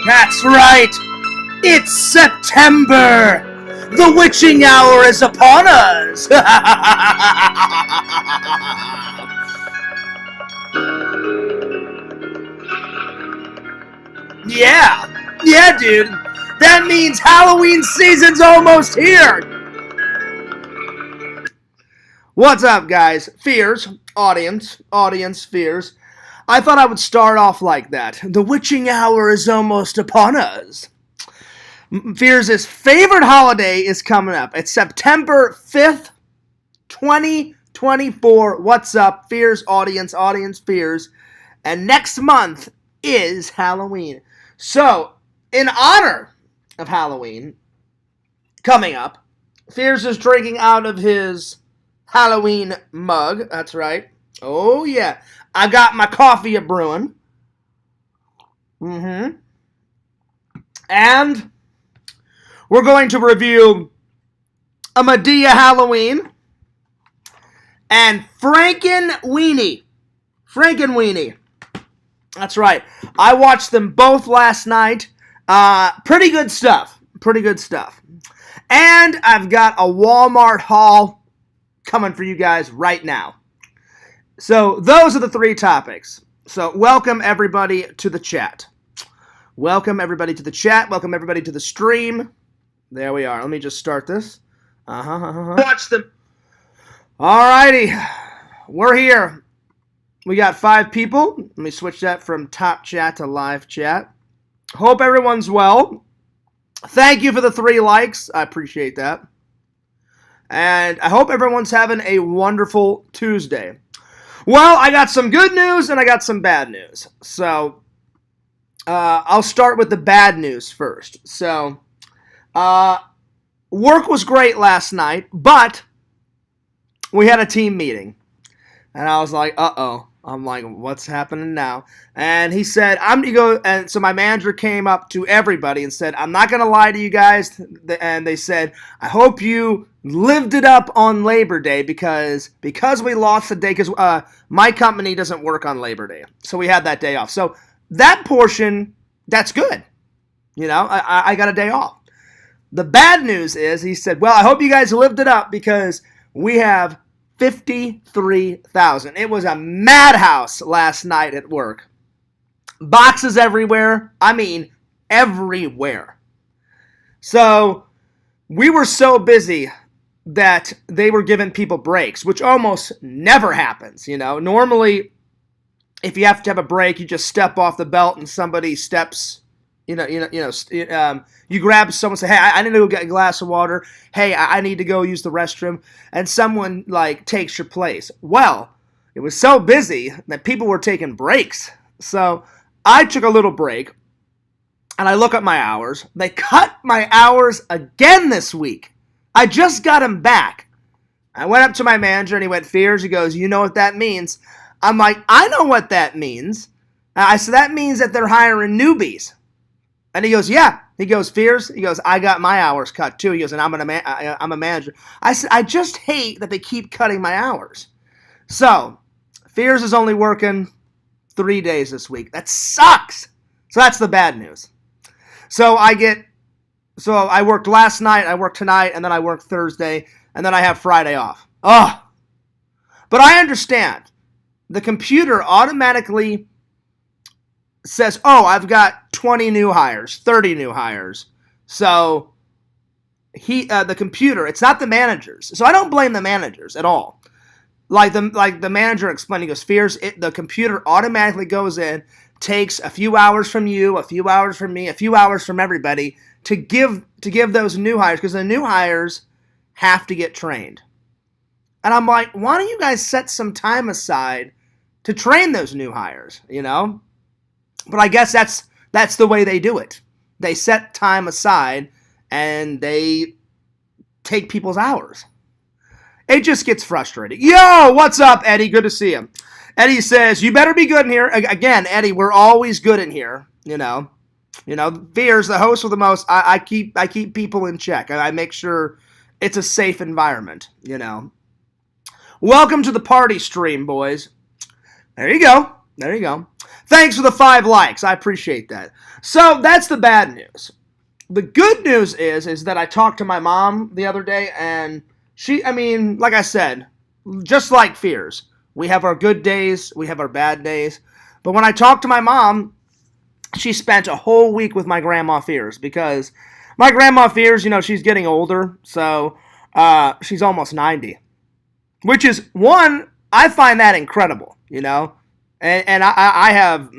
That's right! It's September! The witching hour is upon us! Yeah, dude! That means Halloween season's almost here! What's up, guys? Fears, audience, fears. I thought I would start off like that. The witching hour is almost upon us. Fears' favorite holiday is coming up. It's September 5th, 2024. What's up, Fears, audience, Fears. And next month is Halloween. So, in honor of Halloween coming up, Fears is drinking out of his Halloween mug. That's right. Oh, yeah. I got my coffee a-brewing. And we're going to review a Madea Halloween and Frankenweenie. That's right. I watched them both last night. Pretty good stuff. And I've got a Walmart haul coming for you guys right now. So those are the three topics. So welcome everybody to the chat. Welcome everybody to the stream. There we are. Let me just start this. Watch them. Alrighty. We're here. We got 5 people. Let me switch that from top chat to live chat. Hope everyone's well. Thank you for the 3 likes. I appreciate that. And I hope everyone's having a wonderful Tuesday. Well, I got some good news and I got some bad news. So, I'll start with the bad news first. So, work was great last night, but we had a team meeting. And I was like, uh-oh. I'm like, what's happening now? And he said, I'm going to go. And so my manager came up to everybody and said, I'm not going to lie to you guys. And they said, I hope you lived it up on Labor Day because we lost the day. Because my company doesn't work on Labor Day. So we had that day off. So that portion, that's good. You know, I got a day off. The bad news is, he said, well, I hope you guys lived it up because we have 53,000. It was a madhouse last night at work. Boxes everywhere. I mean, everywhere. So, we were so busy that they were giving people breaks, which almost never happens, you know. Normally, if you have to have a break, you just step off the belt and somebody steps, you grab someone and say, hey, I need to go get a glass of water. Hey, I need to go use the restroom. And someone, takes your place. Well, it was so busy that people were taking breaks. So I took a little break, and I look at my hours. They cut my hours again this week. I just got them back. I went up to my manager, and he went, Fears. He goes, you know what that means? I'm like, I know what that means. I said, that means that they're hiring newbies. And he goes, yeah. He goes, Fears. He goes, I got my hours cut too. He goes, and I'm a manager. I said, I just hate that they keep cutting my hours. So, Fears is only working 3 days this week. That sucks. So that's the bad news. So I worked last night, I worked tonight, and then I worked Thursday, and then I have Friday off. Ugh. But I understand. The computer automatically says, oh, I've got 20 new hires, 30 new hires. So the computer, it's not the managers. So I don't blame the managers at all. Like the manager explained, he goes, Fears, the computer automatically goes in, takes a few hours from you, a few hours from me, a few hours from everybody to give those new hires, because the new hires have to get trained. And I'm like, why don't you guys set some time aside to train those new hires, you know? But I guess that's the way they do it. They set time aside and they take people's hours. It just gets frustrating. Yo, what's up, Eddie? Good to see you. Eddie says, you better be good in here. Again, Eddie, we're always good in here, you know. Fears, the host with the most, I keep people in check. I make sure it's a safe environment, you know. Welcome to the party stream, boys. There you go. There you go. Thanks for the 5 likes. I appreciate that. So that's the bad news. The good news is that I talked to my mom the other day, and like I said, just like Fears, we have our good days, we have our bad days. But when I talked to my mom, she spent a whole week with my grandma Fears, because my grandma Fears, she's getting older, so she's almost 90. Which is, one, I find that incredible, And I have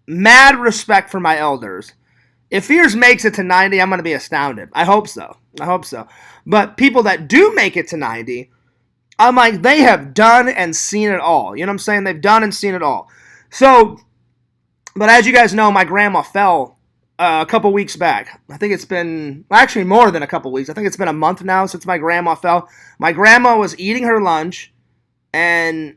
mad respect for my elders. If Fears makes it to 90, I'm going to be astounded. I hope so. But people that do make it to 90, I'm like, they have done and seen it all. You know what I'm saying? They've done and seen it all. So, but as you guys know, my grandma fell a couple weeks back. I think it's been, actually more than a couple weeks. I think it's been a month now since my grandma fell. My grandma was eating her lunch, and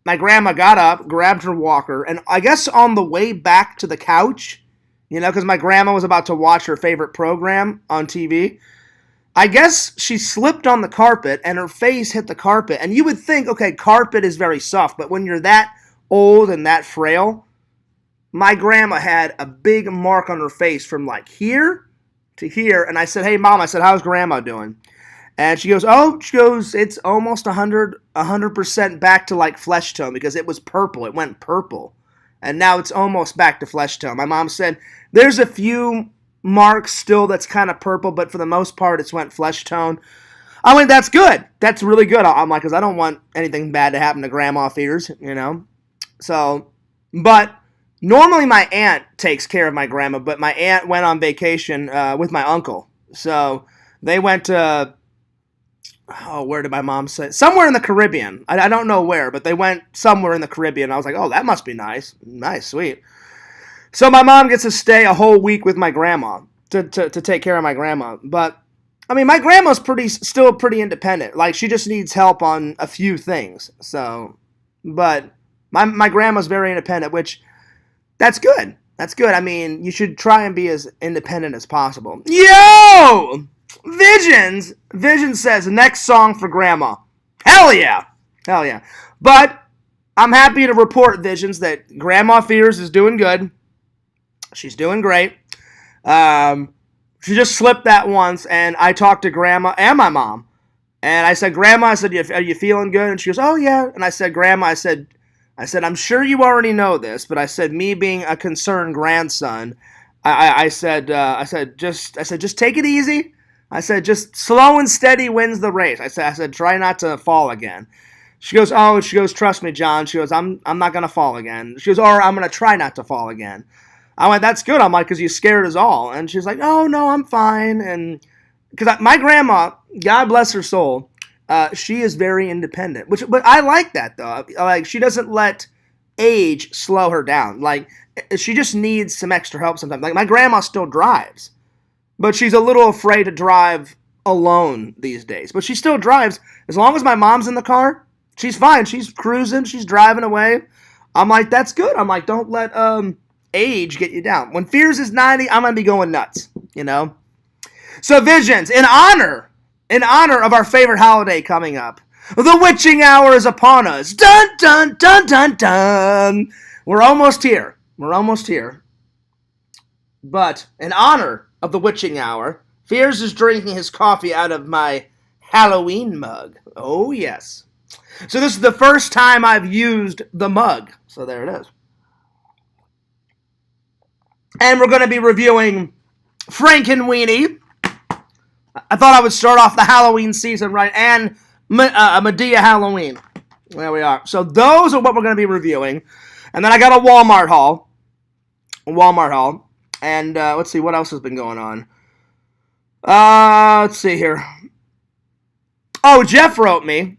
my grandma got up, grabbed her walker, and I guess on the way back to the couch, because my grandma was about to watch her favorite program on TV, I guess she slipped on the carpet and her face hit the carpet. And you would think, okay, carpet is very soft, but when you're that old and that frail, my grandma had a big mark on her face from like here to here. And I said, hey, Mom, how's grandma doing? And she goes, it's almost 100% back to like flesh tone, because it was purple. It went purple. And now it's almost back to flesh tone. My mom said there's a few marks still that's kind of purple, but for the most part it's went flesh tone. I mean, that's good. That's really good. I'm like, because I don't want anything bad to happen to Grandma Fears, So, but normally my aunt takes care of my grandma, but my aunt went on vacation with my uncle. So they went to, where did my mom say? Somewhere in the Caribbean. I don't know where, but they went somewhere in the Caribbean. I was like, oh, that must be nice. Nice, sweet. So my mom gets to stay a whole week with my grandma to take care of my grandma. But, I mean, my grandma's still pretty independent. Like, she just needs help on a few things. So, but my grandma's very independent, which, that's good. That's good. I mean, you should try and be as independent as possible. Yo! Visions says, next song for grandma. Hell yeah. Hell yeah. But I'm happy to report, Visions, that Grandma Fears is doing good. She's doing great. She just slipped that once, and I talked to Grandma and my mom. And I said, Grandma, are you feeling good? And she goes, oh, yeah. And I said, Grandma, I said, I'm sure you already know this, but I said, me being a concerned grandson, I said, just take it easy. I said, just slow and steady wins the race. I said, try not to fall again. She goes, trust me, John. She goes, I'm not going to fall again. She goes, or I'm going to try not to fall again. I went, that's good. I'm like, because you scared us all. And she's like, oh, no, I'm fine. And because my grandma, God bless her soul, she is very independent. But I like that, though. Like, she doesn't let age slow her down. Like, she just needs some extra help sometimes. Like, my grandma still drives, but she's a little afraid to drive alone these days. But she still drives. As long as my mom's in the car, she's fine. She's cruising. She's driving away. I'm like, that's good. I'm like, don't let age get you down. When Fears is 90, I'm going to be going nuts, So Visions, in honor of our favorite holiday coming up, the witching hour is upon us. Dun, dun, dun, dun, dun. We're almost here. But in honor of the witching hour, Fears is drinking his coffee out of my Halloween mug. Oh, yes. So this is the first time I've used the mug. So there it is. And we're going to be reviewing Frankenweenie. I thought I would start off the Halloween season right, and Madea Halloween. There we are. So those are what we're going to be reviewing. And then I got a Walmart haul. And let's see, what else has been going on? Let's see here. Oh, Jeff wrote me.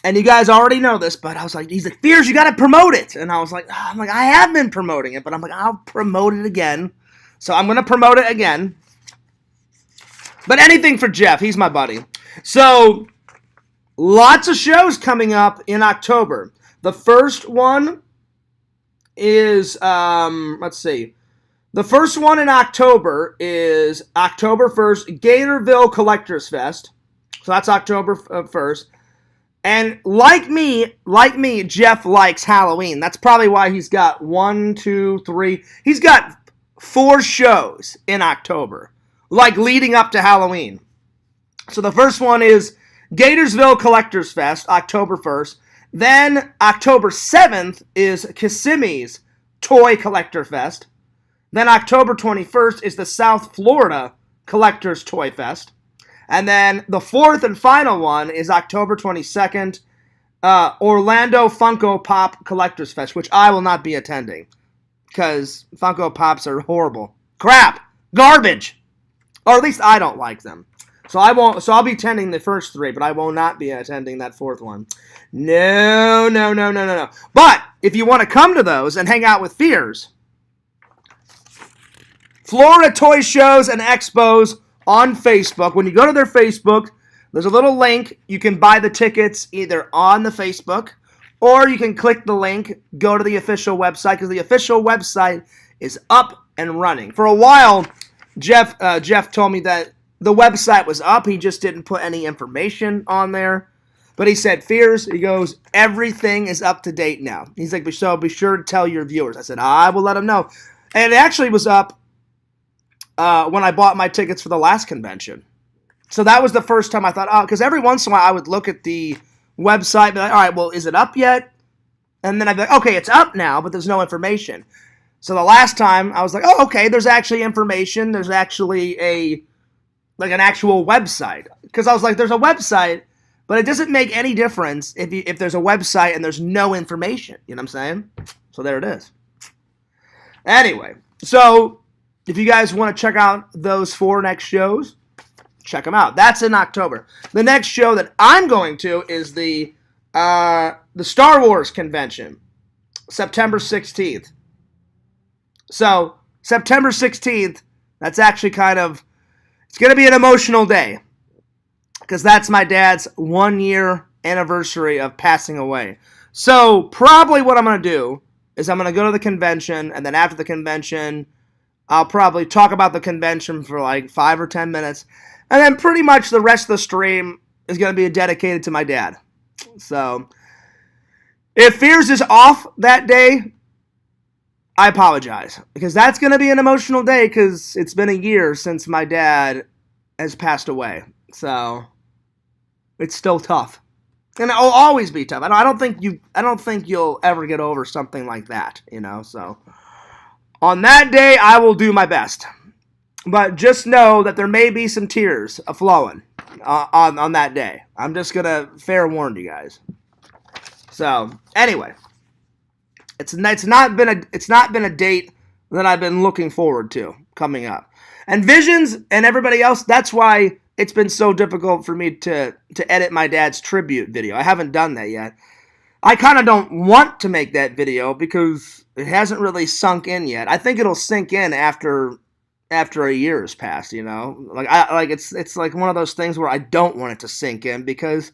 And you guys already know this, but I was like, he's like, Fears, you got to promote it. And I was like, I have been promoting it, but I'm like, I'll promote it again. So I'm going to promote it again. But anything for Jeff. He's my buddy. So lots of shows coming up in October. The first one is, let's see. The first one in October is October 1st, Gatorville Collectors Fest. So that's October 1st. And like me, Jeff likes Halloween. That's probably why he's got 1, 2, 3. He's got 4 shows in October, like leading up to Halloween. So the first one is Gatorsville Collectors Fest, October 1st. Then October 7th is Kissimmee's Toy Collector Fest. Then October 21st is the South Florida Collectors Toy Fest. And then the fourth and final one is October 22nd, Orlando Funko Pop Collectors Fest, which I will not be attending because Funko Pops are horrible. Crap! Garbage! Or at least I don't like them. So I'll be attending the first 3, but I will not be attending that 4th one. No. But if you want to come to those and hang out with Fears, Florida Toy Shows and Expos on Facebook. When you go to their Facebook, there's a little link. You can buy the tickets either on the Facebook or you can click the link, go to the official website, because the official website is up and running. For a while, Jeff told me that the website was up. He just didn't put any information on there. But he said, Fears, he goes, everything is up to date now. He's like, so be sure to tell your viewers. I said, I will let them know. And it actually was up when I bought my tickets for the last convention. So that was the first time I thought, because every once in a while I would look at the website and be like, all right, well, is it up yet? And then I'd be like, okay, it's up now, but there's no information. So the last time I was like, oh, okay, there's actually information. There's actually an actual website. Because I was like, there's a website, but it doesn't make any difference if there's a website and there's no information. You know what I'm saying? So there it is. Anyway, so if you guys want to check out those 4 next shows, check them out. That's in October. The next show that I'm going to is the Star Wars convention, September 16th. So, September 16th, that's actually it's going to be an emotional day, because that's my dad's 1-year anniversary of passing away. So, probably what I'm going to do is I'm going to go to the convention, and then after the convention, I'll probably talk about the convention for like 5 or 10 minutes. And then pretty much the rest of the stream is going to be dedicated to my dad. So, if Fears is off that day, I apologize. Because that's going to be an emotional day, because it's been a year since my dad has passed away. So, it's still tough. And it'll always be tough. I don't think you'll ever get over something like that, so on that day, I will do my best. But just know that there may be some tears flowing on that day. I'm just going to fair warn you guys. So, anyway. It's not been a date that I've been looking forward to coming up. And Visions and everybody else, that's why it's been so difficult for me to edit my dad's tribute video. I haven't done that yet. I kind of don't want to make that video because it hasn't really sunk in yet. I think it'll sink in after a year has passed, it's like one of those things where I don't want it to sink in because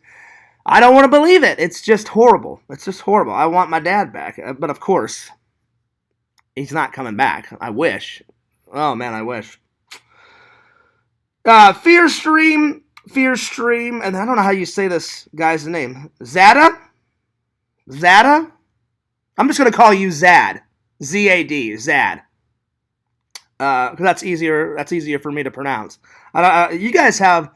I don't want to believe it. It's just horrible. It's just horrible. I want my dad back, but of course, he's not coming back. I wish. Oh man, I wish. Fear Stream, and I don't know how you say this guy's name. Zada? I'm just gonna call you Zad. Z-A-D, Zad. Because that's easier for me to pronounce. You guys have...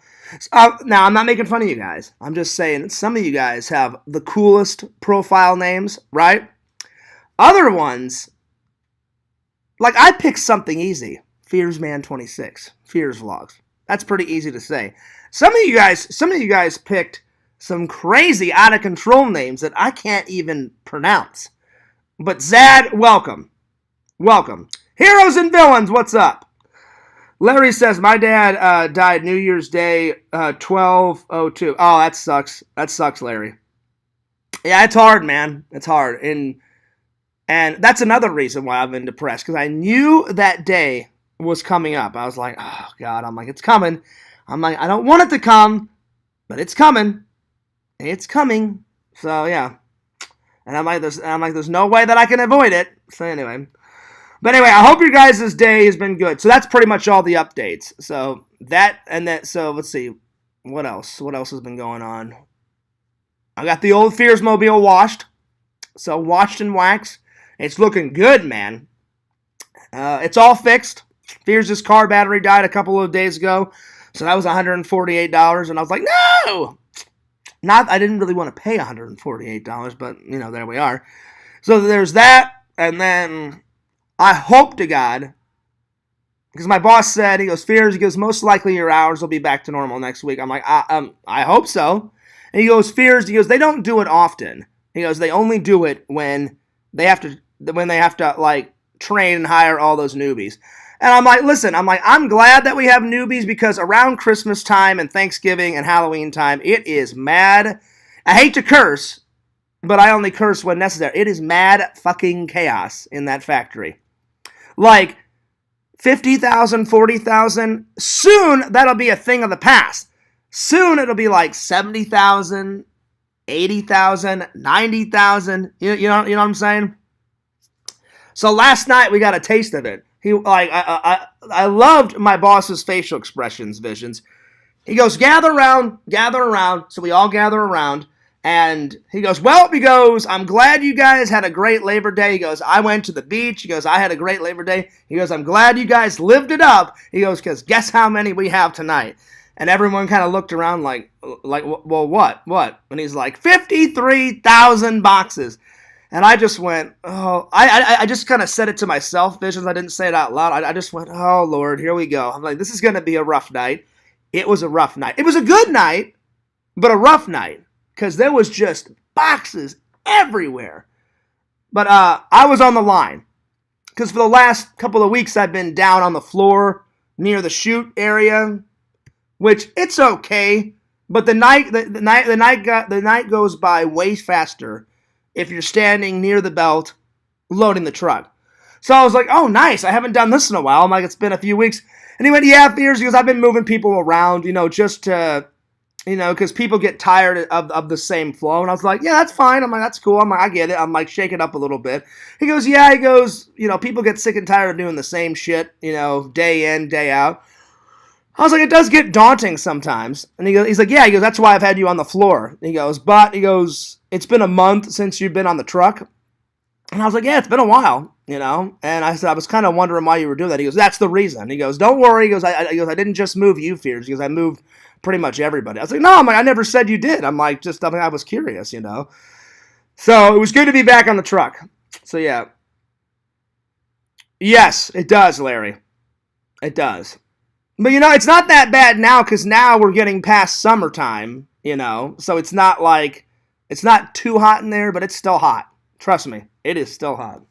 now, I'm not making fun of you guys. I'm just saying some of you guys have the coolest profile names, right? Other ones, like I picked something easy. Fearsman26. Fears Vlogs. That's pretty easy to say. Some of you guys picked some crazy out of control names that I can't even pronounce. But Zad, welcome. Welcome. Heroes and Villains, what's up? Larry says, my dad died New Year's Day, 12/02. Oh, that sucks. That sucks, Larry. Yeah, it's hard, man. It's hard. And that's another reason why I've been depressed, because I knew that day was coming up. I was like, oh, God. I'm like, it's coming. I'm like, I don't want it to come, but it's coming. It's coming. So, yeah. And I'm like, there's no way that I can avoid it. So, anyway. But anyway, I hope your guys' day has been good. So that's pretty much all the updates. So so let's see. What else? What else has been going on? I got the old Fears Mobile washed. So washed and waxed. It's looking good, man. It's all fixed. Fears' car battery died a couple of days ago. So that was $148. And I was like, no! I didn't really want to pay $148, but, there we are. So there's that. And then I hope to God, because my boss said, he goes, Fears, he goes, most likely your hours will be back to normal next week. I'm like, I hope so. And he goes, Fears, he goes, they don't do it often. He goes, they only do it when they have to like train and hire all those newbies. And I'm like, listen, I'm glad that we have newbies because around Christmas time and Thanksgiving and Halloween time, it is mad. I hate to curse, but I only curse when necessary. It is mad fucking chaos in that factory. Like 50,000, 40,000. Soon that'll be a thing of the past. Soon it'll be like 70,000, 80,000, 90,000. You know what I'm saying? So last night we got a taste of it. I loved my boss's facial expressions, visions. He goes, gather around. So we all gather around. And he goes, I'm glad you guys had a great Labor Day. He goes, I went to the beach. He goes, I had a great Labor Day. He goes, I'm glad you guys lived it up. He goes, because guess how many we have tonight? And everyone kind of looked around like, well, what? And he's like, 53,000 boxes. And I just went, oh, I just kind of said it to myself, Visions. I didn't say it out loud. I just went, oh, Lord, here we go. I'm like, this is going to be a rough night. It was a rough night. It was a good night, but a rough night because there was just boxes everywhere. But I was on the line because for the last couple of weeks I've been down on the floor near the chute area, which it's okay. But the night goes by way faster if you're standing near the belt loading the truck. So I was like, oh, nice. I haven't done this in a while. I'm like, it's been a few weeks. And he went, yeah, Fears, because I've been moving people around, just to, because people get tired of the same flow. And I was like, yeah, that's fine. I'm like, that's cool. I'm like, I get it. I'm like, shake it up a little bit. He goes, yeah, people get sick and tired of doing the same shit, day in, day out. I was like, it does get daunting sometimes. And he's like, yeah, that's why I've had you on the floor. He goes, it's been a month since you've been on the truck. And I was like, yeah, it's been a while, And I said, I was kind of wondering why you were doing that. He goes, that's the reason. He goes, don't worry. He goes, I didn't just move you, Fears. He goes, I moved pretty much everybody. I was like, no, I never said you did. I'm like, I was curious, So it was good to be back on the truck. So yeah. Yes, it does, Larry. It does. But, it's not that bad now because now we're getting past summertime, So it's not it's not too hot in there, but it's still hot. Trust me, it is still hot.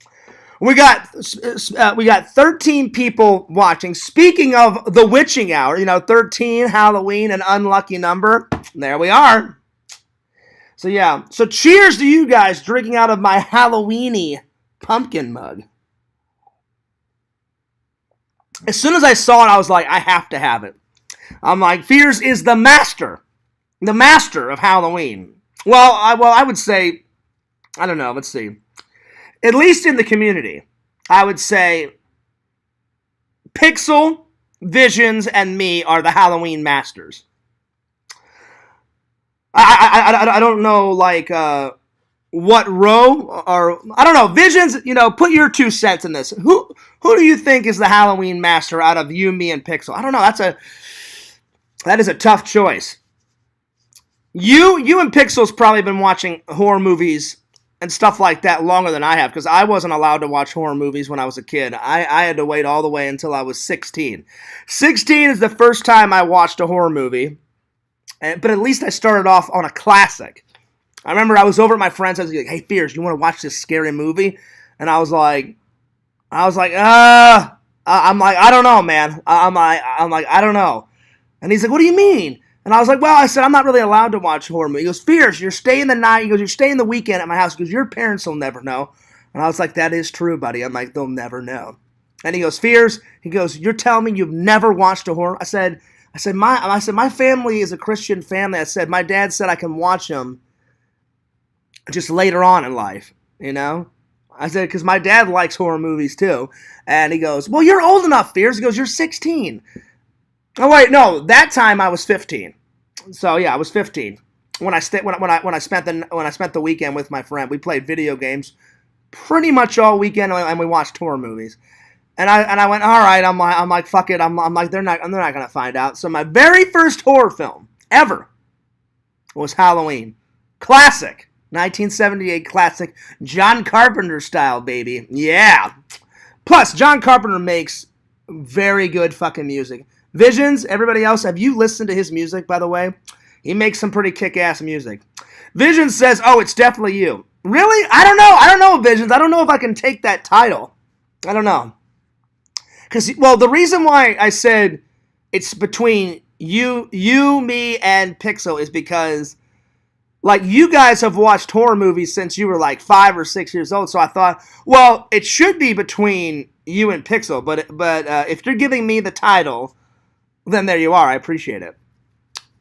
We got 13 people watching. Speaking of the witching hour, 13, Halloween, an unlucky number. There we are. So, yeah. So, cheers to you guys drinking out of my Halloweeny pumpkin mug. As soon as I saw it, I was like, I have to have it. I'm like, Fears is the master of Halloween. Well, I would say, I don't know, let's see. At least in the community, I would say Pixel, Visions, and me are the Halloween masters. I don't know, what row or I don't know. Visions, put your 2 cents in this. Who do you think is the Halloween master out of you, me, and Pixel? I don't know. That is a tough choice. You and Pixel's probably been watching horror movies and stuff like that longer than I have because I wasn't allowed to watch horror movies when I was a kid. I had to wait all the way until I was 16. 16 is the first time I watched a horror movie, but at least I started off on a classic. I remember I was over at my friend's house. He was like, hey, Fears, you want to watch this scary movie? And I was like, I'm like, I don't know, man. I'm like, I don't know. And he's like, what do you mean? And I was like, well, I said, I'm not really allowed to watch horror movies. He goes, Fears, you're staying the night. He goes, you're staying the weekend at my house. He goes, your parents will never know. And I was like, that is true, buddy. I'm like, they'll never know. And he goes, Fears, he goes, you're telling me you've never watched a horror? I said, my family is a Christian family. I said, my dad said I can watch them just later on in life, I said, because my dad likes horror movies too. And he goes, well, you're old enough, Fears. He goes, you're 16. Oh, wait, no, that time I was 15. So, yeah, I was 15. when I spent the weekend with my friend. We played video games pretty much all weekend, and we watched horror movies. And I went, all right. I'm like, fuck it. I'm like, they're not gonna find out. So my very first horror film ever was Halloween, classic, 1978 classic, John Carpenter style, baby. Yeah. Plus, John Carpenter makes very good fucking music. Visions, everybody else, have you listened to his music, by the way? He makes some pretty kick-ass music. Visions says, oh, it's definitely you. Really? I don't know, Visions. I don't know if I can take that title. I don't know. Well, the reason why I said it's between you, me, and Pixel is because, like, you guys have watched horror movies since you were like 5 or 6 years old. So I thought, well, it should be between you and Pixel. But if you're giving me the title, then there you are. I appreciate it.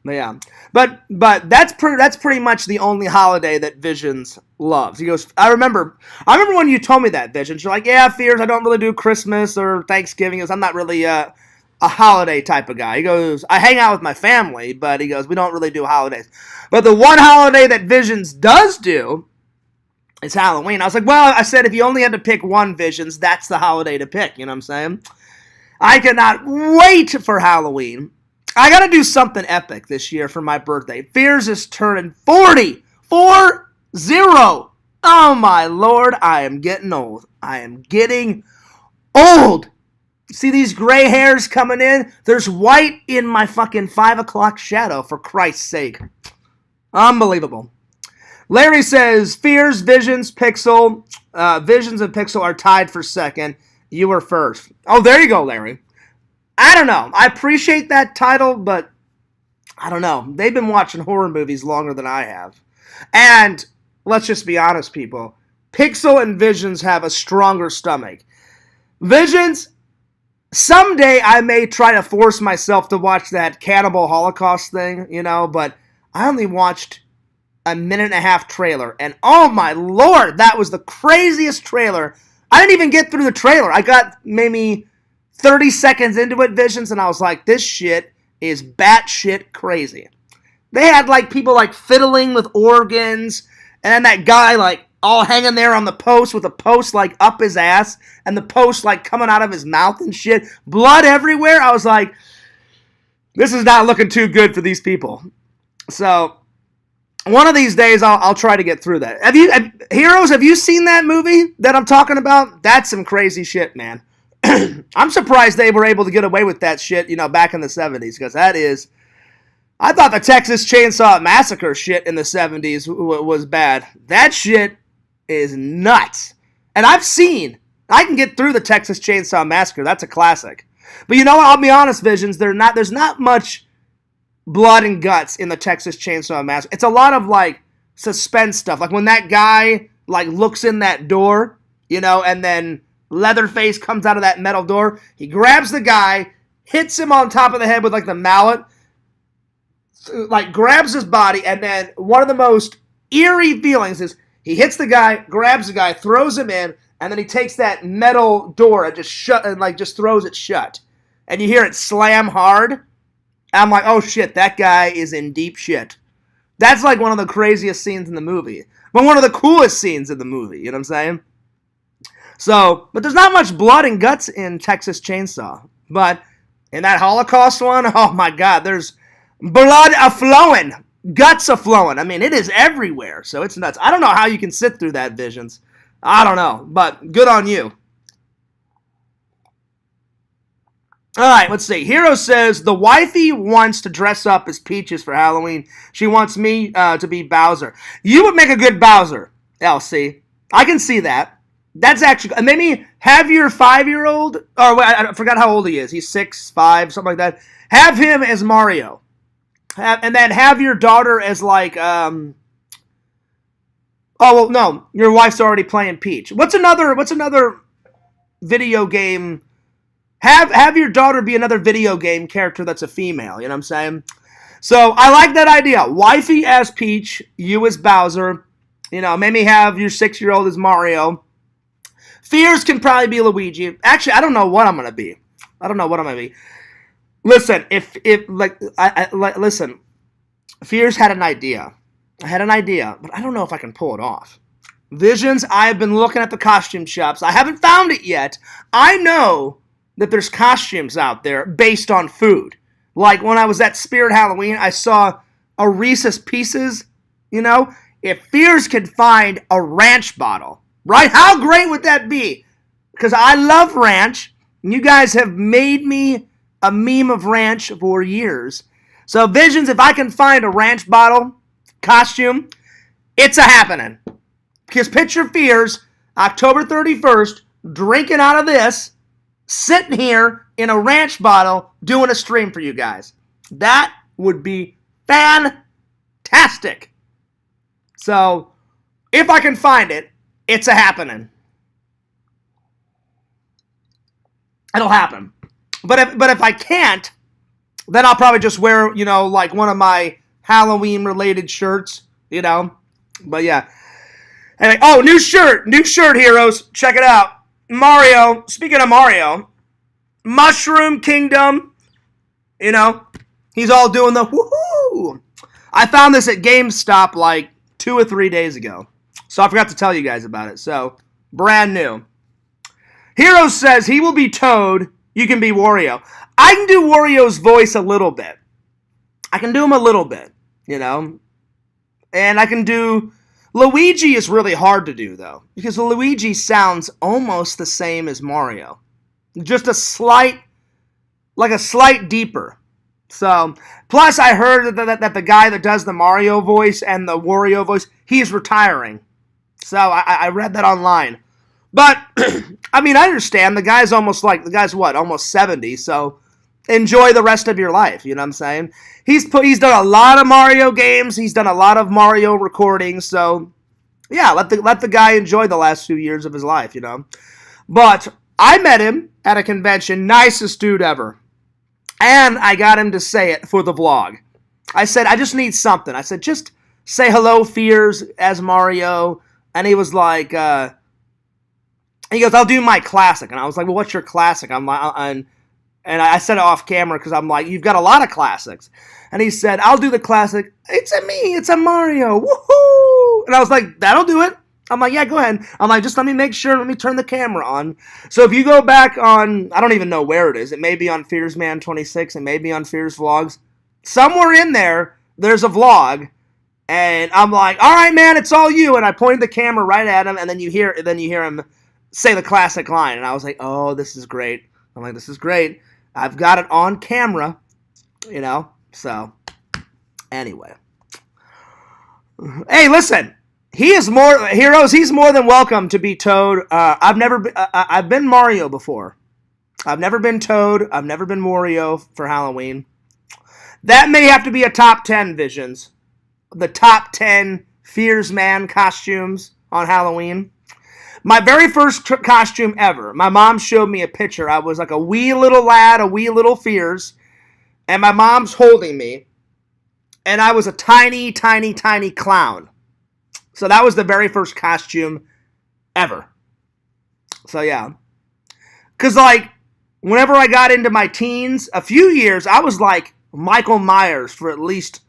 But yeah, but that's pretty much the only holiday that Visions loves. He goes, I remember when you told me that, Visions. You're like, yeah, Fears, I don't really do Christmas or Thanksgiving. He goes, I'm not really a holiday type of guy. He goes, I hang out with my family, but he goes, we don't really do holidays. But the one holiday that Visions does do is Halloween. I was like, well, I said if you only had to pick one, Visions, that's the holiday to pick. You know what I'm saying? I cannot wait for Halloween. I gotta do something epic this year for my birthday. Fears is turning 40. 40. Oh my lord, I am getting old. I am getting old. See these gray hairs coming in? There's white in my fucking 5 o'clock shadow, for Christ's sake. Unbelievable. Larry says, Fears, Visions, Pixel. Visions and Pixel are tied for second. You were first. Oh, there you go, Larry. I don't know. I appreciate that title, but I don't know. They've been watching horror movies longer than I have. And let's just be honest, people. Pixel and Visions have a stronger stomach. Visions, someday I may try to force myself to watch that Cannibal Holocaust thing, but I only watched a minute and a half trailer. And oh my lord, that was the craziest trailer. I didn't even get through the trailer. I got maybe 30 seconds into it, Visions, and I was like, this shit is batshit crazy. They had, like, people, like, fiddling with organs, and then that guy, like, all hanging there on the post with a post, like, up his ass, and the post, like, coming out of his mouth and shit. Blood everywhere. I was like, this is not looking too good for these people. So, one of these days, I'll try to get through that. Heroes, have you seen that movie that I'm talking about? That's some crazy shit, man. I'm surprised they were able to get away with that shit, back in the 70s, because that is... I thought the Texas Chainsaw Massacre shit in the 70s was bad. That shit is nuts. And I can get through the Texas Chainsaw Massacre. That's a classic. But you know what? I'll be honest, Visions, there's not much blood and guts in the Texas Chainsaw Massacre. It's a lot of, like, suspense stuff. Like, when that guy, like, looks in that door, and then Leatherface comes out of that metal door. He grabs the guy, hits him on top of the head with, like, the mallet, like, grabs his body, and then one of the most eerie feelings is he hits the guy, grabs the guy, throws him in, and then he takes that metal door and just throws it shut. And you hear it slam hard. I'm like, oh shit, that guy is in deep shit. That's like one of the craziest scenes in the movie. But one of the coolest scenes in the movie, you know what I'm saying? So, but there's not much blood and guts in Texas Chainsaw. But in that Holocaust one, oh my god, there's blood a-flowing, guts a-flowing. I mean, it is everywhere, so it's nuts. I don't know how you can sit through that, Visions. I don't know, but good on you. Alright, let's see. Hero says, the wifey wants to dress up as Peaches for Halloween. She wants me to be Bowser. You would make a good Bowser, LC. I can see that. That's actually, maybe have your 5-year-old, or I forgot how old he is. He's 6, 5, something like that. Have him as Mario. And then have your daughter as like, oh, well, no, your wife's already playing Peach. What's another video game? Have your daughter be another video game character that's a female, you know what I'm saying? So, I like that idea. Wifey as Peach, you as Bowser, maybe have your 6-year-old as Mario. Fears can probably be Luigi. Actually, I don't know what I'm going to be. Listen, listen, Fears had an idea. I had an idea, but I don't know if I can pull it off. Visions, I have been looking at the costume shops. I haven't found it yet. I know that there's costumes out there based on food. Like when I was at Spirit Halloween, I saw a Reese's Pieces, If Fears could find a ranch bottle, right? How great would that be? Because I love ranch, and you guys have made me a meme of ranch for years. So Visions, if I can find a ranch bottle costume, it's a happening. Because picture Fears, October 31st, drinking out of this, sitting here in a ranch bottle, doing a stream for you guys. That would be fantastic. So, if I can find it, it's a happening. It'll happen. But if I can't, then I'll probably just wear, like one of my Halloween-related shirts, But yeah. Anyway, new shirt, heroes. Check it out. Mario, speaking of Mario, Mushroom Kingdom, he's all doing the woohoo. I found this at GameStop like 2 or 3 days ago. So I forgot to tell you guys about it. So, brand new. Hero says he will be Toad, you can be Wario. I can do Wario's voice a little bit. I can do him a little bit, And I can do... Luigi is really hard to do, though, because Luigi sounds almost the same as Mario. Just a slight deeper. So, plus I heard that the guy that does the Mario voice and the Wario voice, he's retiring. So, I read that online. But, I understand. The guy's almost 70, so enjoy the rest of your life, you know what I'm saying? He's done a lot of Mario games, he's done a lot of Mario recordings, so yeah, let the guy enjoy the last few years of his life, But I met him at a convention, nicest dude ever. And I got him to say it for the vlog. I said, I just need something. I said, just say hello, Fears, as Mario. And he was like, he goes, I'll do my classic. And I was like, well, what's your classic? And I said it off camera because I'm like, you've got a lot of classics. And he said, I'll do the classic. It's a me. It's a Mario. Woohoo! And I was like, that'll do it. I'm like, yeah, go ahead. I'm like, just let me make sure. Let me turn the camera on. So if you go back on, I don't even know where it is. It may be on Fearsman 26. It may be on Fears Vlogs. Somewhere in there, there's a vlog. And I'm like, all right, man, it's all you. And I pointed the camera right at him. And then you hear him say the classic line. And I was like, oh, this is great. I'm like, this is great. I've got it on camera, So, anyway. Hey, listen. He's more than welcome to be Toad. I've been Mario before. I've never been Toad. I've never been Wario for Halloween. That may have to be a top 10 Visions. The top 10 Fearsman costumes on Halloween. My very first costume ever, my mom showed me a picture. I was like a wee little lad, a wee little Fears, and my mom's holding me, and I was a tiny, tiny, tiny clown. So that was the very first costume ever. So yeah. Because whenever I got into my teens, a few years, I was like Michael Myers for at least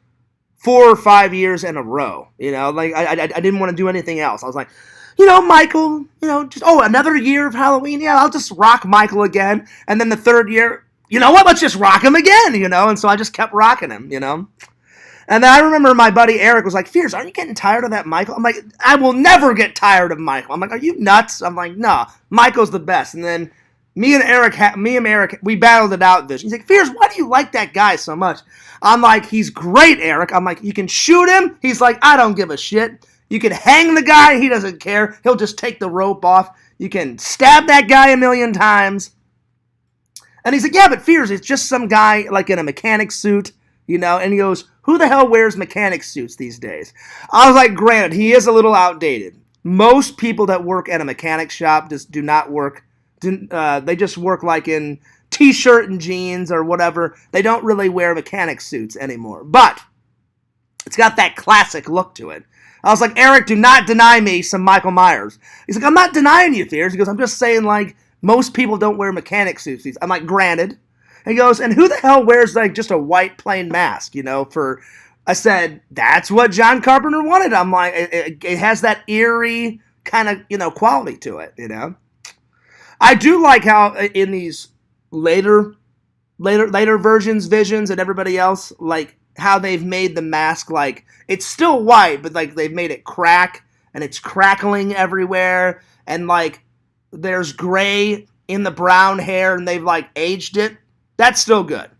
4 or 5 years in a row. I didn't want to do anything else. I was like, Michael, another year of Halloween. Yeah, I'll just rock Michael again. And then the third year, you know what? Let's just rock him again, And so I just kept rocking him, And then I remember my buddy Eric was like, Fears, aren't you getting tired of that Michael? I'm like, I will never get tired of Michael. I'm like, are you nuts? I'm like, no, Michael's the best. And then me and Eric, we battled it out. He's like, Fears, why do you like that guy so much? I'm like, he's great, Eric. I'm like, you can shoot him. He's like, I don't give a shit. You can hang the guy. He doesn't care. He'll just take the rope off. You can stab that guy 1,000,000 times. And he's like, yeah, but Fears, it's just some guy like in a mechanic suit, And he goes, who the hell wears mechanic suits these days? I was like, granted, he is a little outdated. Most people that work at a mechanic shop just do not work. They just work like in t-shirt and jeans or whatever. They don't really wear mechanic suits anymore. But it's got that classic look to it. I was like, Eric, do not deny me some Michael Myers. He's like, I'm not denying you, Fears. He goes, I'm just saying, most people don't wear mechanic suits. I'm like, granted. And he goes, and who the hell wears, just a white plain mask, for I said, that's what John Carpenter wanted. I'm like, it has that eerie kind of, quality to it. I do like how in these later versions, Visions and everybody else, like how they've made the mask, like it's still white, but like they've made it crack and it's crackling everywhere, and like there's gray in the brown hair and they've like aged it. That's still good.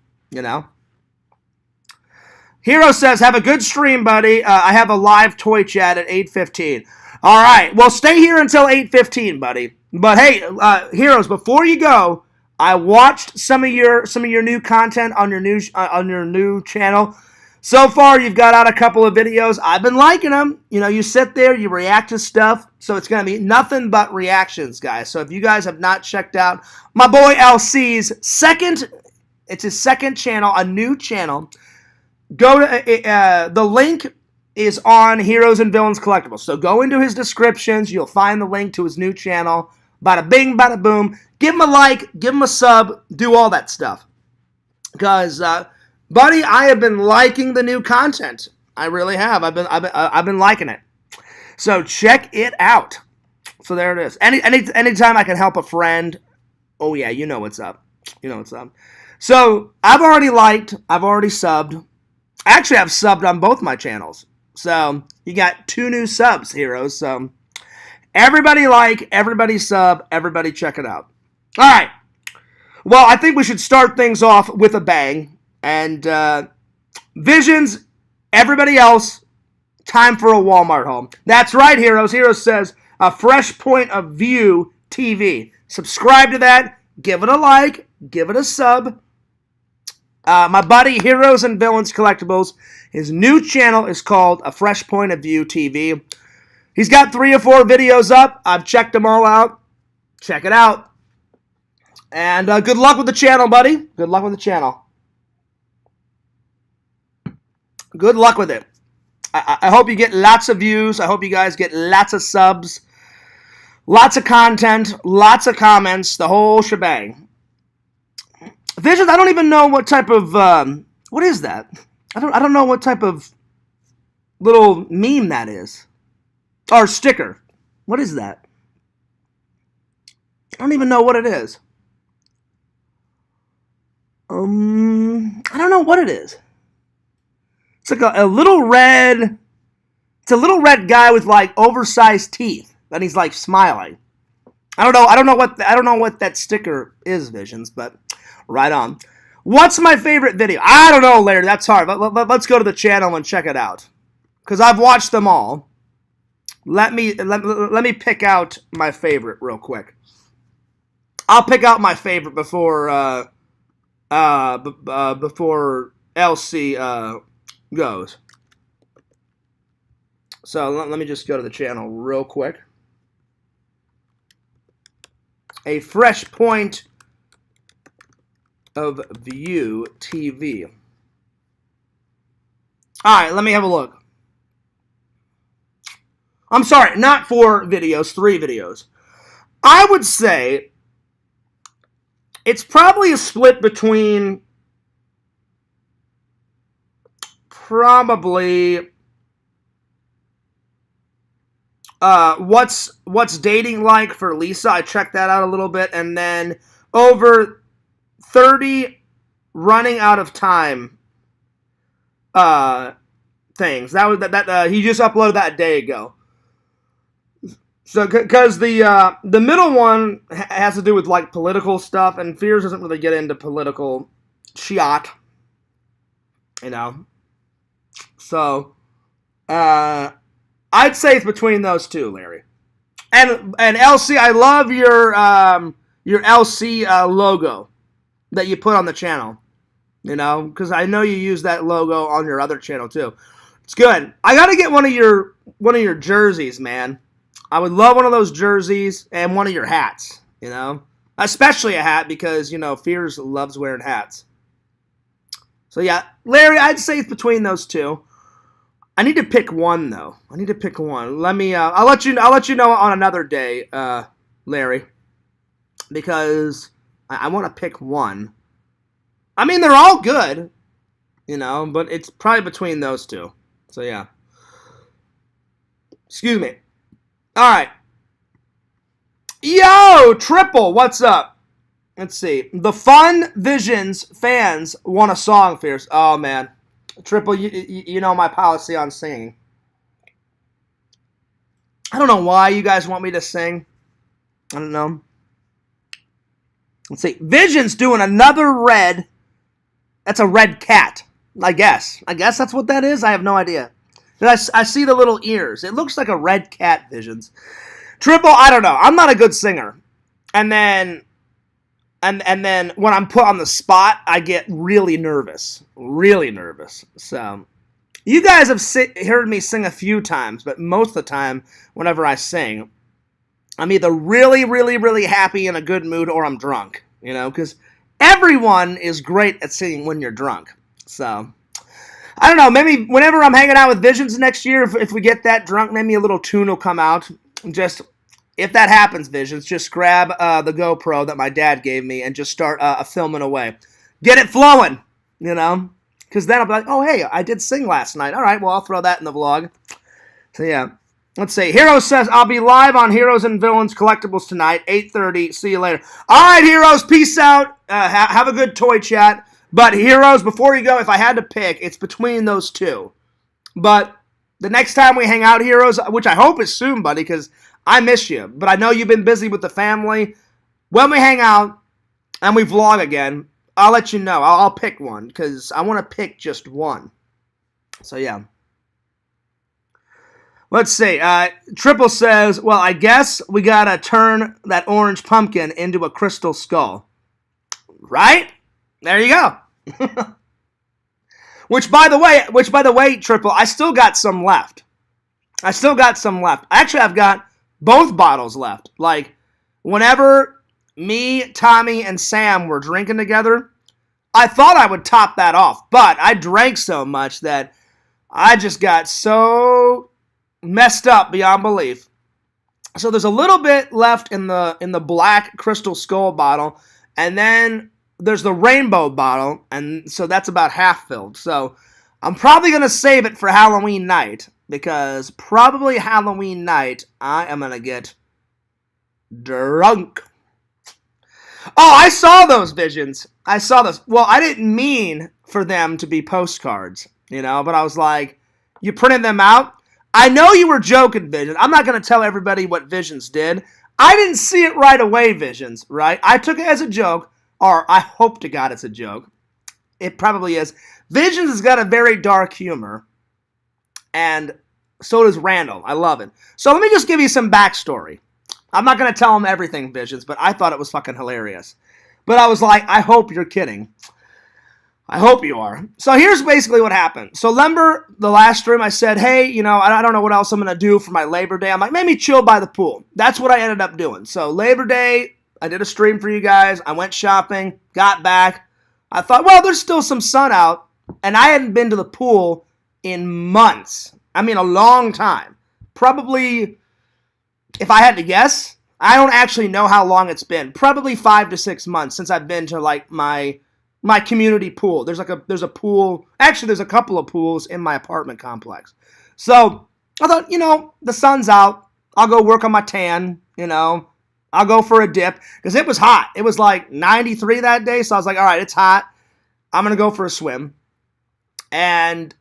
Hero says, have a good stream, buddy. I have a live toy chat at 8:15. All right. Well, stay here until 8:15, buddy. But hey, Heroes, before you go, I watched some of your new content on your new channel. So far, you've got out a couple of videos. I've been liking them. You sit there, you react to stuff. So it's going to be nothing but reactions, guys. So if you guys have not checked out my boy LC's it's his second channel, a new channel. Go to the link is on Heroes and Villains Collectibles. So go into his descriptions. You'll find the link to his new channel. Bada bing, bada boom. Give him a like, give him a sub, do all that stuff. Because, buddy, I have been liking the new content. I really have. I've been liking it. So check it out. So there it is. Anytime I can help a friend, oh yeah, you know what's up. So I've already liked, I've already subbed. Actually, I've subbed on both my channels. So you got 2 new subs, Heroes. So everybody like, everybody sub, everybody check it out. All right. Well, I think we should start things off with a bang. And Visions, everybody else, time for a Walmart haul. That's right, Heroes. Heroes says, a fresh point of view TV. Subscribe to that. Give it a like. Give it a sub. My buddy, Heroes and Villains Collectibles, his new channel is called A Fresh Point of View TV. He's got 3 or 4 videos up. I've checked them all out. Check it out. And good luck with the channel, buddy. Good luck with the channel. Good luck with it. I hope you get lots of views. I hope you guys get lots of subs. Lots of content. Lots of comments. The whole shebang. Visions, I don't even know what type of, what is that? I don't know what type of little meme that is. Or sticker. What is that? I don't even know what it is. I don't know what it is. It's like a little red, it's a little red guy with like oversized teeth. And he's like smiling. I don't know what that sticker is, Visions, but right on. What's my favorite video? I don't know, Larry. That's hard. Let's go to the channel and check it out. Because I've watched them all. Let me pick out my favorite real quick. I'll pick out my favorite before LC goes. So let me just go to the channel real quick. A fresh point of view TV. All right, let me have a look. I'm sorry, not 4 videos, 3 videos. I would say it's probably a split between probably what's dating like for Lisa. I checked that out a little bit, and then over 30 running out of time things. That he just uploaded that a day ago. So because the middle one has to do with like political stuff, and Fears doesn't really get into political shit, So I'd say it's between those 2, Larry. And LC, I love your LC logo that you put on the channel. Because I know you use that logo on your other channel too. It's good. I gotta get one of your jerseys, man. I would love one of those jerseys and one of your hats. Especially a hat because Fears loves wearing hats. So yeah, Larry, I'd say it's between those 2. I need to pick one though. I need to pick one. Let me. I'll let you know on another day, Larry, because I want to pick one. I mean, they're all good. but it's probably between those two. So, yeah. Excuse me. All right. Yo, Triple, what's up? Let's see. The Fun Visions fans want a song, Fierce. Oh, man. Triple, you know my policy on singing. I don't know why you guys want me to sing. I don't know. Let's see. Vision's doing another red. That's a red cat, I guess. I guess that's what that is. I have no idea. I see the little ears. It looks like a red cat, Visions. Triple, I don't know. I'm not a good singer. And then when I'm put on the spot, I get really nervous. Really nervous. So, you guys have heard me sing a few times, but most of the time, whenever I sing, I'm either really, really, really happy in a good mood or I'm drunk, because everyone is great at singing when you're drunk. So, I don't know, maybe whenever I'm hanging out with Visions next year, if we get that drunk, maybe a little tune will come out. Just, if that happens, Visions, just grab the GoPro that my dad gave me and just start filming away. Get it flowing, because then I'll be like, oh, hey, I did sing last night. All right, well, I'll throw that in the vlog. So, yeah. Let's see. Heroes says, I'll be live on Heroes and Villains Collectibles tonight, 8:30. See you later. All right, Heroes, peace out. Have a good toy chat. But, Heroes, before you go, if I had to pick, it's between those two. But the next time we hang out, Heroes, which I hope is soon, buddy, because I miss you. But I know you've been busy with the family. When we hang out and we vlog again, I'll let you know. I'll pick one because I want to pick just one. So, yeah. Let's see. Triple says, well, I guess we got to turn that orange pumpkin into a crystal skull. Right? There you go. Which, by the way, Triple, I still got some left. Actually, I've got both bottles left. Like, whenever me, Tommy, and Sam were drinking together, I thought I would top that off. But I drank so much that I just got so messed up beyond belief. So there's a little bit left in the black crystal skull bottle, and then there's the rainbow bottle, and so that's about half filled. So I'm probably going to save it for Halloween night, because probably Halloween night I am going to get drunk. Oh, I saw those Visions. I saw those. Well, I didn't mean for them to be postcards, but I was like, you printed them out? I know you were joking, Visions. I'm not going to tell everybody what Visions did. I didn't see it right away, Visions, right? I took it as a joke, or I hope to God it's a joke. It probably is. Visions has got a very dark humor, and so does Randall. I love it. So let me just give you some backstory. I'm not going to tell him everything, Visions, but I thought it was fucking hilarious. But I was like, I hope you're kidding. I hope you are. So here's basically what happened. So remember the last stream I said, hey, I don't know what else I'm going to do for my Labor Day. I'm like, maybe chill by the pool. That's what I ended up doing. So Labor Day, I did a stream for you guys. I went shopping, got back. I thought, well, there's still some sun out. And I hadn't been to the pool in months. I mean, a long time. Probably, if I had to guess, I don't actually know how long it's been. Probably 5 to 6 months since I've been to like my community pool. There's a pool. Actually, there's a couple of pools in my apartment complex. So I thought, the sun's out. I'll go work on my tan. I'll go for a dip because it was hot. It was like 93 that day. So I was like, all right, it's hot. I'm going to go for a swim. And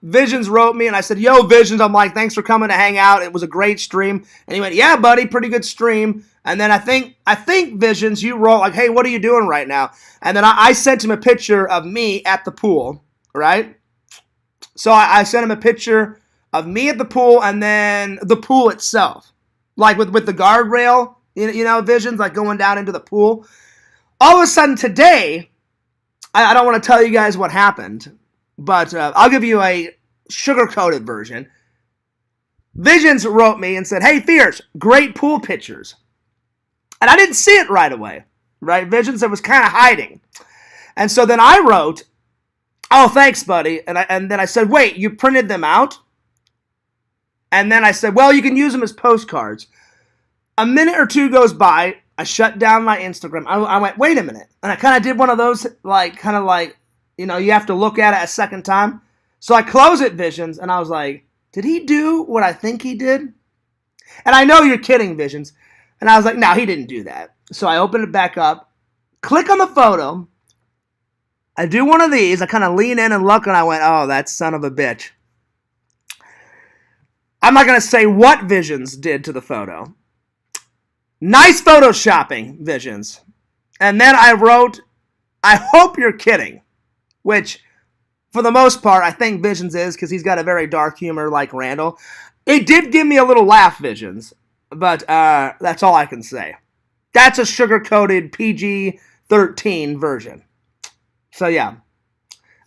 Visions wrote me, and I said, yo, Visions. I'm like, thanks for coming to hang out. It was a great stream. And he went, yeah, buddy, pretty good stream. And then I think Visions, you wrote like, hey, what are you doing right now? And then I sent him a picture of me at the pool, right? So I sent him a picture of me at the pool and then the pool itself. Like with the guardrail, Visions, like going down into the pool. All of a sudden today, I don't want to tell you guys what happened, but I'll give you a sugar-coated version. Visions wrote me and said, hey, Fierce, great pool pictures. And I didn't see it right away, right? Visions, it was kind of hiding. And so then I wrote, oh, thanks, buddy. And then I said, wait, you printed them out? And then I said, well, you can use them as postcards. A minute or two goes by. I shut down my Instagram. I went, wait a minute. And I kind of did one of those, you have to look at it a second time. So I close it, Visions, and I was like, did he do what I think he did? And I know you're kidding, Visions. And I was like, no, he didn't do that. So I open it back up, click on the photo. I do one of these. I kind of lean in and look, and I went, oh, that son of a bitch. I'm not going to say what Visions did to the photo. Nice photoshopping, Visions. And then I wrote, I hope you're kidding. Which, for the most part, I think Visions is, because he's got a very dark humor like Randall. It did give me a little laugh, Visions. But that's all I can say. That's a sugar-coated PG-13 version. So, yeah.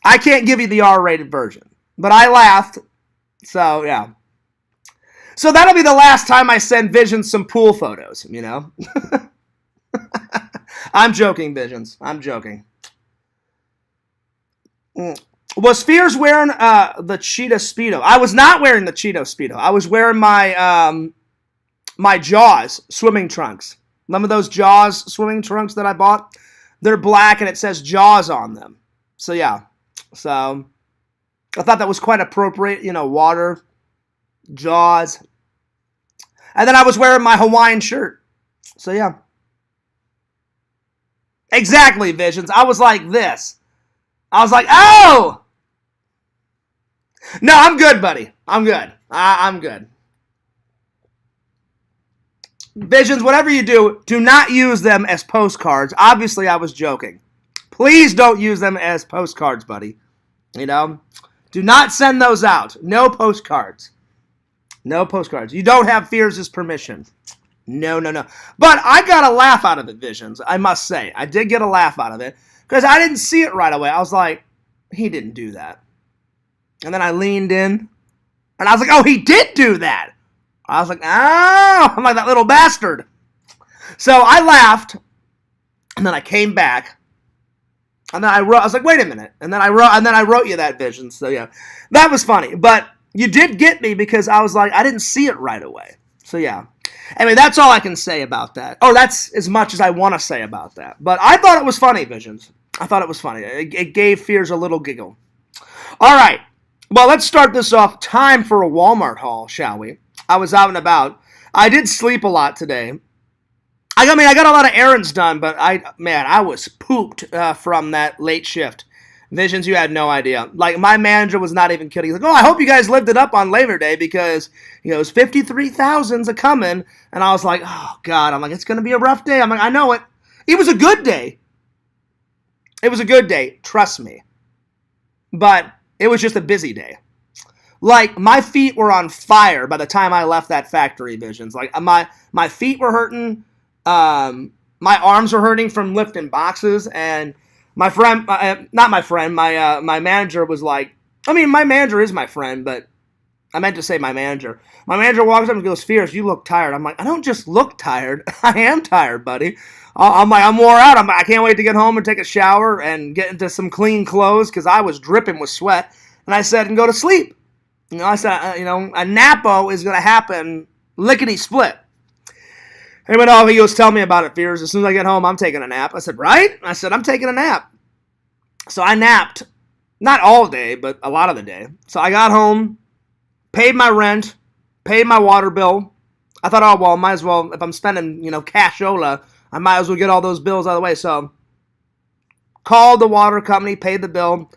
I can't give you the R-rated version. But I laughed. So, yeah. So that'll be the last time I send Visions some pool photos, I'm joking, Visions. I'm joking. Was Fears wearing the cheetah Speedo? I was not wearing the cheetah Speedo. I was wearing my my Jaws swimming trunks. Remember those Jaws swimming trunks that I bought? They're black and it says Jaws on them. So, yeah. So, I thought that was quite appropriate. Water, Jaws. And then I was wearing my Hawaiian shirt. So, yeah. Exactly, Visions. I was like this. I was like, oh! No, I'm good, buddy. I'm good. I'm good. Visions, whatever you do not use them as postcards. Obviously, I was joking. Please don't use them as postcards, buddy. Do not send those out. No postcards. No postcards. You don't have Fears' permission. No. But I got a laugh out of it, Visions, I must say. I did get a laugh out of it because I didn't see it right away. I was like, he didn't do that. And then I leaned in and I was like, oh, he did do that. I was like, oh, I'm like that little bastard. So I laughed, and then I came back, and then I was like, wait a minute, and then I wrote you that, Vision. So yeah, that was funny. But you did get me because I was like, I didn't see it right away. So yeah. Anyway, that's all I can say about that. Oh, that's as much as I want to say about that. But I thought it was funny, Visions. I thought it was funny. It gave Fears a little giggle. All right. Well, let's start this off. Time for a Walmart haul, shall we? I was out and about. I did sleep a lot today. I got a lot of errands done, but I was pooped from that late shift. Visions, you had no idea. Like, my manager was not even kidding. He's like, oh, I hope you guys lived it up on Labor Day because, it was 53,000's a coming. And I was like, oh, God. I'm like, it's going to be a rough day. I'm like, I know it. It was a good day. It was a good day. Trust me. But it was just a busy day. Like, my feet were on fire by the time I left that factory, Visions. Like, my feet were hurting. My arms were hurting from lifting boxes. And my friend, not my friend, my manager was like, my manager is my friend, but I meant to say my manager. My manager walks up and goes, Fierce, you look tired. I'm like, I don't just look tired. I am tired, buddy. I'm like, I'm wore out. I can't wait to get home and take a shower and get into some clean clothes because I was dripping with sweat. And I said, and go to sleep. I said, a napo is going to happen lickety-split. He went, oh, he goes, tell me about it, Fears. As soon as I get home, I'm taking a nap. I said, right? I said, I'm taking a nap. So I napped. Not all day, but a lot of the day. So I got home, paid my rent, paid my water bill. I thought, oh, well, might as well, if I'm spending, cashola, I might as well get all those bills out of the way. So called the water company, paid the bill.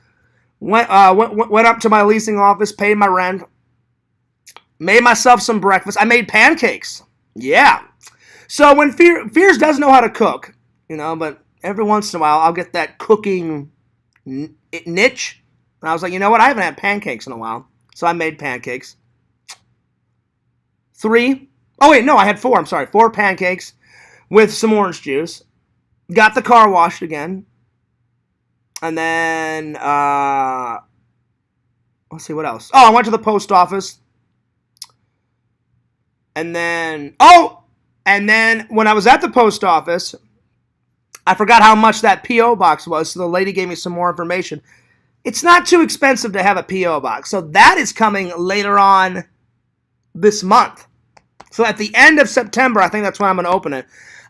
Went up to my leasing office, paid my rent, made myself some breakfast. I made pancakes. Yeah. So when Fears does know how to cook, but every once in a while I'll get that cooking niche. And I was like, you know what? I haven't had pancakes in a while. So I made pancakes. 3. Oh, wait, no, I had 4. I'm sorry. 4 pancakes with some orange juice. Got the car washed again. And then, let's see, what else? Oh, I went to the post office. And then when I was at the post office, I forgot how much that P.O. box was, so the lady gave me some more information. It's not too expensive to have a P.O. box, so that is coming later on this month. So at the end of September, I think that's when I'm going to open it.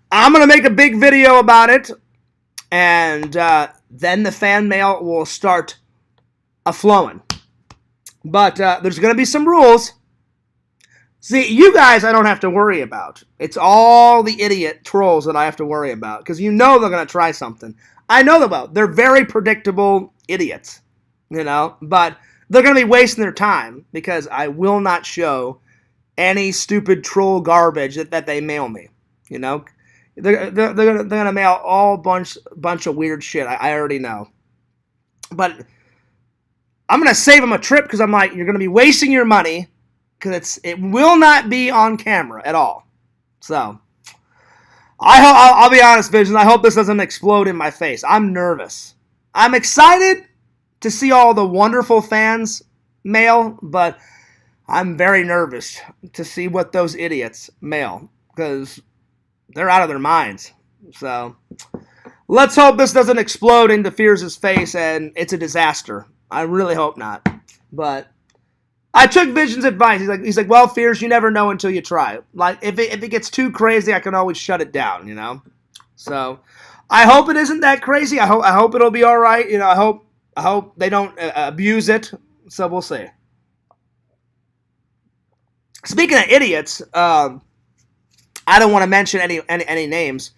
I'm going to make a big video about it. And then the fan mail will start a-flowing. But there's going to be some rules. See, you guys I don't have to worry about. It's all the idiot trolls that I have to worry about. Because you know they're going to try something. I know them well. They're very predictable idiots. But they're going to be wasting their time. Because I will not show any stupid troll garbage that they mail me. They're gonna mail all bunch of weird shit. I already know. But I'm going to save them a trip because I'm like, you're going to be wasting your money. Because it will not be on camera at all. So, I'll be honest, Vision. I hope this doesn't explode in my face. I'm nervous. I'm excited to see all the wonderful fans mail, but I'm very nervous to see what those idiots mail. Because they're out of their minds. So, let's hope this doesn't explode into Fierce's face and it's a disaster. I really hope not. But I took Vision's advice. He's like, well, Fierce, you never know until you try. Like, if it gets too crazy, I can always shut it down, So, I hope it isn't that crazy. I hope it'll be all right. I hope they don't abuse it. So we'll see. Speaking of idiots, I don't want to mention any names,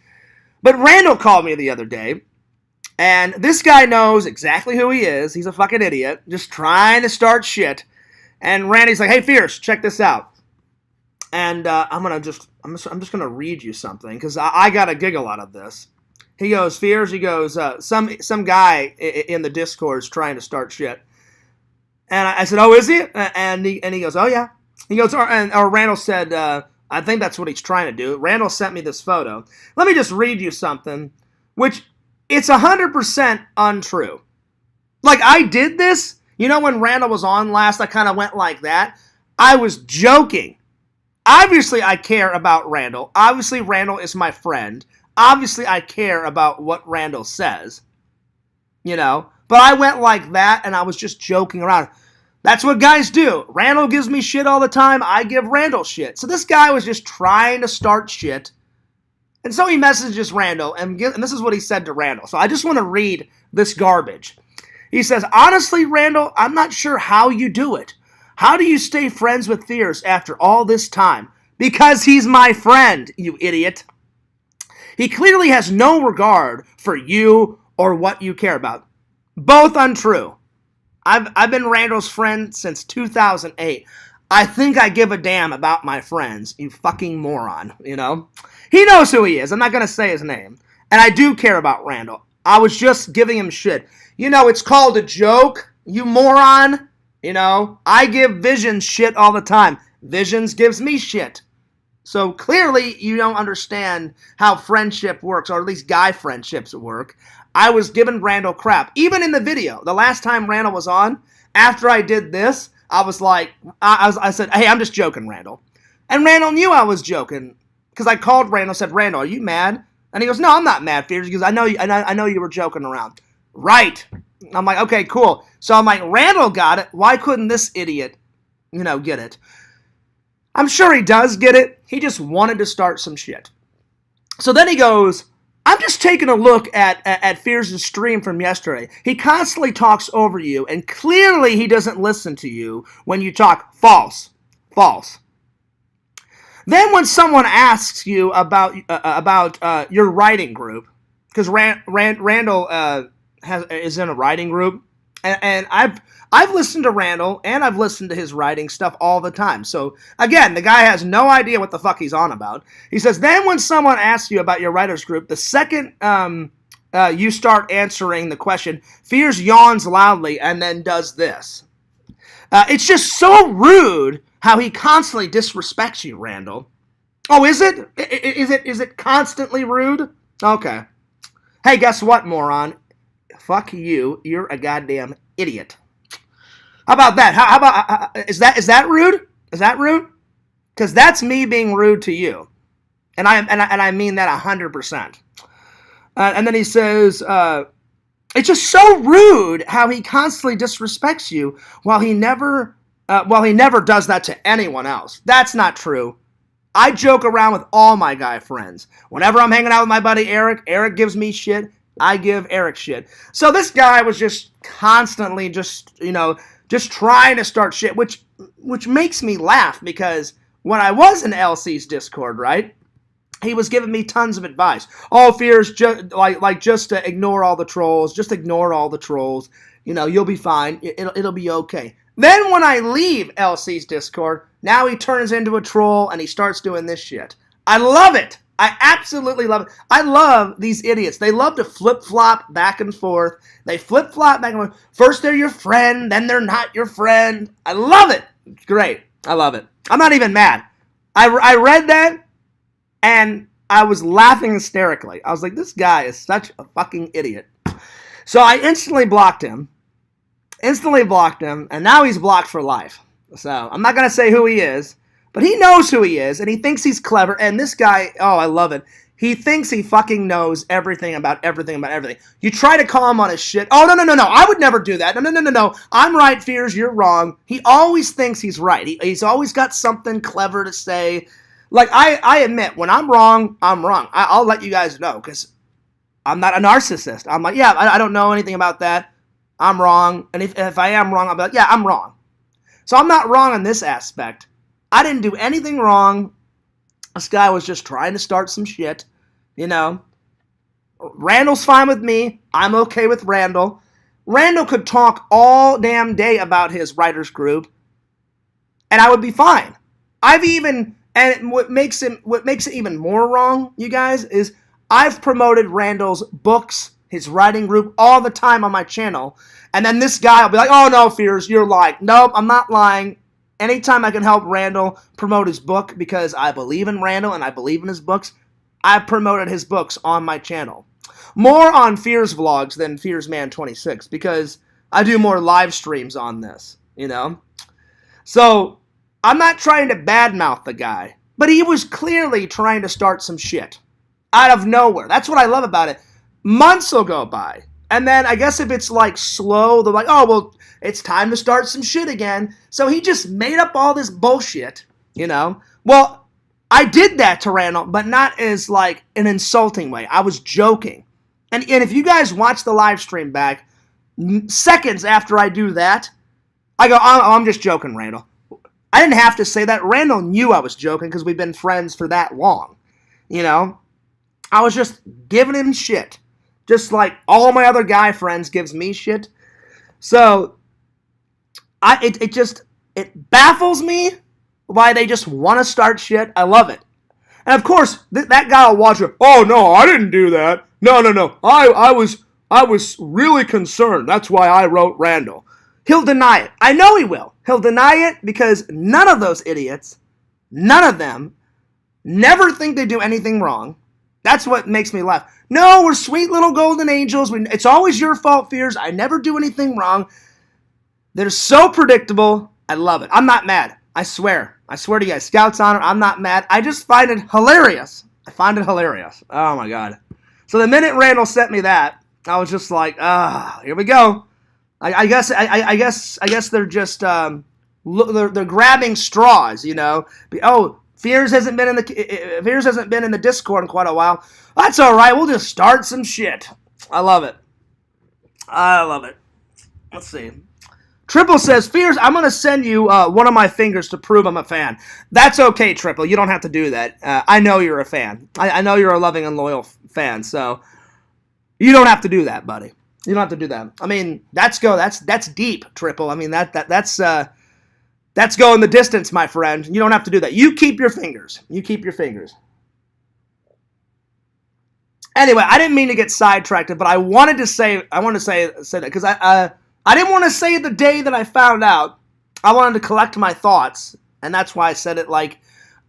but Randall called me the other day. And this guy knows exactly who he is. He's a fucking idiot, just trying to start shit. And Randy's like, "Hey, Fierce, check this out." And I'm just gonna read you something because I got a giggle out of this. He goes, "Fierce," he goes, "some guy in the Discord is trying to start shit." And I said, "Oh, is he?" And he goes, "Oh yeah." He goes, or Randall said, "I think that's what he's trying to do." Randall sent me this photo. Let me just read you something, which it's 100% untrue. Like, I did this. When Randall was on last, I kind of went like that. I was joking. Obviously, I care about Randall. Obviously, Randall is my friend. Obviously, I care about what Randall says. But I went like that, and I was just joking around. That's what guys do. Randall gives me shit all the time. I give Randall shit. So this guy was just trying to start shit. And so he messages Randall, and this is what he said to Randall. So I just want to read this garbage. He says, "Honestly, Randall, I'm not sure how you do it. How do you stay friends with Fierce after all this time? Because he's my friend, you idiot. He clearly has no regard for you or what you care about." Both untrue. I've been Randall's friend since 2008. I think I give a damn about my friends, you fucking moron, He knows who he is. I'm not going to say his name. And I do care about Randall. I was just giving him shit. It's called a joke, you moron. I give Visions shit all the time. Visions gives me shit. So clearly you don't understand how friendship works, or at least guy friendships work. I was giving Randall crap. Even in the video, the last time Randall was on, after I did this, I was like, I said, "Hey, I'm just joking, Randall." And Randall knew I was joking, because I called Randall, said, "Randall, are you mad?" And he goes, "No, I'm not mad, Fierce." He goes, I know you were joking around." Right. I'm like, okay, cool. So I'm like, Randall got it. Why couldn't this idiot, get it? I'm sure he does get it. He just wanted to start some shit. So then he goes, "I'm just taking a look at Fierce's stream from yesterday. He constantly talks over you, and clearly he doesn't listen to you when you talk." False. False. Then when someone asks you about your writing group, because Randall is in a writing group, and I've listened to Randall and I've listened to his writing stuff all the time. So again, the guy has no idea what the fuck he's on about. He says, "Then when someone asks you about your writers group, the second you start answering the question, Fierce yawns loudly and then does this. It's just so rude how he constantly disrespects you, Randall." Oh, is it? Is it constantly rude? Okay. Hey, guess what, moron? Fuck you. You're a goddamn idiot. How about that? How about is that rude? Is that rude? Because that's me being rude to you, and I mean that 100%. And then he says, "It's just so rude how he constantly disrespects you while he never does that to anyone else." That's not true. I joke around with all my guy friends. Whenever I'm hanging out with my buddy Eric gives me shit. I give Eric shit. So this guy was just constantly just trying to start shit, which makes me laugh because when I was in LC's Discord, right, he was giving me tons of advice. Oh, Fears, just to ignore all the trolls. Just ignore all the trolls. You'll be fine. It'll be okay. Then when I leave LC's Discord, now he turns into a troll and he starts doing this shit. I love it. I absolutely love it. I love these idiots. They love to flip-flop back and forth. They flip-flop back and forth. First they're your friend, then they're not your friend. I love it. It's great. I love it. I'm not even mad. I read that, and I was laughing hysterically. I was like, this guy is such a fucking idiot. So I instantly blocked him. And now he's blocked for life. So I'm not going to say who he is, but he knows who he is, and he thinks he's clever, and this guy, oh, I love it. He thinks he fucking knows everything about everything. You try to call him on his shit. Oh, no, I would never do that. No. I'm right, Fears, you're wrong. He always thinks he's right. He's always got something clever to say. Like, I admit, when I'm wrong, I'm wrong. I'll let you guys know, because I'm not a narcissist. I'm like, yeah, I don't know anything about that. I'm wrong. And if I am wrong, I'll be like, yeah, I'm wrong. So I'm not wrong in this aspect. I didn't do anything wrong. This guy was just trying to start some shit, Randall's fine with me. I'm okay with Randall. Randall could talk all damn day about his writers group, and I would be fine. And what makes it even more wrong, you guys, is I've promoted Randall's books, his writing group, all the time on my channel, and then this guy will be like, oh no, Fears, you're lying. Nope, I'm not lying. Anytime I can help Randall promote his book because I believe in Randall and I believe in his books, I've promoted his books on my channel. More on Fears vlogs than FearsMan26 because I do more live streams on this, So, I'm not trying to badmouth the guy, but he was clearly trying to start some shit out of nowhere. That's what I love about it. Months will go by, and then I guess if it's like slow, they're like, oh, well, it's time to start some shit again. So he just made up all this bullshit, Well, I did that to Randall, but not as like an insulting way. I was joking. And if you guys watch the live stream back, seconds after I do that, I go, oh, I'm just joking, Randall. I didn't have to say that. Randall knew I was joking because we've been friends for that long. I was just giving him shit. Just like all my other guy friends gives me shit. So, it baffles me why they just want to start shit. I love it. And of course, that guy will watch it. Oh, no, I didn't do that. No. I was really concerned. That's why I wrote Randall. He'll deny it. I know he will. He'll deny it because none of those idiots, none of them, never think they do anything wrong. That's what makes me laugh. No, we're sweet little golden angels. It's always your fault, Fears. I never do anything wrong. They're so predictable. I love it. I'm not mad. I swear. I swear to you guys. Scouts Honor, I'm not mad. I just find it hilarious. I find it hilarious. Oh, my God. So the minute Randall sent me that, I was just like, here we go. I guess they're just they're grabbing straws, Oh, Fears hasn't been in the Discord in quite a while. That's all right. We'll just start some shit. I love it. Let's see. Triple says, Fears, I'm going to send you one of my fingers to prove I'm a fan. That's okay, Triple. You don't have to do that. I know you're a fan. I know you're a loving and loyal fan, so you don't have to do that, buddy. You don't have to do that. I mean, that's deep, Triple. I mean, that's going the distance, my friend. You don't have to do that. You keep your fingers. Anyway, I didn't mean to get sidetracked, but I wanted to say that because I didn't want to say it the day that I found out. I wanted to collect my thoughts, and that's why I said it like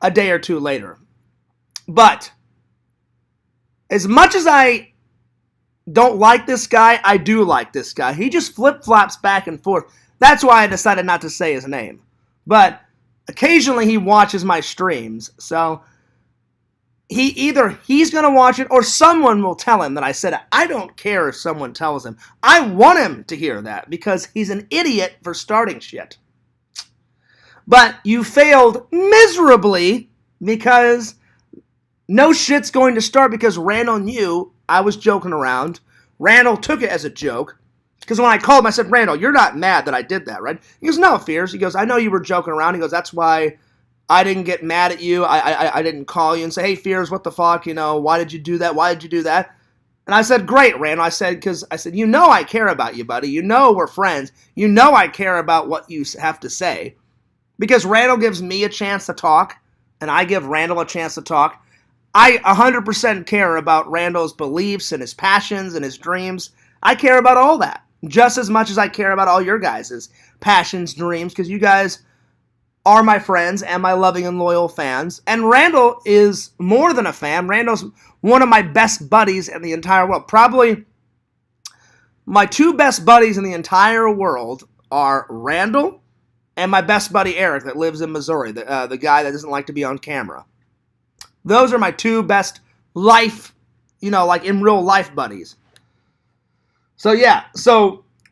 a day or two later. But as much as I don't like this guy, I do like this guy. He just flip-flops back and forth. That's why I decided not to say his name. But occasionally he watches my streams, so he's going to watch it or someone will tell him that I said it. I don't care if someone tells him. I want him to hear that because he's an idiot for starting shit. But you failed miserably because no shit's going to start because Randall knew I was joking around. Randall took it as a joke. Because when I called him, I said, Randall, you're not mad that I did that, right? He goes, no, Fears. He goes, I know you were joking around. He goes, that's why I didn't get mad at you. I didn't call you and say, hey, Fears, what the fuck? Why did you do that? Why did you do that? And I said, great, Randall. I said, you know I care about you, buddy. You know we're friends. You know I care about what you have to say. Because Randall gives me a chance to talk, and I give Randall a chance to talk. I 100% care about Randall's beliefs and his passions and his dreams. I care about all that. Just as much as I care about all your guys' passions, dreams, because you guys are my friends and my loving and loyal fans. And Randall is more than a fan. Randall's one of my best buddies in the entire world. Probably my two best buddies in the entire world are Randall and my best buddy Eric that lives in Missouri, the guy that doesn't like to be on camera. Those are my two best life, like in real life buddies. So yeah,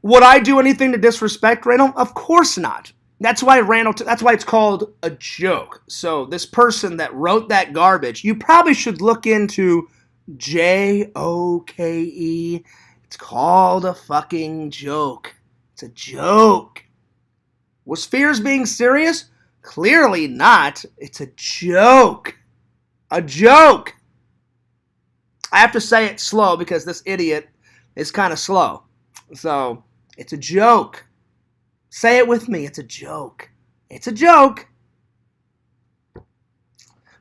would I do anything to disrespect Randall? Of course not. That's why that's why it's called a joke. So this person that wrote that garbage, you probably should look into Joke. It's called a fucking joke. It's a joke. Was Fears being serious? Clearly not. It's a joke. A joke. I have to say it slow because this idiot is kind of slow. So, it's a joke. Say it with me. It's a joke. It's a joke.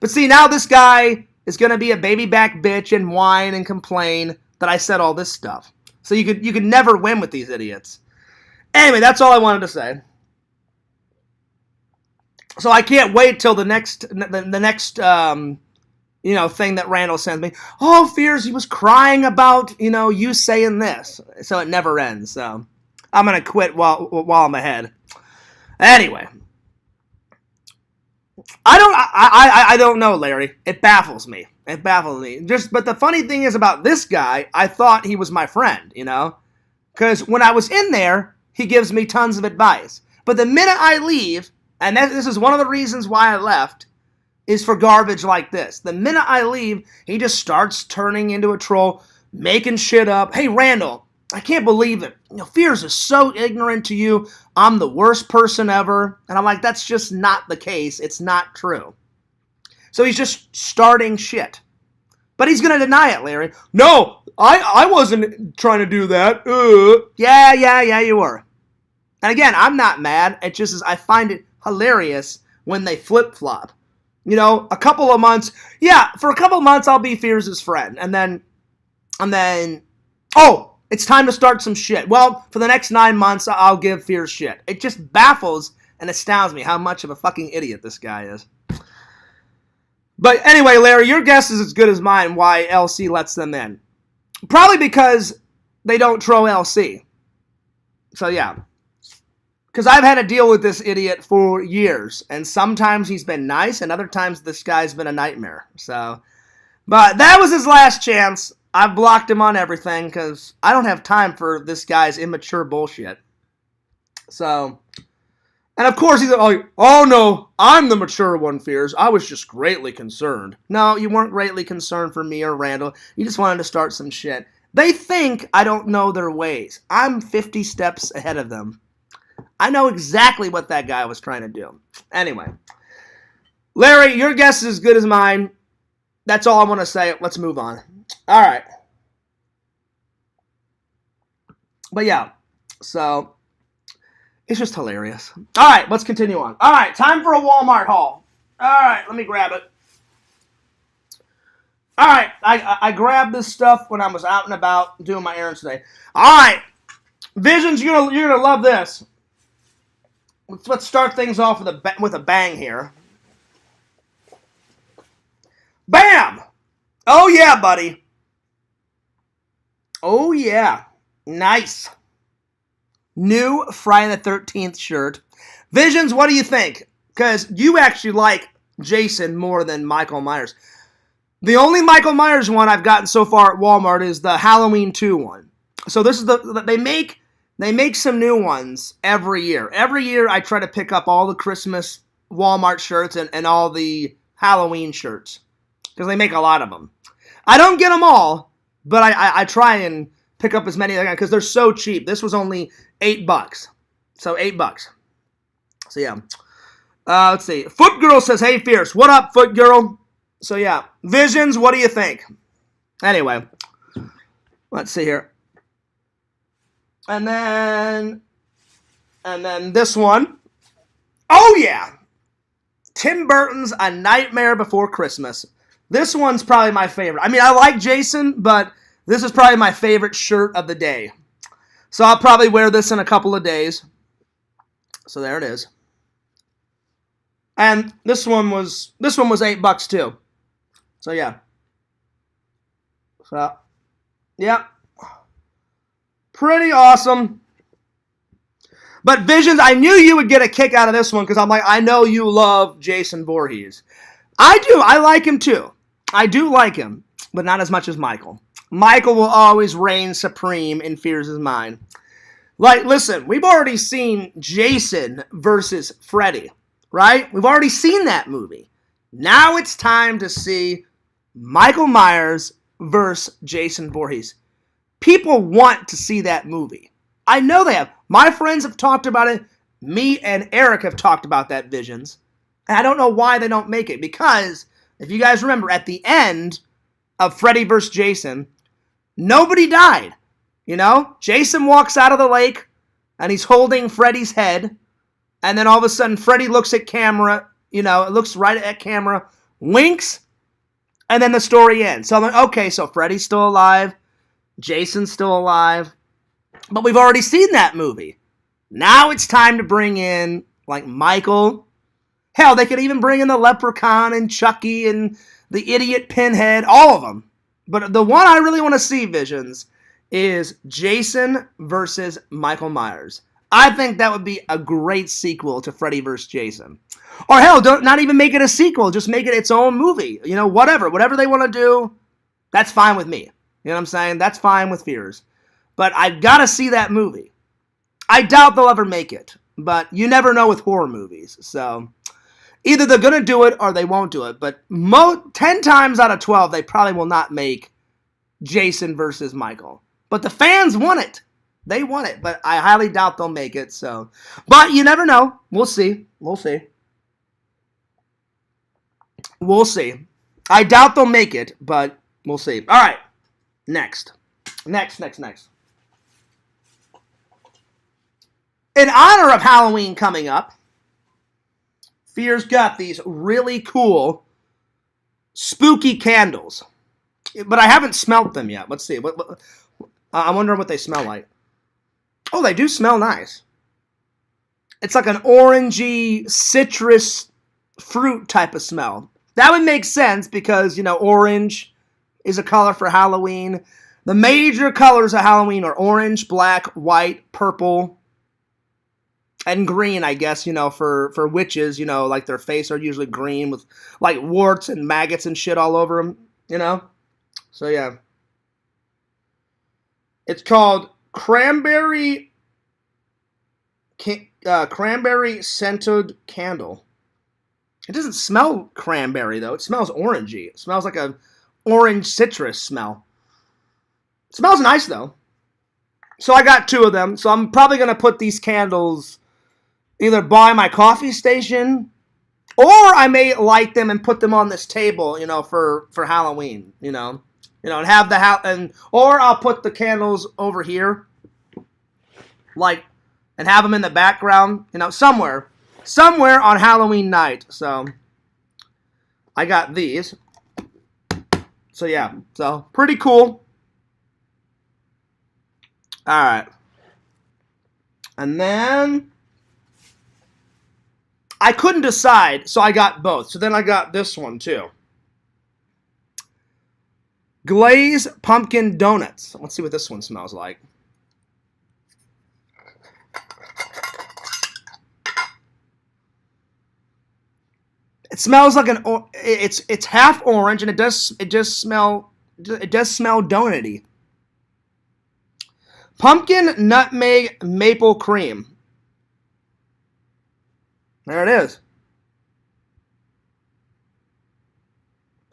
But see, now this guy is going to be a baby back bitch and whine and complain that I said all this stuff. So you could never win with these idiots. Anyway, that's all I wanted to say. So I can't wait till the next thing that Randall sends me. Oh, Fears, he was crying about, you saying this. So it never ends. So I'm going to quit while I'm ahead. Anyway. I don't know, Larry. It baffles me. But the funny thing is about this guy, I thought he was my friend, Because when I was in there, he gives me tons of advice. But the minute I leave, and this is one of the reasons why I left, is for garbage like this. The minute I leave, he just starts turning into a troll, making shit up. Hey, Randall, I can't believe it. Fears is so ignorant to you. I'm the worst person ever. And I'm like, that's just not the case. It's not true. So he's just starting shit. But he's going to deny it, Larry. No, I wasn't trying to do that. Yeah, you were. And again, I'm not mad. It just is, I find it hilarious when they flip-flop. A couple of months. Yeah, for a couple of months, I'll be Fears' friend. And then, it's time to start some shit. Well, for the next 9 months, I'll give Fears shit. It just baffles and astounds me how much of a fucking idiot this guy is. But anyway, Larry, your guess is as good as mine why LC lets them in. Probably because they don't troll LC. So, yeah. Because I've had to deal with this idiot for years. And sometimes he's been nice, and other times this guy's been a nightmare. So, but that was his last chance. I've blocked him on everything because I don't have time for this guy's immature bullshit. So, and of course he's like, oh no, I'm the mature one, Fears. I was just greatly concerned. No, you weren't greatly concerned for me or Randall. You just wanted to start some shit. They think I don't know their ways. I'm 50 steps ahead of them. I know exactly what that guy was trying to do. Anyway, Larry, your guess is as good as mine. That's all I want to say. Let's move on. All right. But yeah, so it's just hilarious. All right, let's continue on. All right, time for a Walmart haul. All right, let me grab it. All right, I grabbed this stuff when I was out and about doing my errands today. All right, Visions, you're gonna love this. Let's start things off with a bang here. Bam! Oh yeah, buddy. Oh yeah. Nice. New Friday the 13th shirt. Visions, what do you think? Because you actually like Jason more than Michael Myers. The only Michael Myers one I've gotten so far at Walmart is the Halloween 2 one. So this is they make some new ones every year. Every year I try to pick up all the Christmas Walmart shirts and all the Halloween shirts. Because they make a lot of them. I don't get them all, but I try and pick up as many as I can because they're so cheap. This was only $8. So $8. So yeah. Let's see. Foot Girl says, "Hey Fierce, what up, Foot Girl?" So yeah, Visions. What do you think? Anyway, let's see here. And then this one. Oh yeah, Tim Burton's A Nightmare Before Christmas. This one's probably my favorite. I mean, I like Jason, but this is probably my favorite shirt of the day. So I'll probably wear this in a couple of days. So there it is. And this one was $8 too. So yeah. So yeah. Pretty awesome. But Visions, I knew you would get a kick out of this one because I'm like, I know you love Jason Voorhees. I do. I like him too. I do like him, but not as much as Michael. Michael will always reign supreme in Fears' mind. Like, listen, we've already seen Jason versus Freddy, right? We've already seen that movie. Now it's time to see Michael Myers versus Jason Voorhees. People want to see that movie. I know they have. My friends have talked about it. Me and Eric have talked about that, Visions. And I don't know why they don't make it. Because, if you guys remember, at the end of Freddy vs. Jason, nobody died. You know? Jason walks out of the lake, and he's holding Freddy's head. And then all of a sudden, Freddy looks at camera. You know, it looks right at camera. Winks. And then the story ends. So I'm like, okay, so Freddy's still alive. Jason's still alive. But we've already seen that movie. Now it's time to bring in, like, Michael. Hell, they could even bring in the Leprechaun and Chucky and the idiot Pinhead. All of them. But the one I really want to see, Visions, is Jason versus Michael Myers. I think that would be a great sequel to Freddy vs. Jason. Or hell, not even make it a sequel. Just make it its own movie. You know, whatever. Whatever they want to do, that's fine with me. You know what I'm saying? That's fine with Fears. But I've got to see that movie. I doubt they'll ever make it. But you never know with horror movies. So either they're going to do it or they won't do it. But 10 times out of 12, they probably will not make Jason versus Michael. But the fans want it. They want it. But I highly doubt they'll make it. So, but you never know. We'll see. We'll see. We'll see. I doubt they'll make it, but we'll see. All right. Next. In honor of Halloween coming up, Fear's got these really cool spooky candles. But I haven't smelt them yet. Let's see. I'm wondering what they smell like. Oh, they do smell nice. It's like an orangey, citrus fruit type of smell. That would make sense because, you know, orange is a color for Halloween. The major colors of Halloween are orange, black, white, purple, and green, I guess, you know, for witches, you know, like their face are usually green with, like, warts and maggots and shit all over them, you know? So, yeah. It's called cranberry scented candle. It doesn't smell cranberry, though. It smells orangey. It smells like a orange citrus smell. It smells nice, though. So I got 2 of them. So I'm probably going to put these candles either by my coffee station, or I may light them and put them on this table, you know, for Halloween, you know, and have or I'll put the candles over here, like, and have them in the background, you know, somewhere on Halloween night. So I got these. So yeah, so pretty cool. All right. And then I couldn't decide, so I got both. So then I got this one too. Glazed pumpkin donuts. Let's see what this one smells like. It smells like it's half orange, and it does smell donutty. Pumpkin nutmeg maple cream. There it is.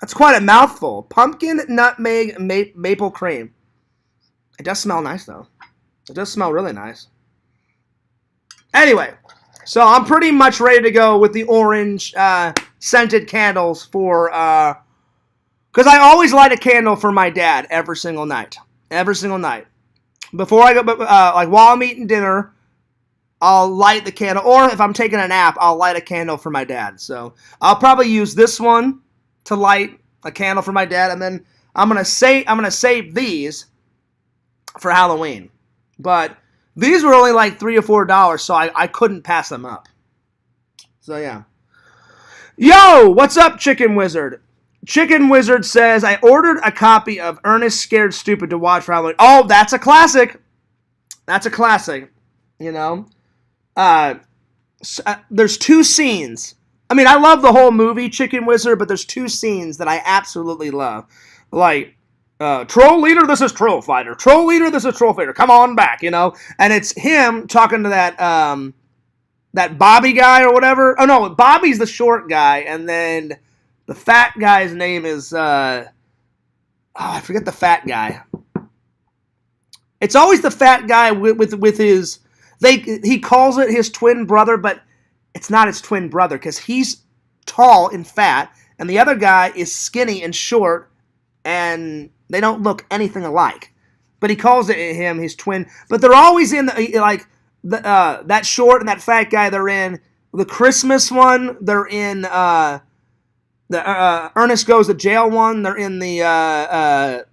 That's quite a mouthful. Pumpkin nutmeg maple cream. It does smell nice, though. It does smell really nice. Anyway, so I'm pretty much ready to go with the orange scented candles for... because I always light a candle for my dad every single night. Every single night. Before I go... like, while I'm eating dinner, I'll light the candle. Or if I'm taking a nap, I'll light a candle for my dad. So I'll probably use this one to light a candle for my dad. And then I'm gonna save these for Halloween. But these were only like $3 or $4, so I couldn't pass them up. So yeah. Yo, what's up, Chicken Wizard? Chicken Wizard says, I ordered a copy of Ernest Scared Stupid to watch for Halloween. Oh, that's a classic. That's a classic. You know? There's two scenes. I mean, I love the whole movie, Chicken Wizard, but there's two scenes that I absolutely love. Like, Troll Leader, this is Troll Fighter. Troll Leader, this is Troll Fighter. Come on back, you know? And it's him talking to that Bobby guy or whatever. Oh, no, Bobby's the short guy, and then the fat guy's name is, I forget the fat guy. It's always the fat guy with his, he calls it his twin brother, but it's not his twin brother, because he's tall and fat, and the other guy is skinny and short, and they don't look anything alike. But he calls it him his twin. But they're always in that short and that fat guy. They're in the Christmas one. They're in the Ernest Goes to Jail one. They're in the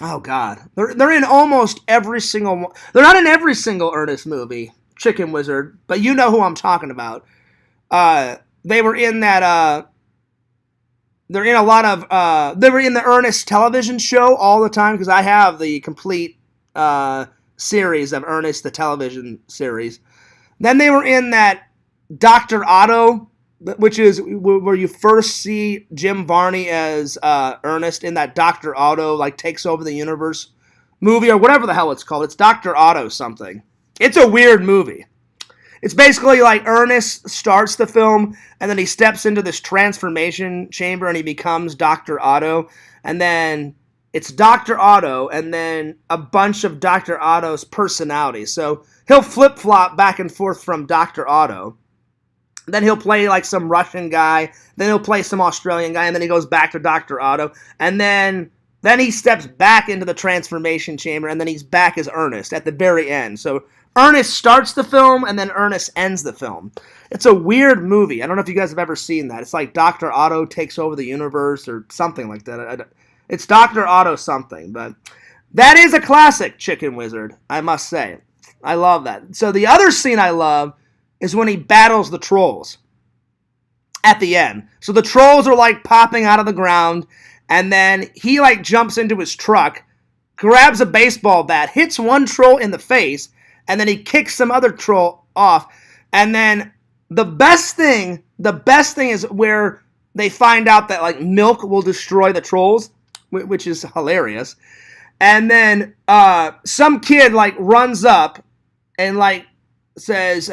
oh god, they're in almost every single one. They're not in every single Ernest movie, Chicken Wizard, but you know who I'm talking about. They were in that. They're in a lot of, they were in the Ernest television show all the time, because I have the complete series of Ernest, the television series. Then they were in that Dr. Otto, which is where you first see Jim Varney as Ernest in that Dr. Otto, like, takes over the universe movie, or whatever the hell it's called. It's Dr. Otto something. It's a weird movie. It's basically like Ernest starts the film, and then he steps into this transformation chamber, and he becomes Dr. Otto. And then it's Dr. Otto, and then a bunch of Dr. Otto's personalities. So he'll flip-flop back and forth from Dr. Otto. Then he'll play like some Russian guy. Then he'll play some Australian guy, and then he goes back to Dr. Otto. And then he steps back into the transformation chamber, and then he's back as Ernest at the very end. So Ernest starts the film, and then Ernest ends the film. It's a weird movie. I don't know if you guys have ever seen that. It's like Dr. Otto takes over the universe or something like that. It's Dr. Otto something, but that is a classic, Chicken Wizard, I must say. I love that. So the other scene I love is when he battles the trolls at the end. So the trolls are like popping out of the ground, and then he like jumps into his truck, grabs a baseball bat, hits one troll in the face, and then he kicks some other troll off. And then the best thing is where they find out that like milk will destroy the trolls, which is hilarious. And then some kid like runs up and like says,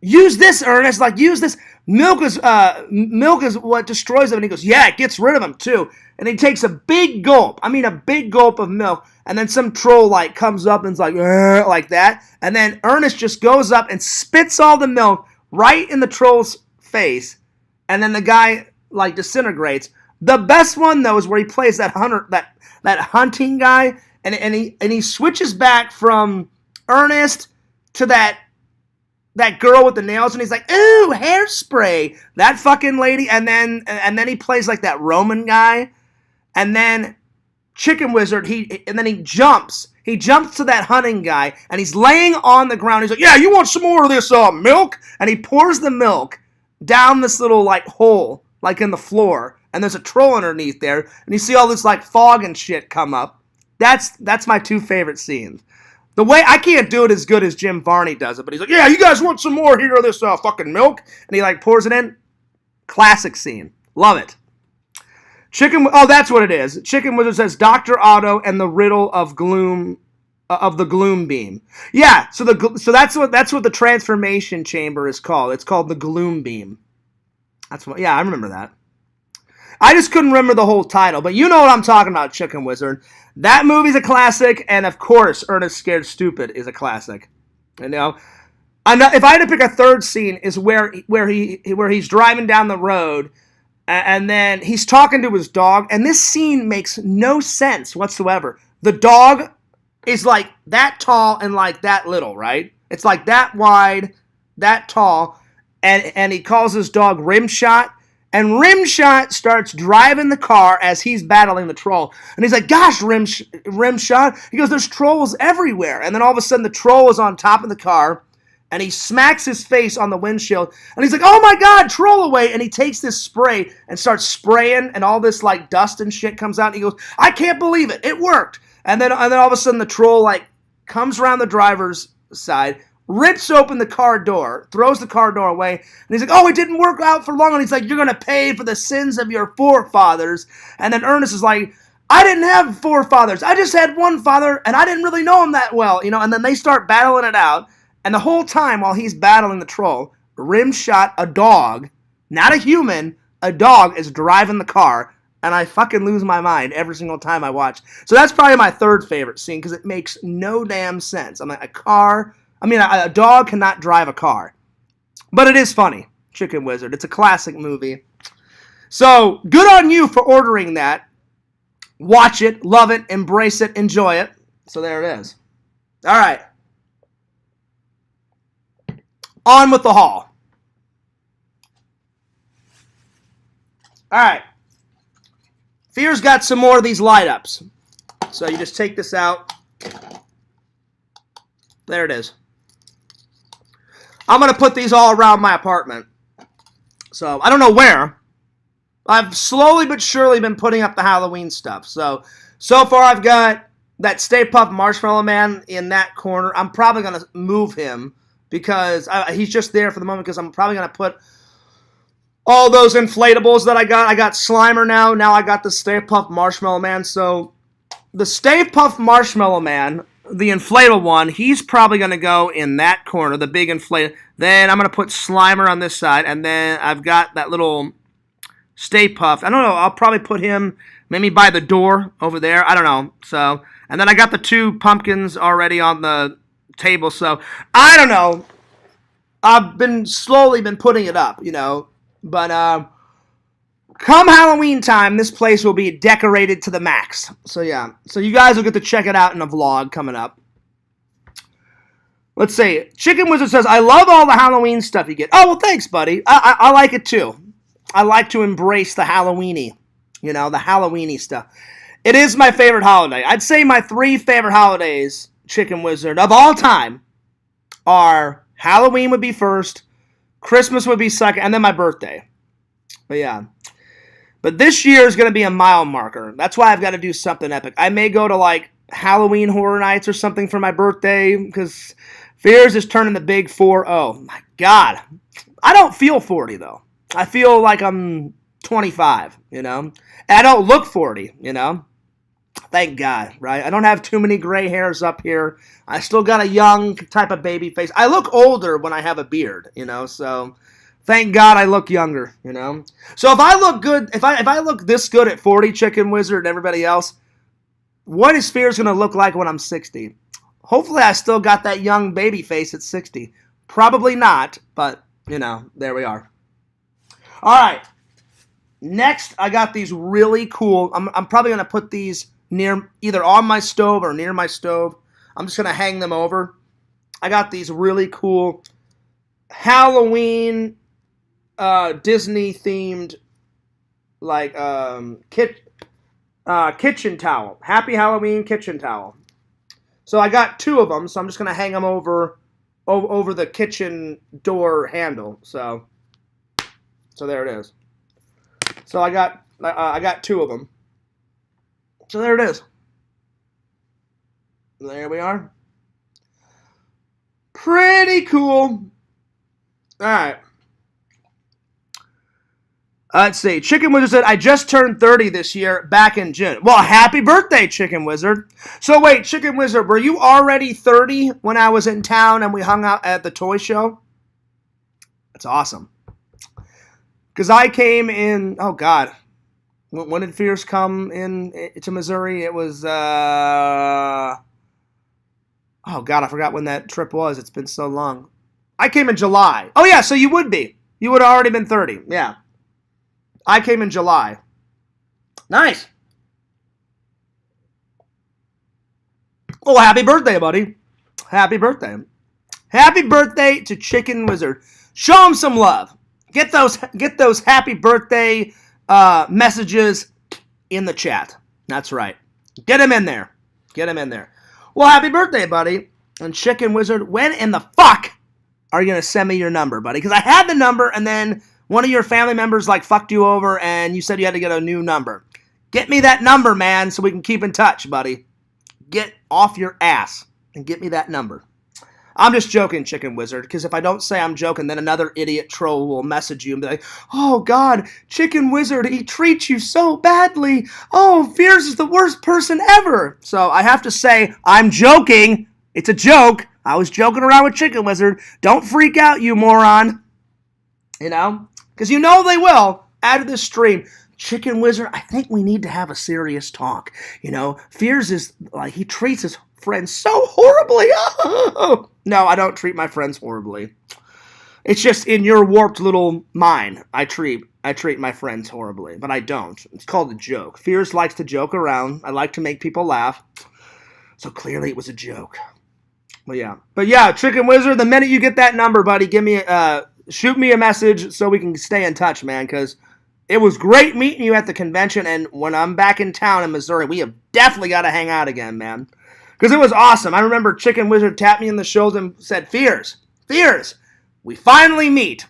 use this, Ernest, like use this. Milk is what destroys them. And he goes, yeah, it gets rid of them too. And he takes a big gulp. I mean, a big gulp of milk. And then some troll like comes up and is like that. And then Ernest just goes up and spits all the milk right in the troll's face. And then the guy like disintegrates. The best one though is where he plays that hunting guy, and he switches back from Ernest to that girl with the nails, and he's like, ooh, hairspray, that fucking lady. And then he plays like that Roman guy. And then Chicken Wizard, he jumps to that hunting guy, and he's laying on the ground. He's like, yeah, you want some more of this milk? And he pours the milk down this little like hole, like in the floor, and there's a troll underneath there, and you see all this like fog and shit come up. That's my two favorite scenes. The way I can't do it as good as Jim Varney does it, but he's like, yeah, you guys want some more here of this fucking milk? And he like pours it in. Classic scene. Love it. That's what it is. Chicken Wizard says Dr. Otto and the riddle of gloom, of the gloom beam. Yeah, so that's what the transformation chamber is called. It's called the gloom beam. Yeah, I remember that. I just couldn't remember the whole title, but you know what I'm talking about, Chicken Wizard. That movie's a classic, and of course, Ernest Scared Stupid is a classic. You know, if I had to pick a third scene, is where he's driving down the road, and then he's talking to his dog, and this scene makes no sense whatsoever. The dog is like that tall and like that little, right? It's like that wide, that tall, and he calls his dog Rimshot, and Rimshot starts driving the car as he's battling the troll. And he's like, gosh, Rimshot. He goes, there's trolls everywhere. And then all of a sudden the troll is on top of the car, and he smacks his face on the windshield. And he's like, oh my God, troll away. And he takes this spray and starts spraying, and all this like dust and shit comes out. And he goes, I can't believe it. It worked. And then all of a sudden the troll like comes around the driver's side, rips open the car door, throws the car door away, and he's like, oh, it didn't work out for long. And he's like, you're going to pay for the sins of your forefathers. And then Ernest is like, I didn't have forefathers. I just had one father, and I didn't really know him that well. You know, and then they start battling it out. And the whole time while he's battling the troll, Rimshot, a dog, not a human, a dog is driving the car. And I fucking lose my mind every single time I watch. So that's probably my third favorite scene, because it makes no damn sense. I'm like, a dog cannot drive a car. But it is funny, Chicken Wizard. It's a classic movie. So, good on you for ordering that. Watch it, love it, embrace it, enjoy it. So there it is. All right. On with the haul. All right. Fear's got some more of these light ups. So you just take this out. There it is. I'm going to put these all around my apartment. So I don't know where. I've slowly but surely been putting up the Halloween stuff. So far I've got that Stay Puft Marshmallow Man in that corner. I'm probably going to move him because he's just there for the moment, because I'm probably going to put all those inflatables that I got. I got Slimer now. Now I got the Stay Puft Marshmallow Man. So the Stay Puft Marshmallow Man, the inflatable one, he's probably going to go in that corner, the big inflatable. Then I'm going to put Slimer on this side, and then I've got that little Stay Puft. I don't know. I'll probably put him maybe by the door over there. I don't know. So, and then I got the two pumpkins already on the table. So I don't know. I've slowly been putting it up, you know. But come Halloween time, this place will be decorated to the max. So yeah. So you guys will get to check it out in a vlog coming up. Let's see. Chicken Wizard says, I love all the Halloween stuff you get. Oh, well, thanks, buddy. I like it too. I like to embrace the Halloweeny. You know, the Halloweeny stuff. It is my favorite holiday. I'd say my 3 favorite holidays, Chicken Wizard, of all time are Halloween would be first, Christmas would be second, and then my birthday. But yeah. But this year is going to be a mile marker. That's why I've got to do something epic. I may go to like Halloween Horror Nights or something for my birthday, because Fears is turning the big 4-0. My God. I don't feel 40 though. I feel like I'm 25, you know. And I don't look 40, you know. Thank God, right? I don't have too many gray hairs up here. I still got a young type of baby face. I look older when I have a beard, you know, so thank God I look younger, you know. So if I look good, if I look this good at 40, Chicken Wizard, and everybody else, what is Fears going to look like when I'm 60? Hopefully I still got that young baby face at 60. Probably not, but, you know, there we are. All right. Next, I got these really cool, I'm probably going to put these near, either on my stove or near my stove. I'm just going to hang them over. I got these really cool Halloween Disney-themed, like, kitchen towel. Happy Halloween kitchen towel. So I got 2 of them, so I'm just going to hang them over the kitchen door handle. So there it is. So I got 2 of them. So there it is. There we are. Pretty cool. Alright. Let's see. Chicken Wizard said, I just turned 30 this year, back in June. Well, happy birthday, Chicken Wizard. So wait, Chicken Wizard, were you already 30 when I was in town and we hung out at the toy show? That's awesome. Because I came in, oh God, When did Fierce come in to Missouri? It was, oh, God, I forgot when that trip was. It's been so long. I came in July. Oh, yeah, so you would be. You would have already been 30. Yeah. I came in July. Nice. Well, happy birthday, buddy. Happy birthday. Happy birthday to Chicken Wizard. Show him some love. Get those happy birthday messages in the chat. That's right. Get him in there. Get him in there. Well, happy birthday, buddy. And Chicken Wizard, when in the fuck are you going to send me your number, buddy? Because I had the number, and then one of your family members, like, fucked you over, and you said you had to get a new number. Get me that number, man, so we can keep in touch, buddy. Get off your ass and get me that number. I'm just joking, Chicken Wizard, because if I don't say I'm joking, then another idiot troll will message you and be like, oh, God, Chicken Wizard, he treats you so badly. Oh, Fierce is the worst person ever. So I have to say, I'm joking. It's a joke. I was joking around with Chicken Wizard. Don't freak out, you moron. You know? Because you know they will after this stream. Chicken Wizard, I think we need to have a serious talk. You know, Fierce is, like, he treats his friends so horribly. Oh. No, I don't treat my friends horribly. It's just in your warped little mind, I treat my friends horribly, but I don't. It's called a joke. Fierce likes to joke around. I like to make people laugh. So clearly it was a joke. But yeah, Chicken Wizard, the minute you get that number, buddy, shoot me a message so we can stay in touch, man, because it was great meeting you at the convention, and when I'm back in town in Missouri, we have definitely got to hang out again, man. Because it was awesome. I remember Chicken Wizard tapped me in the shoulder and said, Fierce, we finally meet.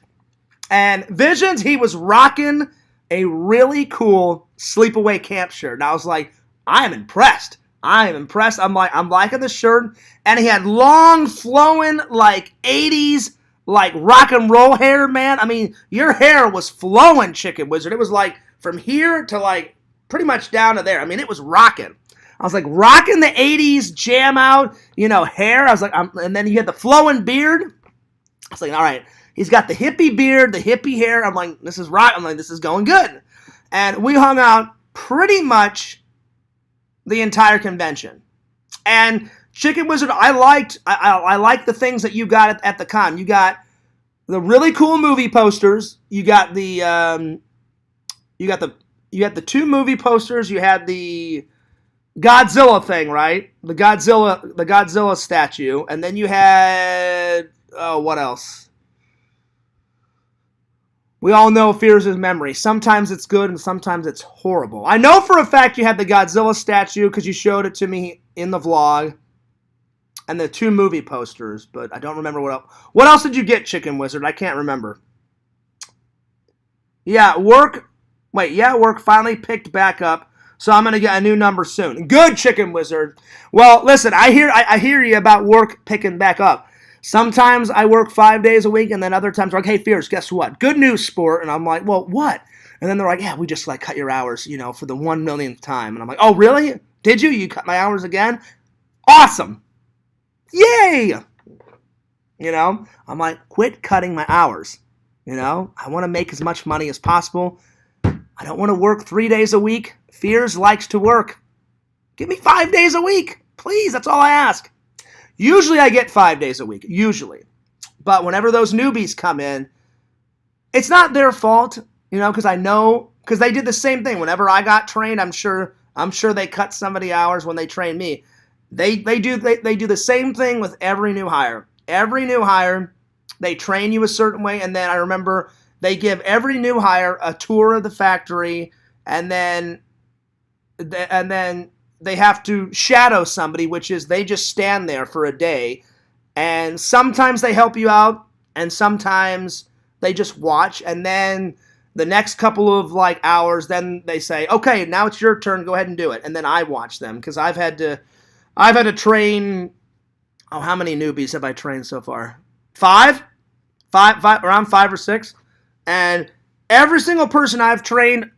And Visions, he was rocking a really cool sleepaway camp shirt. And I was like, I am impressed. I'm liking the shirt. And he had long, flowing, like, 80s, like, rock and roll hair, man. I mean, your hair was flowing, Chicken Wizard. It was, like, from here to, like, pretty much down to there. I mean, it was rocking. I was like rocking the 80s jam out, hair. I was like, and then he had the flowing beard. I was like, all right, he's got the hippie beard, the hippie hair. I'm like, this is right. I'm like, this is going good. And we hung out pretty much the entire convention. And Chicken Wizard, I liked the things that you got at the con. You got the really cool movie posters. You got the two movie posters. You had the Godzilla thing, right? The Godzilla statue. And then you had, what else? We all know Fierce's memory. Sometimes it's good and sometimes it's horrible. I know for a fact you had the Godzilla statue because you showed it to me in the vlog. And the two movie posters, but I don't remember what else. What else did you get, Chicken Wizard? I can't remember. Work finally picked back up. So I'm going to get a new number soon. Good, Chicken Wizard. Well, listen, I hear you about work picking back up. Sometimes I work 5 days a week, and then other times they're like, hey, Fierce, guess what? Good news, sport. And I'm like, well, what? And then they're like, yeah, we just like cut your hours, for the 1 millionth time. And I'm like, oh, really? Did you? You cut my hours again? Awesome. Yay! I'm like, quit cutting my hours. I want to make as much money as possible. I don't want to work 3 days a week. Fierce likes to work. Give me 5 days a week. Please, that's all I ask. Usually I get 5 days a week. Usually. But whenever those newbies come in, it's not their fault, because I know, because they did the same thing. Whenever I got trained, I'm sure they cut somebody hours when they trained me. They do the same thing with every new hire. Every new hire, they train you a certain way, and then I remember they give every new hire a tour of the factory, and then they have to shadow somebody, which is they just stand there for a day, and sometimes they help you out, and sometimes they just watch, and then the next couple of hours, then they say, okay, now it's your turn, go ahead and do it, and then I watch them, because I've had to train, how many newbies have I trained so far? Five, around 5 or 6, and every single person I've trained,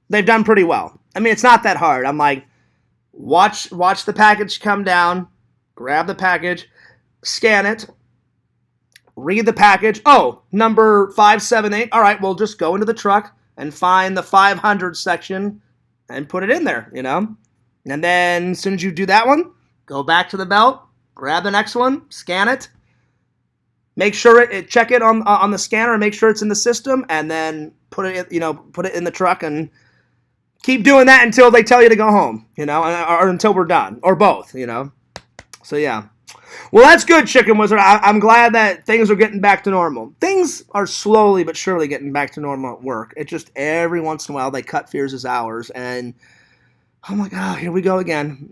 they've done pretty well. I mean, it's not that hard. I'm like, watch the package come down, grab the package, scan it, read the package. Oh, number 578. All right, we'll just go into the truck and find the 500 section and put it in there, And then as soon as you do that one, go back to the belt, grab the next one, scan it, make sure check it on the scanner and make sure it's in the system, and then put it in the truck and keep doing that until they tell you to go home, or until we're done, or both, So yeah. Well, that's good, Chicken Wizard. I'm glad that things are getting back to normal. Things are slowly but surely getting back to normal at work. It just every once in a while they cut Fears' hours, and I'm like, oh, here we go again,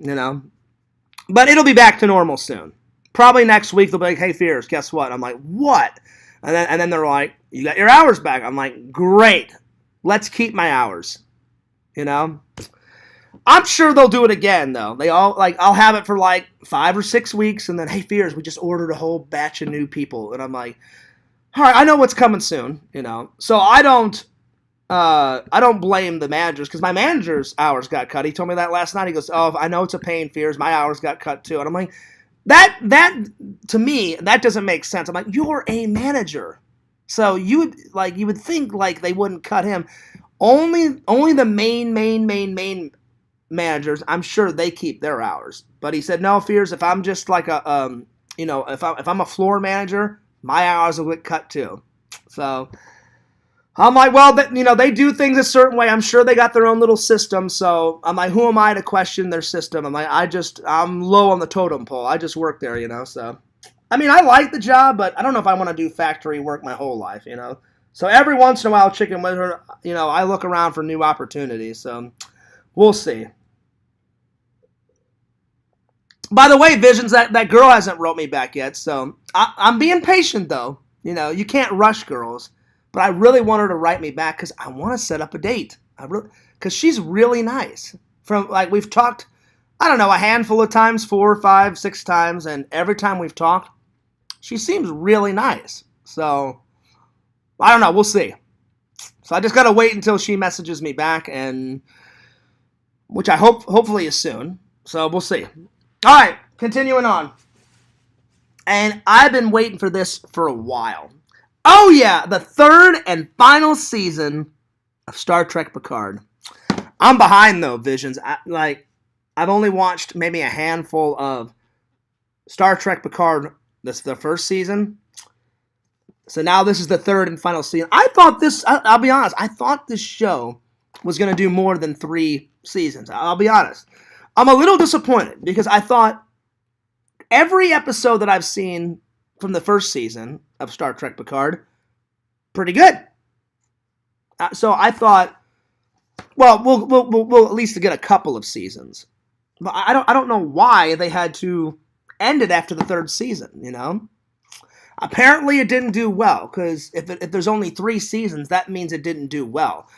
But it'll be back to normal soon. Probably next week they'll be like, hey, Fears, guess what? I'm like, what? And then they're like, you got your hours back. I'm like, great. Let's keep my hours. I'm sure they'll do it again, though. I'll have it for 5 or 6 weeks, and then, hey, Fears, we just ordered a whole batch of new people. And I'm like, all right, I know what's coming soon, So I don't blame the managers, because my manager's hours got cut. He told me that last night. He goes, oh, I know it's a pain, Fears. My hours got cut, too. And I'm like, that to me, that doesn't make sense. I'm like, you're a manager. So you would think, they wouldn't cut him. Only the main managers, I'm sure they keep their hours. But he said, no, Fears, if I'm just if I'm a floor manager, my hours will get cut too. So I'm like, well, they do things a certain way. I'm sure they got their own little system. So I'm like, who am I to question their system? I'm like, I'm low on the totem pole. I just work there, So, I mean, I like the job, but I don't know if I want to do factory work my whole life, So every once in a while, Chicken Wizard, I look around for new opportunities. So we'll see. By the way, Visions, that girl hasn't wrote me back yet, so I'm being patient, though. You can't rush girls, but I really want her to write me back because I want to set up a date. Because she's really nice. We've talked, I don't know, a handful of times, 4, 5, 6 times, and every time we've talked, she seems really nice. So, I don't know, we'll see. So I just got to wait until she messages me back, and which I hopefully is soon. So we'll see. All right, continuing on. And I've been waiting for this for a while. Oh yeah, the 3rd and final season of Star Trek Picard. I'm behind though, Visions. I've only watched maybe a handful of Star Trek Picard. This is the first season. So now this is the 3rd and final season. I'll be honest, I thought this show was going to do more than 3 seasons. I'll be honest. I'm a little disappointed because I thought every episode that I've seen from the first season of Star Trek Picard, pretty good. So I thought, well, we'll at least get a couple of seasons. But I don't know why they had to end it after the 3rd season, Apparently it didn't do well, because if there's only 3 seasons, that means it didn't do well.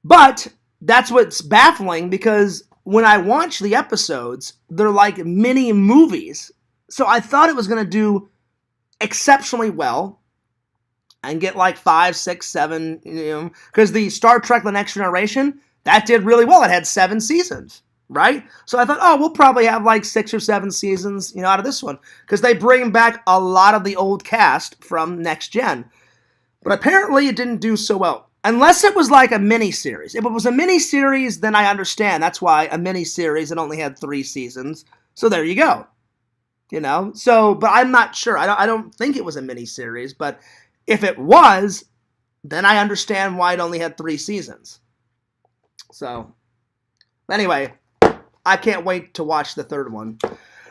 But that's what's baffling, because when I watch the episodes, they're like mini movies. So I thought it was going to do exceptionally well and get 5, 6, 7, because the Star Trek The Next Generation, that did really well. It had 7 seasons, right? So I thought, oh, we'll probably have 6 or 7 seasons, out of this one, because they bring back a lot of the old cast from Next Gen. But apparently it didn't do so well. Unless it was a mini-series. If it was a mini-series, then I understand. That's why a mini-series, it only had 3 seasons. So there you go. So, but I'm not sure. I don't think it was a mini-series. But if it was, then I understand why it only had 3 seasons. So, anyway, I can't wait to watch the 3rd one.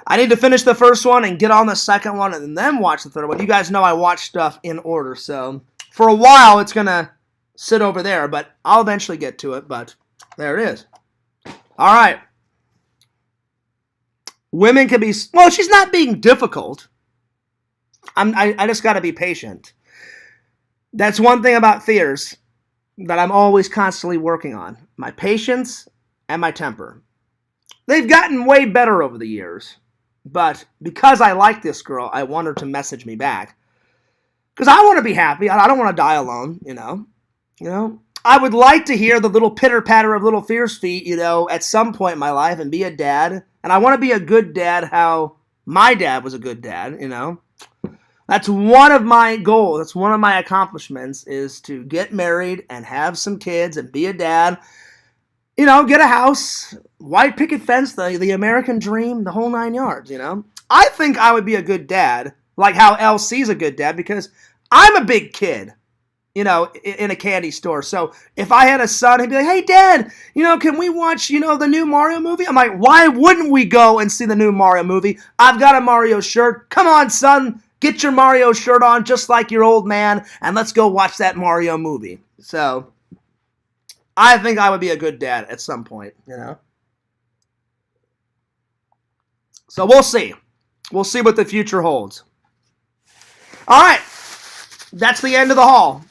I need to finish the first one and get on the second one and then watch the 3rd one. You guys know I watch stuff in order. So, for a while, it's going to sit over there, but I'll eventually get to it, but there it is. All right. Women can be, well, she's not being difficult. I just got to be patient. That's one thing about Fears that I'm always constantly working on. My patience and my temper. They've gotten way better over the years, but because I like this girl, I want her to message me back. Because I want to be happy. I don't want to die alone, I would like to hear the little pitter-patter of little Fears feet, at some point in my life and be a dad. And I want to be a good dad how my dad was a good dad, That's one of my goals. That's one of my accomplishments is to get married and have some kids and be a dad. Get a house, white picket fence, the American dream, the whole 9 yards, I think I would be a good dad, like how LC's a good dad, because I'm a big kid, in a candy store. So if I had a son, he'd be like, hey, Dad, can we watch, the new Mario movie? I'm like, why wouldn't we go and see the new Mario movie? I've got a Mario shirt. Come on, son. Get your Mario shirt on just like your old man, and let's go watch that Mario movie. So I think I would be a good dad at some point, So we'll see. We'll see what the future holds. All right. That's the end of the haul.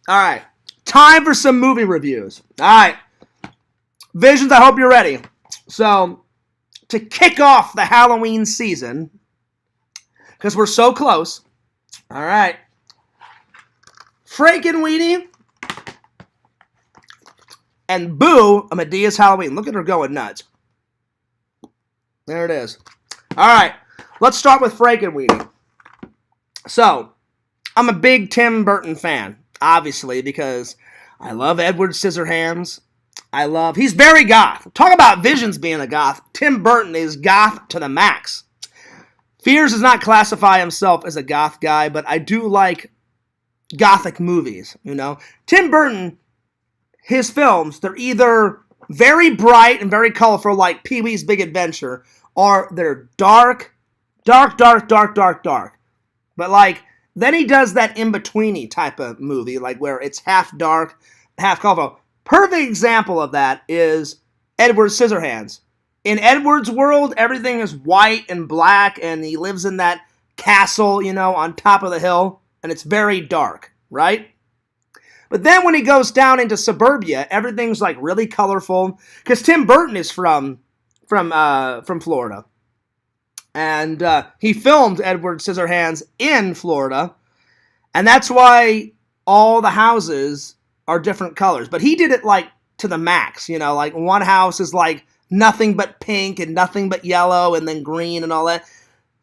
All right. Time for some movie reviews. All right. Visions, I hope you're ready. So, to kick off the Halloween season, because we're so close, all right, Frankenweenie and Boo, a Madea's Halloween. Look at her going nuts. There it is. All right. Let's start with Frankenweenie. So, I'm a big Tim Burton fan, obviously, because I love Edward Scissorhands. He's very goth. Talk about Visions being a goth. Tim Burton is goth to the max. Fears does not classify himself as a goth guy, but I do like gothic movies, Tim Burton, his films, they're either very bright and very colorful, like Pee-wee's Big Adventure, or they're dark. But, then he does that in-betweeny type of movie, where it's half dark, half colorful. Perfect example of that is Edward Scissorhands. In Edward's world, everything is white and black, and he lives in that castle, on top of the hill, and it's very dark, right? But then when he goes down into suburbia, everything's, really colorful, because Tim Burton is from Florida. And he filmed Edward Scissorhands in Florida, and that's why all the houses are different colors. But he did it, to the max, one house is, nothing but pink and nothing but yellow and then green and all that.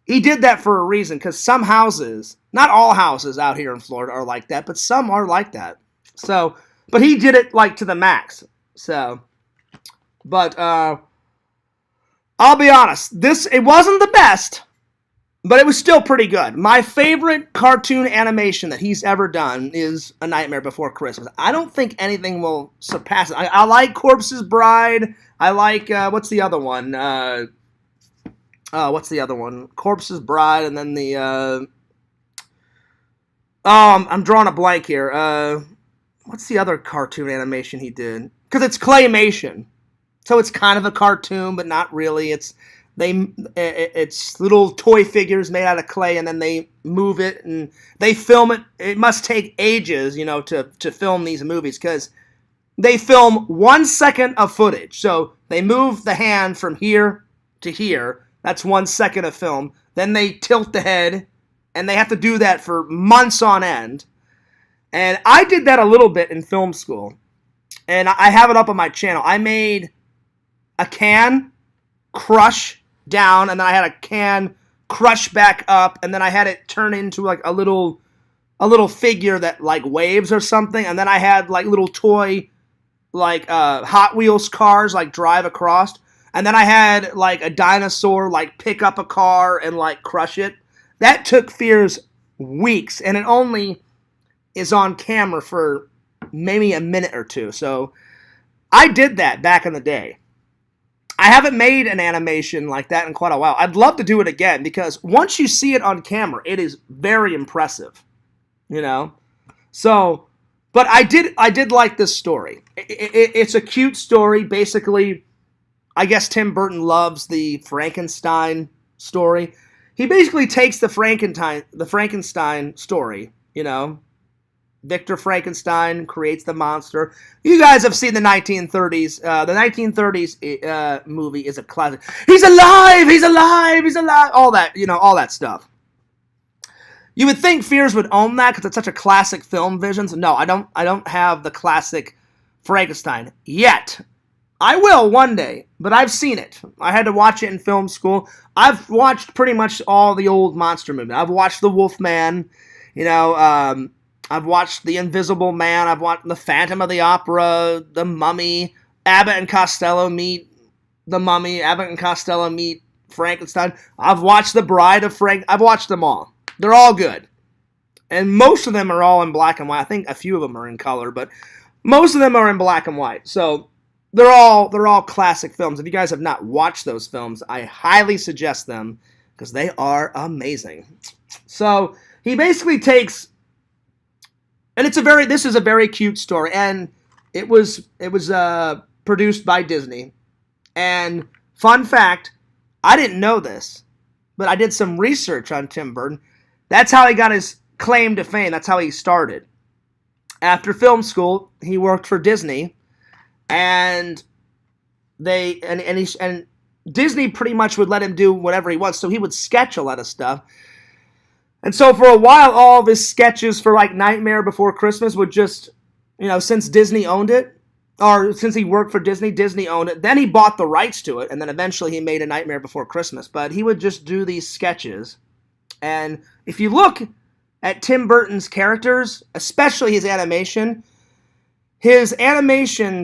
He did that for a reason, because some houses, not all houses out here in Florida are like that, but some are like that. So, but he did it, to the max. So, but, I'll be honest, it wasn't the best, but it was still pretty good. My favorite cartoon animation that he's ever done is A Nightmare Before Christmas. I don't think anything will surpass it. I like Corpse's Bride. I like, what's the other one? Corpse's Bride, and then I'm drawing a blank here. What's the other cartoon animation he did? Because it's claymation. So it's kind of a cartoon, but not really. It's little toy figures made out of clay, and then they move it and they film it. It must take ages, to film these movies, because they film 1 second of footage. So they move the hand from here to here. That's 1 second of film. Then they tilt the head, and they have to do that for months on end. And I did that a little bit in film school, and I have it up on my channel. I made a can crush down, and then I had a can crush back up, and then I had it turn into a little figure that waves or something, and then I had little toy Hot Wheels cars drive across, and then I had a dinosaur pick up a car and crush it. That took Fears weeks, and it only is on camera for maybe a minute or two. So I did that back in the day. I haven't made an animation like that in quite a while. I'd love to do it again, because once you see it on camera, it is very impressive, So, but I did like this story. It's a cute story. Basically, I guess Tim Burton loves the Frankenstein story. He basically takes the Frankenstein story, Victor Frankenstein creates the monster. You guys have seen the 1930s. The 1930s movie is a classic. He's alive! He's alive! He's alive! All that, all that stuff. You would think Fears would own that because it's such a classic film, Visions. No, I don't have the classic Frankenstein yet. I will one day, but I've seen it. I had to watch it in film school. I've watched pretty much all the old monster movies. I've watched The Wolfman, you know, I've watched The Invisible Man, I've watched The Phantom of the Opera, The Mummy, Abbott and Costello meet The Mummy, Abbott and Costello meet Frankenstein. I've watched The Bride of Frank. I've watched them all. They're all good. And most of them are all in black and white. I think a few of them are in color, but most of them are in black and white. So they're all classic films. If you guys have not watched those films, I highly suggest them because they are amazing. So he basically takes, and this is a very cute story, and it was produced by Disney. And fun fact, I didn't know this, but I did some research on Tim Burton. That's how he got his claim to fame. That's how he started. After film school, he worked for Disney, and Disney pretty much would let him do whatever he wants, so he would sketch a lot of stuff. And so for a while, all of his sketches for like Nightmare Before Christmas would just, since Disney owned it, or since he worked for Disney, Disney owned it. Then he bought the rights to it, and then eventually he made A Nightmare Before Christmas. But he would just do these sketches. And if you look at Tim Burton's characters, especially his animation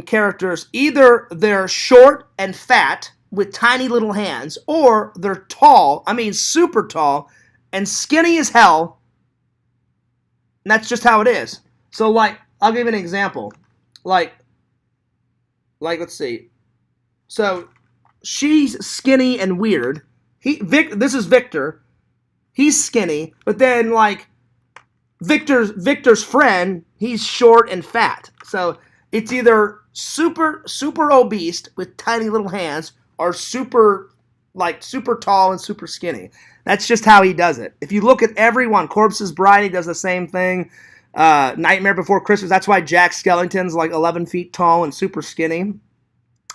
characters, either they're short and fat with tiny little hands, or they're tall, super tall, and skinny as hell. And that's just how it is. So, like, I'll give you an example. Like, let's see. So, she's skinny and weird. This is Victor. He's skinny, but then, like, Victor's friend, he's short and fat. So it's either super obese with tiny little hands, or super tall and super skinny. That's just how he does it. If you look at everyone, Corpse's Bride, he does the same thing. Nightmare Before Christmas, that's why Jack Skellington's like 11 feet tall and super skinny.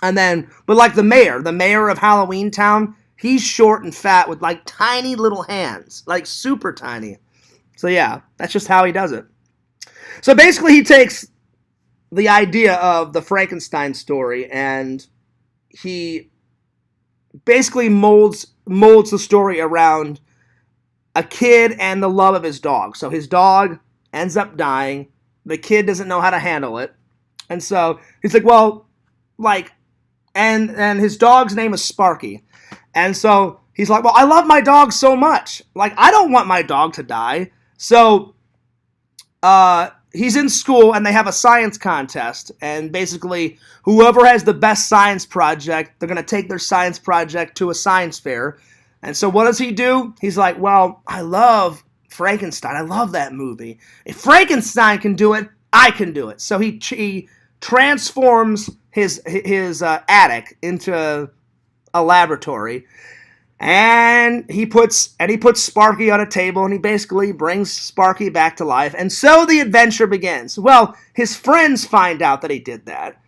And then, but like the mayor of Halloween Town, he's short and fat with like tiny little hands, like super tiny. So yeah, that's just how he does it. So basically he takes the idea of the Frankenstein story and he basically molds the story around a kid and the love of his dog. So his dog ends up dying. The kid doesn't know how to handle it. And so he's like, well, like, and his dog's name is Sparky. And so he's like, well, I love my dog so much. Like, I don't want my dog to die. So he's in school and they have a science contest. And basically, whoever has the best science project, they're going to take their science project to a science fair. And so what does he do? He's like, well, I love Frankenstein. I love that movie. If Frankenstein can do it, I can do it. So he transforms his attic into a laboratory. And he puts Sparky on a table, and he basically brings Sparky back to life. And so the adventure begins. Well, his friends find out that he did that,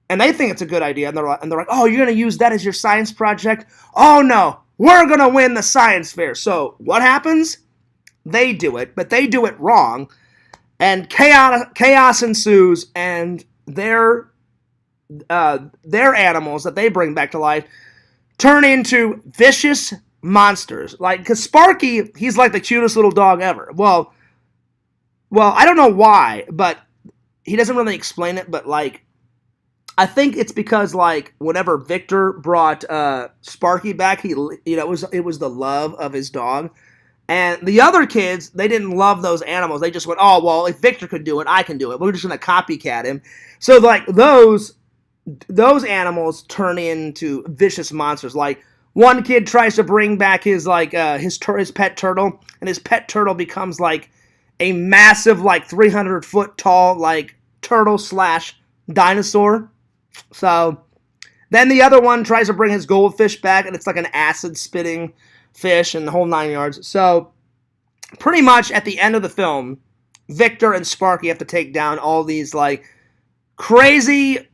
and they think it's a good idea. And they're like, "Oh, you're gonna use that as your science project? Oh no, we're gonna win the science fair." So what happens? They do it, but they do it wrong, and chaos ensues. And their animals that they bring back to life turn into vicious monsters. Like, because Sparky, he's like the cutest little dog ever. Well, I don't know why, but he doesn't really explain it, but, like, I think it's because, like, whenever Victor brought Sparky back, it was the love of his dog. And the other kids, they didn't love those animals. They just went, oh, well, if Victor could do it, I can do it. We're just going to copycat him. So, like, those animals turn into vicious monsters. Like, one kid tries to bring back his pet turtle, and his pet turtle becomes like a massive, like 300-foot tall, like turtle / dinosaur. So then the other one tries to bring his goldfish back, and it's like an acid spitting fish and the whole 9 yards. So pretty much at the end of the film, Victor and Sparky have to take down all these like crazy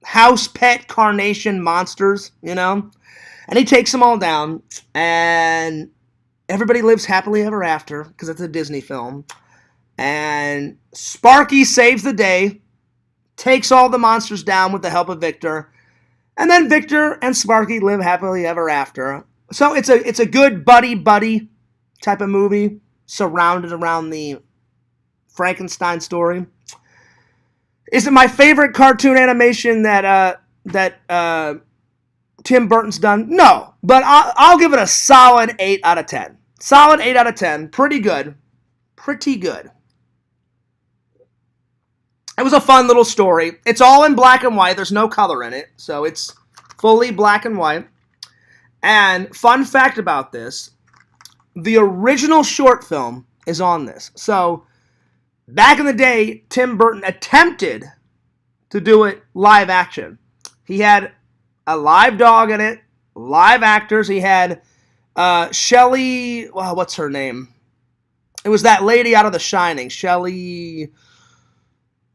house pet carnation monsters, and he takes them all down, and everybody lives happily ever after because it's a Disney film. And Sparky saves the day, takes all the monsters down with the help of Victor, And then Victor and Sparky live happily ever after. So it's a good buddy type of movie surrounded around the Frankenstein story. Is it my favorite cartoon animation that Tim Burton's done? No, but I'll give it a solid 8 out of 10. Solid 8 out of 10. Pretty good. Pretty good. It was a fun little story. It's all in black and white. There's no color in it, so it's fully black and white. And fun fact about this, the original short film is on this. So back in the day, Tim Burton attempted to do it live action. He had a live dog in it, live actors. He had Shelley, well, what's her name? It was that lady out of The Shining, Shelley,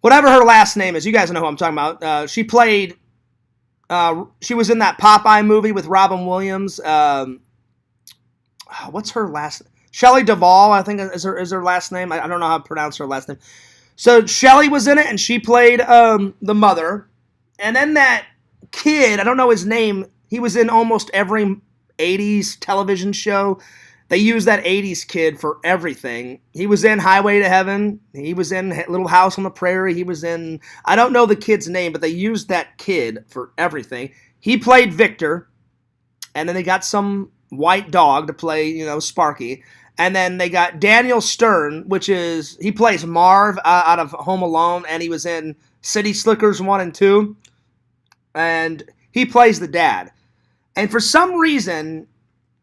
whatever her last name is. You guys know who I'm talking about. She played, she was in that Popeye movie with Robin Williams. What's her last name? Shelley Duvall, I think is her last name. I don't know how to pronounce her last name. So Shelley was in it, and she played the mother. And then that kid, I don't know his name, he was in almost every 80s television show. They used that 80s kid for everything. He was in Highway to Heaven. He was in Little House on the Prairie. He was in, I don't know the kid's name, but they used that kid for everything. He played Victor, and then they got some white dog to play, Sparky. And then they got Daniel Stern, he plays Marv out of Home Alone, and he was in City Slickers 1 and 2. And he plays the dad. And for some reason,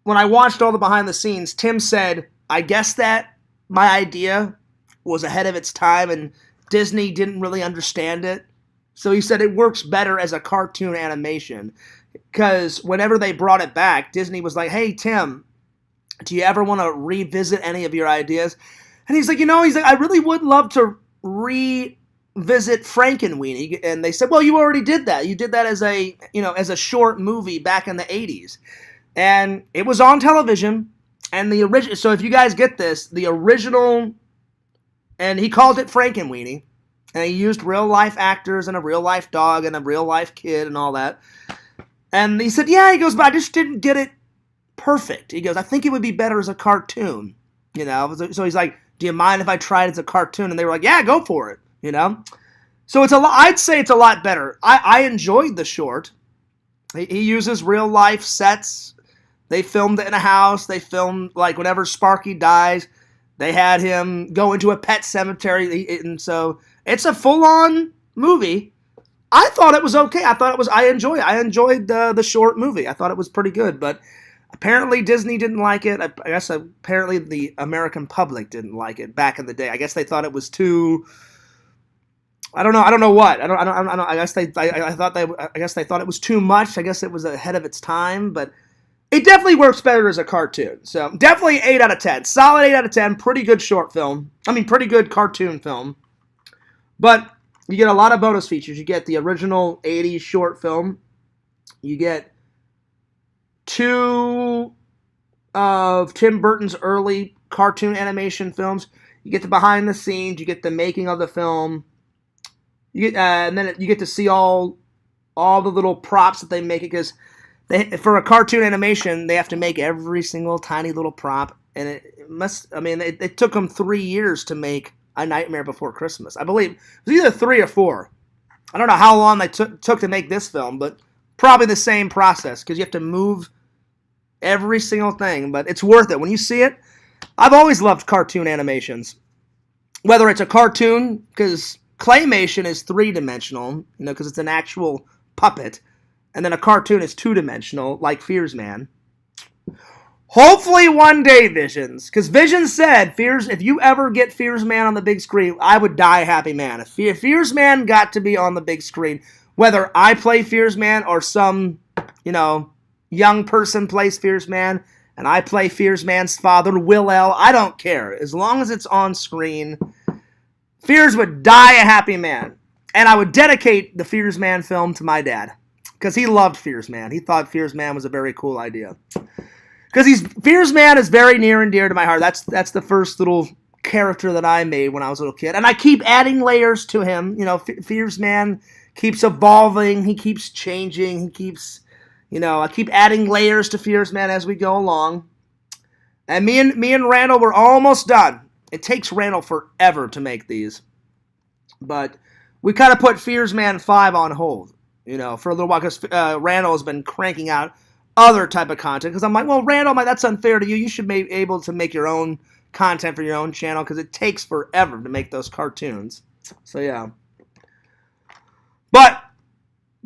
when I watched all the behind the scenes, Tim said, I guess that my idea was ahead of its time and Disney didn't really understand it. So he said it works better as a cartoon animation. Because whenever they brought it back, Disney was like, hey, Tim, do you ever want to revisit any of your ideas? And he's like, I really would love to revisit Frankenweenie. And they said, well, you already did that. You did that as a short movie back in the 80s. And it was on television. And the original, so if you guys get this, the original, and he called it Frankenweenie. And he used real life actors and a real life dog and a real life kid and all that. And he said, yeah, he goes, but I just didn't get it perfect. He goes, I think it would be better as a cartoon, So he's like, do you mind if I try it as a cartoon? And they were like, yeah, go for it, So I'd say it's a lot better. I enjoyed the short. He uses real life sets. They filmed it in a house. They filmed, like, whenever Sparky dies, they had him go into a pet cemetery. And so it's a full-on movie. I thought it was okay. I enjoyed the short movie. I thought it was pretty good, but apparently Disney didn't like it. I guess apparently the American public didn't like it back in the day. I guess they thought it was too, I don't know what. I guess they thought it was too much. I guess it was ahead of its time, but it definitely works better as a cartoon. So definitely 8 out of 10. Solid 8 out of 10. Pretty good short film. Pretty good cartoon film. But you get a lot of bonus features. You get the original 80s short film. You get 2 of Tim Burton's early cartoon animation films. You get the behind the scenes. You get the making of the film. You get, and then you get to see all the little props that they make it, because for a cartoon animation, they have to make every single tiny little prop, and it took them 3 years to make A Nightmare Before Christmas. I believe it was either 3 or 4. I don't know how long they took to make this film, but probably the same process, because you have to move every single thing, but it's worth it. When you see it, I've always loved cartoon animations. Whether it's a cartoon, because claymation is 3-dimensional, because it's an actual puppet, and then a cartoon is 2-dimensional, like Fears Man. Hopefully one day, Visions, because Visions said, if you ever get Fears Man on the big screen, I would die a happy man. If Fears Man got to be on the big screen, whether I play Fears Man or some, young person plays Fears Man, and I play Fears Man's father, Will-El, I don't care. As long as it's on screen, Fears would die a happy man. And I would dedicate the Fears Man film to my dad, because he loved Fears Man. He thought Fears Man was a very cool idea. Because Fears Man is very near and dear to my heart. That's the first little character that I made when I was a little kid. And I keep adding layers to him. You know, Fierce Man keeps evolving. He keeps changing. He keeps, I keep adding layers to Fierce Man as we go along. And me and Randall were almost done. It takes Randall forever to make these. But we kind of put Fierce Man 5 on hold, for a little while, because Randall has been cranking out other type of content. Because I'm like, well, Randall, that's unfair to you. You should be able to make your own content for your own channel, because it takes forever to make those cartoons. So, yeah. But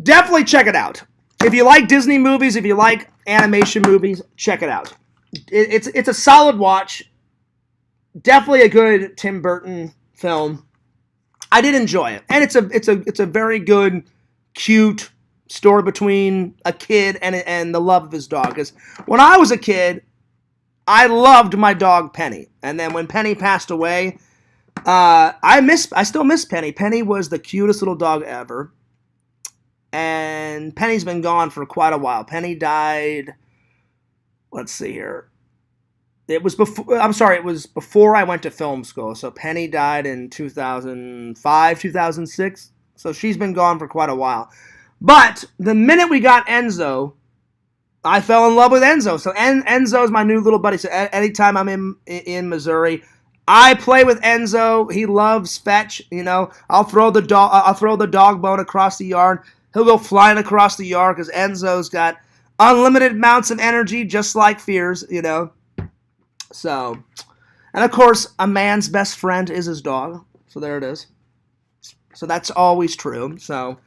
definitely check it out. If you like Disney movies, if you like animation movies, check it out. It's a solid watch. Definitely a good Tim Burton film. I did enjoy it, and it's a very good, cute story between a kid and the love of his dog. Because when I was a kid, I loved my dog Penny, and then when Penny passed away, I still miss Penny. Penny was the cutest little dog ever, and Penny's been gone for quite a while. Penny died. Let's see here. It was before I went to film school. So Penny died in 2005, 2006. So she's been gone for quite a while. But the minute we got Enzo, I fell in love with Enzo. So Enzo is my new little buddy. So anytime I'm in Missouri, I play with Enzo. He loves fetch. I'll throw the dog bone across the yard. He'll go flying across the yard because Enzo's got unlimited amounts of energy, just like Fears, So, and of course, a man's best friend is his dog. So there it is. So that's always true. So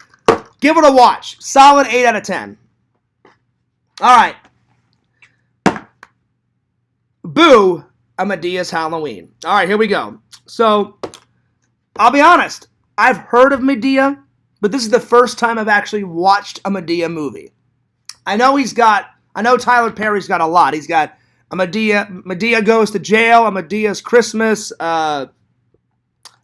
give it a watch. Solid 8 out of 10. All right. Boo, a Madea's Halloween. All right, here we go. So I'll be honest. I've heard of Madea, but this is the first time I've actually watched a Madea movie. I know Tyler Perry's got a lot. He's got a Madea Goes to Jail, a Madea's Christmas, a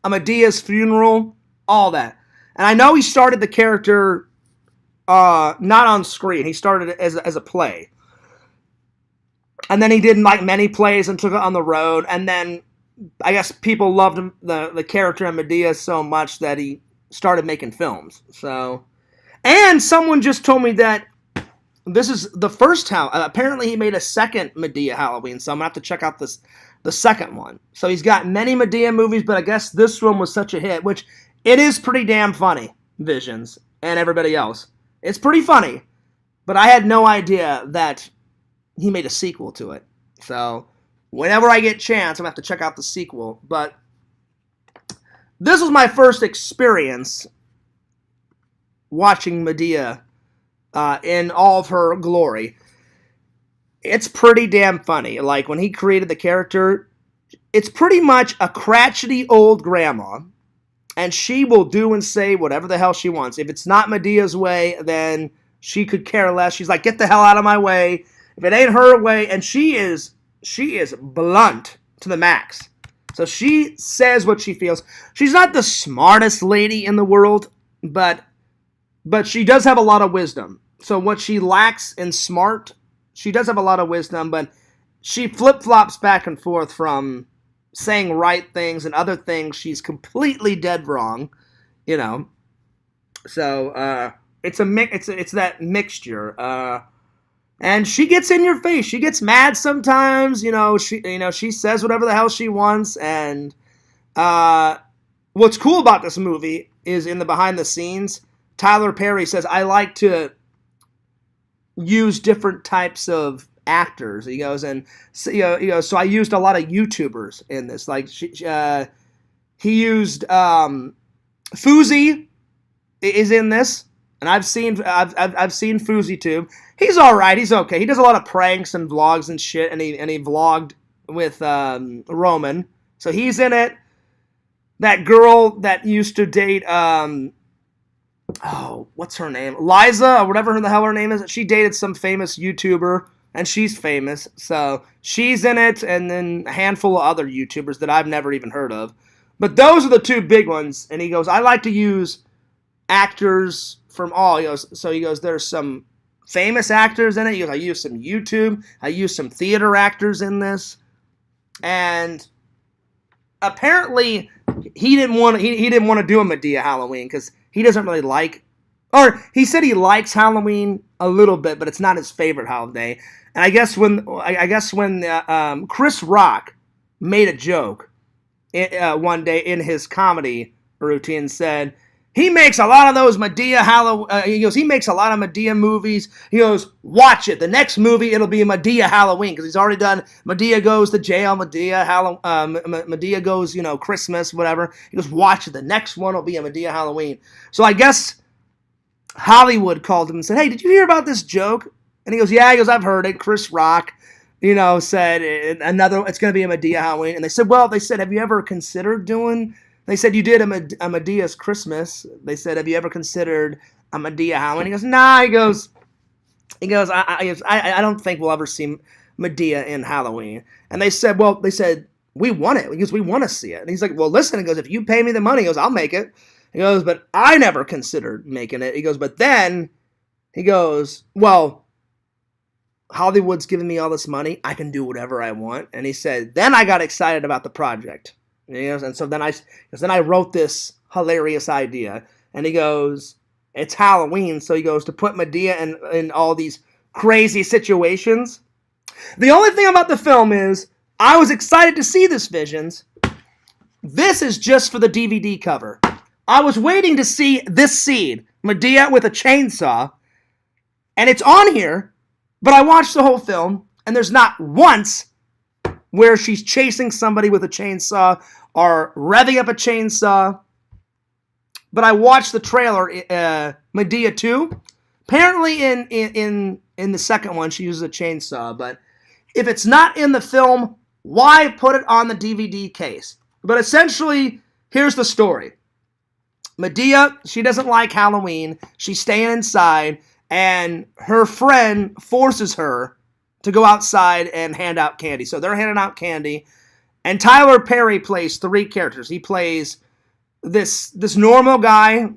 Madea's Funeral, all that. And I know he started the character not on screen. He started it as a play. And then he did many plays and took it on the road. And then I guess people loved him, the character in Madea so much that he started making films. So, and someone just told me that this is the first apparently he made a second Madea Halloween, so I'm going to have to check out the second one. So he's got many Madea movies, but I guess this one was such a hit, which it is pretty damn funny, Visions, and everybody else. It's pretty funny, but I had no idea that he made a sequel to it. So whenever I get a chance, I'm going to have to check out the sequel. But this was my first experience watching Madea in all of her glory. It's pretty damn funny. Like, when he created the character, it's pretty much a crotchety old grandma, and she will do and say whatever the hell she wants. If it's not Madea's way, then she could care less. She's like, get the hell out of my way. If it ain't her way, and she is blunt to the max. So she says what she feels. She's not the smartest lady in the world, but she does have a lot of wisdom. So what she lacks in smart, she does have a lot of wisdom, but she flip-flops back and forth from saying right things and other things she's completely dead wrong, So it's that mixture. And she gets in your face. She gets mad sometimes, she says whatever the hell she wants. And what's cool about this movie is in the behind the scenes, Tyler Perry says, I like to use different types of actors. He goes, and so I used a lot of YouTubers in this. Like he used Fousey is in this, and I've seen Fousey too. He's all right. He's okay. He does a lot of pranks and vlogs and shit, and he vlogged with Roman, so he's in it. That girl that used to date what's her name? Liza, or whatever the hell her name is. She dated some famous YouTuber, and she's famous. So she's in it, and then a handful of other YouTubers that I've never even heard of. But those are the two big ones. And he goes, I like to use actors from all. He goes, there's some famous actors in it. He goes, I use some YouTube. I use some theater actors in this. And apparently he didn't want to do a Madea Halloween because he doesn't really like, or he said he likes Halloween a little bit, but it's not his favorite holiday. And I guess when Chris Rock made a joke one day in his comedy routine, said he makes a lot of those Madea he goes, he makes a lot of Madea movies. He goes, watch it. The next movie, it'll be a Madea Halloween, because he's already done Madea Goes to Jail, Madea Goes, Christmas, whatever. He goes, watch it. The next one will be a Madea Halloween. So I guess Hollywood called him and said, hey, did you hear about this joke? And he goes, yeah. He goes, I've heard it. Chris Rock, said it's going to be a Madea Halloween. And they said, have you ever considered doing... They said, you did a Madea's Christmas. They said, have you ever considered a Madea Halloween? He goes, nah. He goes, I don't think we'll ever see Madea in Halloween. And they said, we want it. Because we want to see it. And he's like, well, listen. He goes, if you pay me the money, he goes, I'll make it. He goes, but I never considered making it. He goes, but then, he goes, well, Hollywood's giving me all this money. I can do whatever I want. And he said, then I got excited about the project. And so then I wrote this hilarious idea. And he goes, it's Halloween. So he goes, to put Madea in all these crazy situations. The only thing about the film is, I was excited to see this Visions. This is just for the DVD cover. I was waiting to see this scene, Madea with a chainsaw, and it's on here, but I watched the whole film, and there's not once where she's chasing somebody with a chainsaw or revving up a chainsaw. But I watched the trailer, Madea 2. Apparently in the second one, she uses a chainsaw, but if it's not in the film, why put it on the DVD case? But essentially, here's the story. Madea, she doesn't like Halloween. She's staying inside, and her friend forces her to go outside and hand out candy. So they're handing out candy, and Tyler Perry plays 3 characters. He plays this normal guy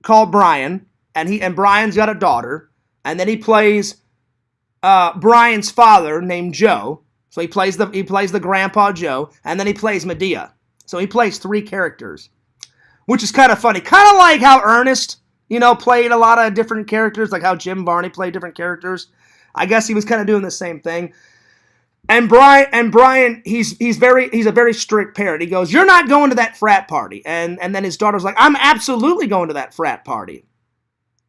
called Brian, and Brian's got a daughter, and then he plays Brian's father named Joe. So he plays the grandpa Joe, and then he plays Madea. So he plays 3 characters, which is kind of funny. Kind of like how Ernest, played a lot of different characters, like how Jim Varney played different characters. I guess he was kind of doing the same thing. And Brian, he's a very strict parent. He goes, "You're not going to that frat party." And then his daughter's like, "I'm absolutely going to that frat party."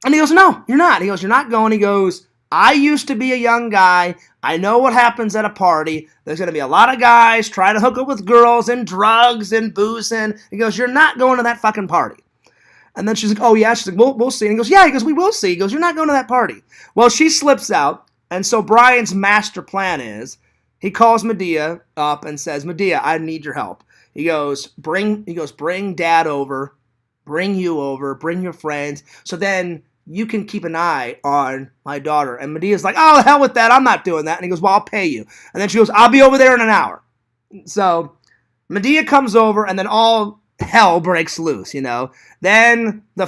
And he goes, "No, you're not." He goes, "You're not going." He goes, "I used to be a young guy. I know what happens at a party. There's going to be a lot of guys trying to hook up with girls and drugs and boozing." He goes, "You're not going to that fucking party." And then she's like, "Oh, yeah." She's like, we'll see. And he goes, "Yeah." He goes, "We will see." He goes, "You're not going to that party." Well, she slips out. And so Brian's master plan is, he calls Madea up and says, "Madea, I need your help." He goes, bring Dad over, bring you over, bring your friends, so then you can keep an eye on my daughter. And Medea's like, "Oh, hell with that. I'm not doing that." And he goes, "Well, I'll pay you." And then she goes, "I'll be over there in an hour." So Madea comes over, and then all hell breaks loose, Then the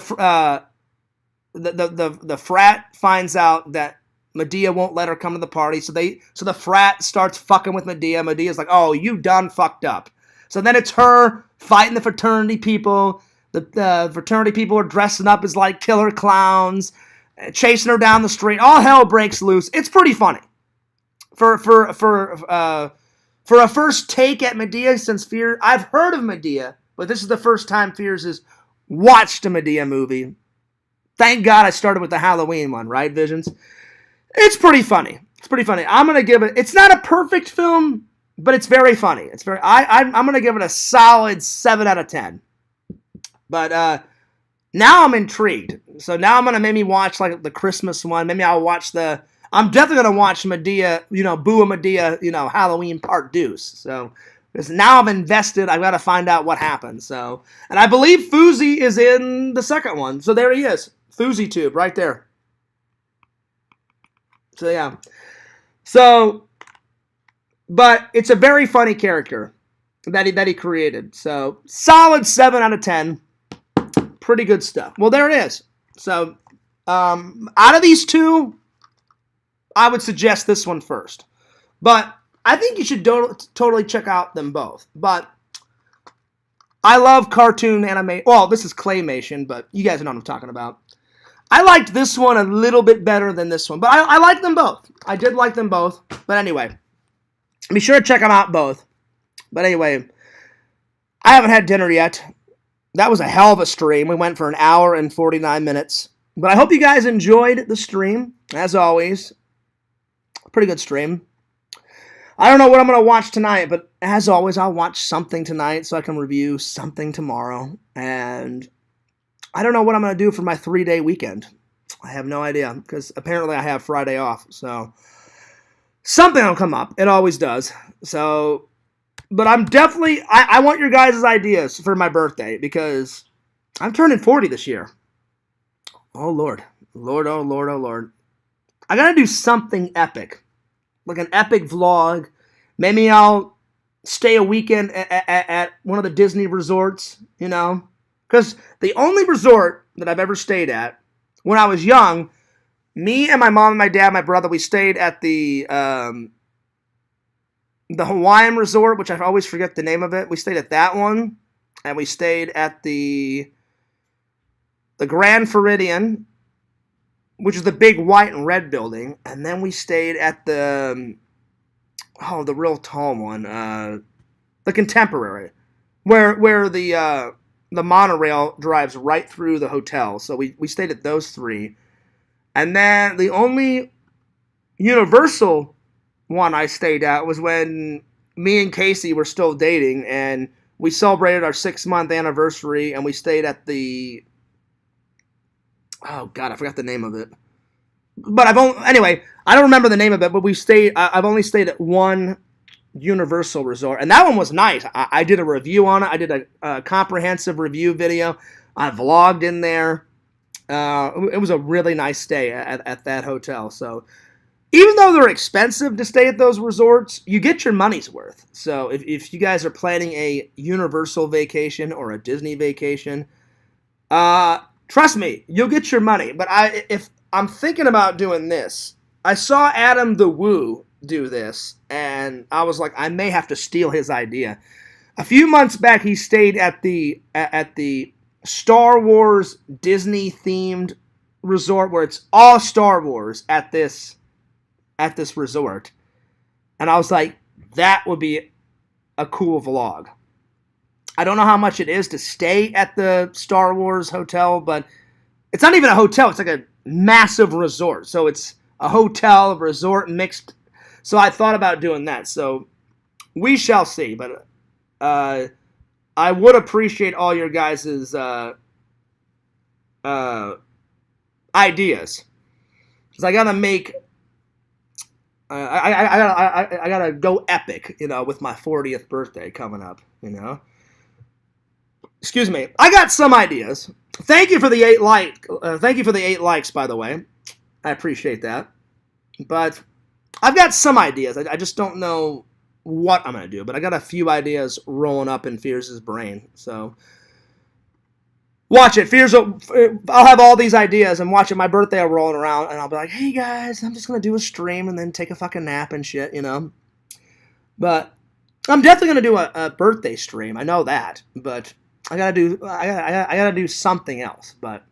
frat finds out that Madea won't let her come to the party, so the frat starts fucking with Madea. Medea's like, "Oh, you done fucked up." So then it's her fighting the fraternity people. The fraternity people are dressing up as like killer clowns, chasing her down the street. All hell breaks loose. It's pretty funny. For a first take at Madea since Fear, I've heard of Madea, but this is the first time Fears has watched a Madea movie. Thank God I started with the Halloween one, right, Visions? It's pretty funny. I'm gonna give it. It's not a perfect film, but it's very funny. I'm gonna give it a solid 7 out of 10. But now I'm intrigued. So now I'm gonna maybe watch like the Christmas one. Maybe I'll watch I'm definitely gonna watch Madea. Boo Madea. Halloween Part Deuce. So because now I'm invested. I've got to find out what happens. So, and I believe Fousey is in the second one. So there he is, Fousey Tube right there. So yeah. So, but it's a very funny character that he created. So solid 7 out of 10. Pretty good stuff. Well, there it is. So out of these two, I would suggest this one first. But I think you should totally check out them both. But I love cartoon anime. Well, this is claymation, but you guys know what I'm talking about. I liked this one a little bit better than this one, but I like them both. I did like them both. But anyway, be sure to check them out both. But anyway, I haven't had dinner yet. That was a hell of a stream. We went for an hour and 49 minutes. But I hope you guys enjoyed the stream. As always, pretty good stream. I don't know what I'm going to watch tonight, but as always, I'll watch something tonight so I can review something tomorrow. And I don't know what I'm going to do for my 3-day weekend. I have no idea, because apparently I have Friday off. So something will come up. It always does. So, but I'm definitely, I want your guys' ideas for my birthday, because I'm turning 40 this year. Oh, Lord. Lord, oh, Lord, oh, Lord. I got to do something epic. Like an epic vlog. Maybe I'll stay a weekend at one of the Disney resorts, you know. Because the only resort that I've ever stayed at, when I was young, me and my mom and my dad and my brother, we stayed at the Hawaiian resort, which I always forget the name of it. We stayed at that one. And we stayed at the Grand Floridian, which is the big white and red building. And then we stayed at the real tall one, the Contemporary, where the monorail drives right through the hotel. So we stayed at those three. And then the only Universal one I stayed at was when me and Casey were still dating, and we celebrated our 6-month anniversary, and we stayed at the... Oh, God, I forgot the name of it. But anyway, I don't remember the name of it, but I've only stayed at one Universal resort, and that one was nice. I did a review on it. I did a comprehensive review video. I vlogged in there. It was a really nice stay at that hotel. So even though they're expensive to stay at those resorts, you get your money's worth. So if you guys are planning a Universal vacation or a Disney vacation, trust me, you'll get your money. But if I'm thinking about doing this, I saw Adam the Woo do this, and I was like, I may have to steal his idea. A few months back, he stayed at the Star Wars Disney themed resort where it's all Star Wars at this resort, and I was like, that would be a cool vlog. I don't know how much it is to stay at the Star Wars hotel, but it's not even a hotel. It's like a massive resort. So it's a hotel, a resort mixed. So I thought about doing that. So we shall see. But I would appreciate all your guys' ideas. Because I gotta make. I gotta go epic, with my 40th birthday coming up, Excuse me. I got some ideas. Thank you for the 8 likes, by the way. I appreciate that. But I've got some ideas. I just don't know what I'm going to do. But I got a few ideas rolling up in Fierce's brain. So watch it. I'll have all these ideas and watch it. My birthday will roll around and I'll be like, hey guys, I'm just going to do a stream and then take a fucking nap and shit, But I'm definitely going to do a birthday stream. I know that. But I gotta do something else, but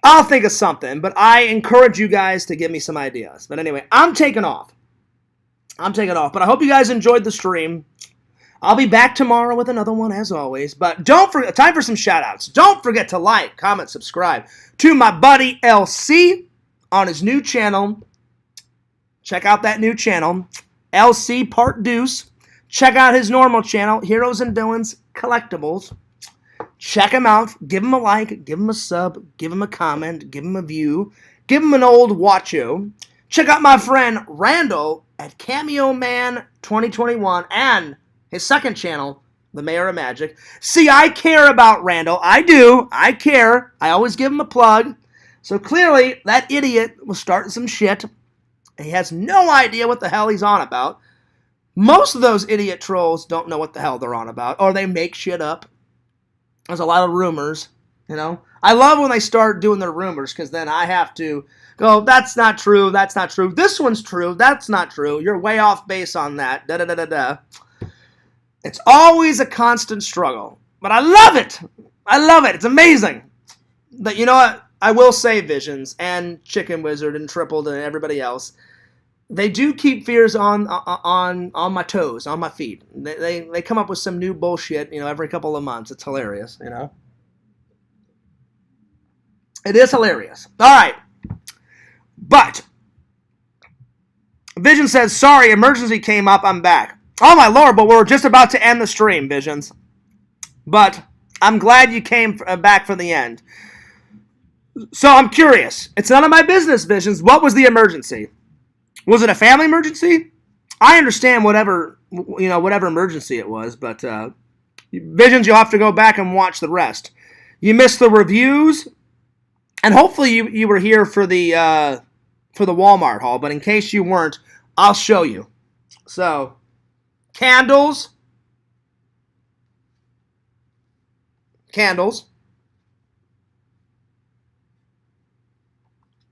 I'll think of something. But I encourage you guys to give me some ideas. But anyway, I'm taking off. But I hope you guys enjoyed the stream. I'll be back tomorrow with another one as always. But don't forget, time for some shout outs. Don't forget to like, comment, subscribe to my buddy LC on his new channel. Check out that new channel, LC Part Deuce. Check out his normal channel, Heroes and Villains Collectibles. Check him out. Give him a like. Give him a sub. Give him a comment. Give him a view. Give him an old watcho. Check out my friend Randall at Cameo Man 2021 and his second channel, The Mayor of Magic. See, I care about Randall. I do. I care. I always give him a plug. So clearly, that idiot was starting some shit. He has no idea what the hell he's on about. Most of those idiot trolls don't know what the hell they're on about, or they make shit up. There's a lot of rumors, I love when they start doing their rumors, because then I have to go, that's not true, that's not true. This one's true, that's not true. You're way off base on that, da-da-da-da-da. It's always a constant struggle. But I love it. I love it. It's amazing. But you know what? I will say, Visions and Chicken Wizard and Tripled and everybody else, they do keep fears on my toes, on my feet. They come up with some new bullshit, every couple of months. It's hilarious, It is hilarious. All right. But Vision says, sorry, emergency came up. I'm back. Oh, my Lord, but we're just about to end the stream, Visions. But I'm glad you came back for the end. So I'm curious. It's none of my business, Visions. What was the emergency? Was it a family emergency? I understand whatever emergency it was, but Visions, you'll have to go back and watch the rest. You missed the reviews, and hopefully you were here for the Walmart haul, but in case you weren't, I'll show you. So, candles.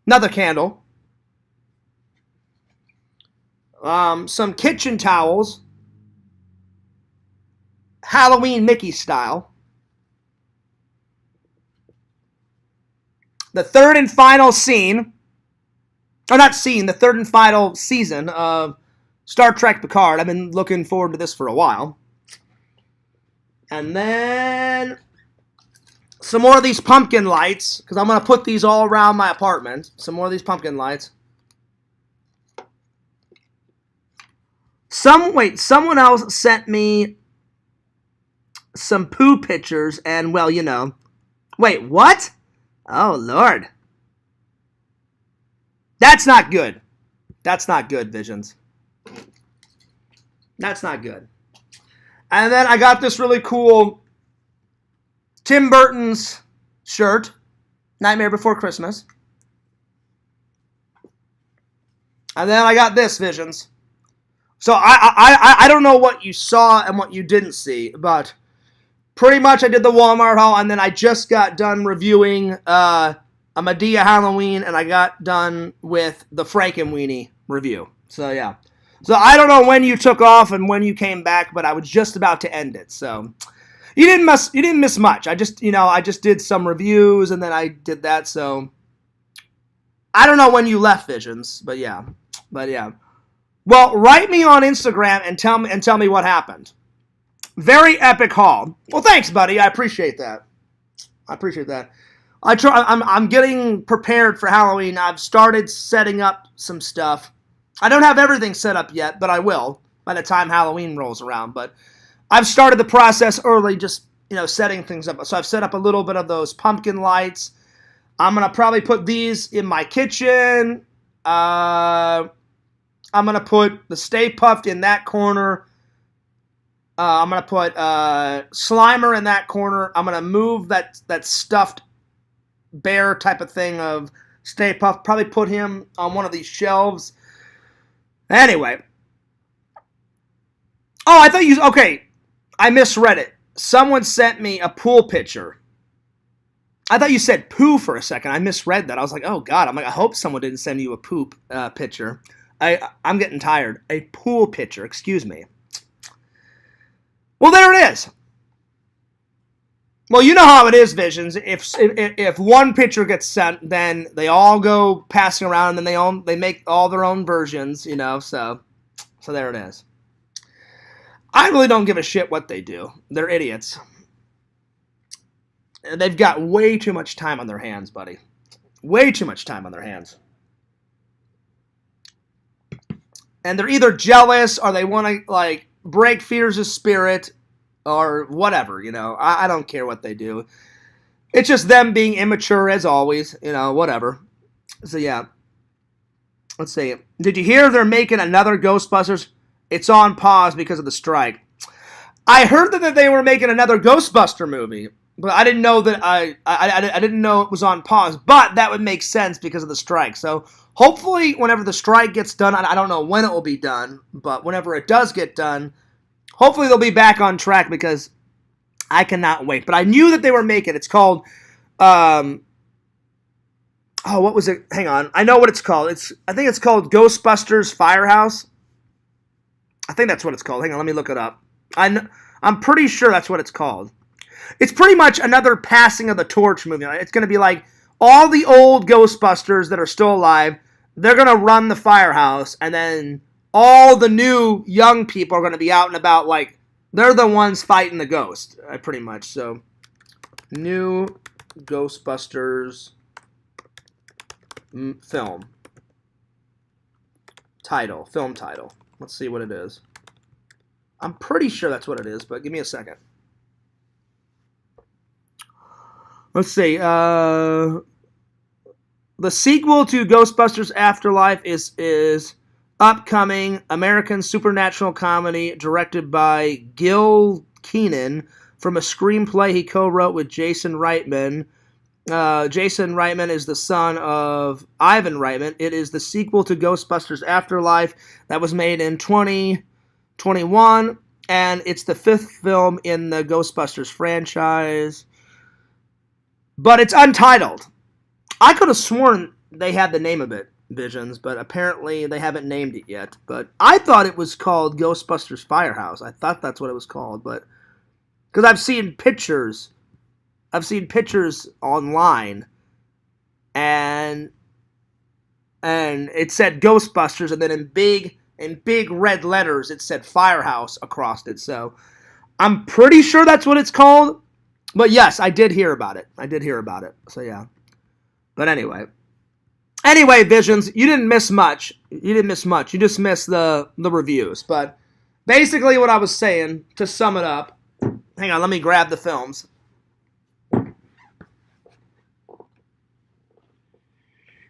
Another candle. Some kitchen towels. Halloween Mickey style. The third and final scene. Or not scene, the third and final season of Star Trek Picard. I've been looking forward to this for a while. And then some more of these pumpkin lights, because I'm going to put these all around my apartment. Some more of these pumpkin lights. Someone else sent me some poo pictures, and well, Wait, what? Oh, Lord. That's not good. That's not good, Visions. That's not good. And then I got this really cool Tim Burton's shirt, Nightmare Before Christmas. And then I got this, Visions. So I don't know what you saw and what you didn't see, but pretty much I did the Walmart haul, and then I just got done reviewing a Madea Halloween, and I got done with the Frankenweenie review. So yeah. So I don't know when you took off and when you came back, but I was just about to end it. So you didn't miss much. I just did some reviews, and then I did that. So I don't know when you left, Visions, but yeah. Well, write me on Instagram and tell me what happened. Very epic haul. Well, thanks, buddy. I appreciate that. I'm getting prepared for Halloween. I've started setting up some stuff. I don't have everything set up yet, but I will by the time Halloween rolls around. But I've started the process early, just setting things up. So I've set up a little bit of those pumpkin lights. I'm gonna probably put these in my kitchen. I'm gonna put the Stay Puft in that corner. I'm gonna put Slimer in that corner. I'm gonna move that stuffed bear type of thing of Stay Puft. Probably put him on one of these shelves. Anyway. Oh, okay. I misread it. Someone sent me a pool picture. I thought you said poo for a second. I misread that. I was like, oh God. I hope someone didn't send you a poop picture. I'm getting tired. A pool picture. Excuse me. Well, there it is. Well, you know how it is, Visions. If one picture gets sent, then they all go passing around, and then they make all their own versions, So there it is. I really don't give a shit what they do. They're idiots. They've got way too much time on their hands, buddy. Way too much time on their hands. And they're either jealous or they want to break Fears' spirit. Or whatever, I don't care what they do. It's just them being immature as always, whatever. So yeah. Let's see. Did you hear they're making another Ghostbusters? It's on pause because of the strike. I heard that they were making another Ghostbuster movie, but I didn't know that I didn't know it was on pause. But that would make sense because of the strike. So hopefully, whenever the strike gets done, I don't know when it will be done, but whenever it does get done, hopefully they'll be back on track because I cannot wait. But I knew that they were making. It's called, what was it? Hang on, I know what it's called. I think it's called Ghostbusters Firehouse. I think that's what it's called. Hang on, let me look it up. I'm pretty sure that's what it's called. It's pretty much another passing of the torch movie. It's going to be like all the old Ghostbusters that are still alive, they're going to run the firehouse, and then all the new young people are going to be out and about like they're the ones fighting the ghost, pretty much. So, new Ghostbusters film title. Let's see what it is. I'm pretty sure that's what it is, but give me a second. Let's see. The sequel to Ghostbusters Afterlife is upcoming American supernatural comedy directed by Gil Keenan from a screenplay he co-wrote with Jason Reitman. Jason Reitman is the son of Ivan Reitman. It is the sequel to Ghostbusters Afterlife that was made in 2021, and it's the 5th film in the Ghostbusters franchise. But it's untitled. I could have sworn they had the name of it, Visions, but apparently they haven't named it yet. But I thought it was called Ghostbusters Firehouse. I thought that's what it was called, but because I've seen pictures online, and it said Ghostbusters, and then in big red letters it said Firehouse across it. So I'm pretty sure that's what it's called. But yes, I did hear about it. So yeah. But anyway, Visions, you didn't miss much. You just missed the reviews. But basically what I was saying, to sum it up, hang on, let me grab the films.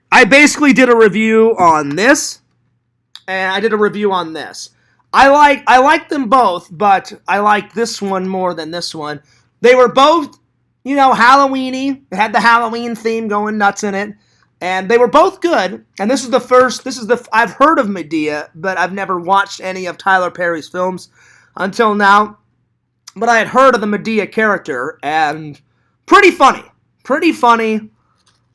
I basically did a review on this, and I did a review on this. I like them both, but I like this one more than this one. They were both, Halloweeny. It had the Halloween theme going nuts in it, and they were both good. And I've heard of Madea, but I've never watched any of Tyler Perry's films until now. But I had heard of the Madea character, and pretty funny.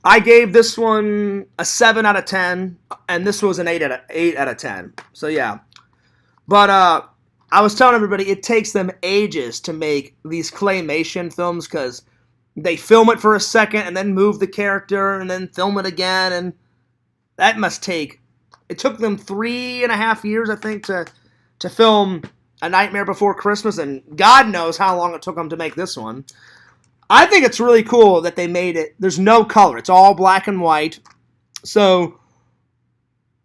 I gave this one a 7 out of 10, and this was an 8 out of 10. So yeah. But I was telling everybody it takes them ages to make these claymation films because they film it for a second and then move the character and then film it again, and that must take. It took them 3.5 years, I think, to film A Nightmare Before Christmas, and God knows how long it took them to make this one. I think it's really cool that they made it. There's no color; it's all black and white. So,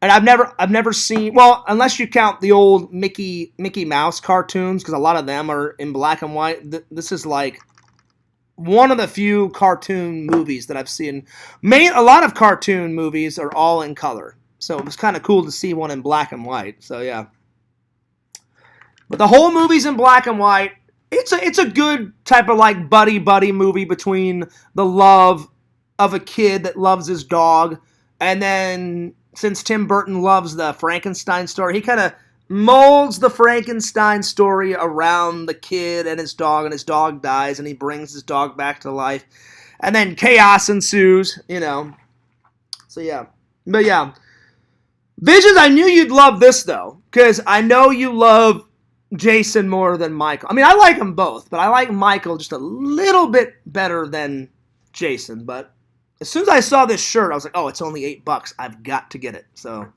and I've never seen, well, unless you count the old Mickey Mouse cartoons, because a lot of them are in black and white. This is like one of the few cartoon movies that I've seen. A lot of cartoon movies are all in color, so it was kind of cool to see one in black and white. So yeah, but the whole movie's in black and white. It's a good type of like buddy movie between the love of a kid that loves his dog, and then since Tim Burton loves the Frankenstein story, he kind of molds the Frankenstein story around the kid and his dog dies, and he brings his dog back to life, and then chaos ensues, So yeah, but yeah, Visions. I knew you'd love this though, because I know you love Jason more than Michael. I mean, I like them both, but I like Michael just a little bit better than Jason. But as soon as I saw this shirt, I was like, oh, it's only $8. I've got to get it. So,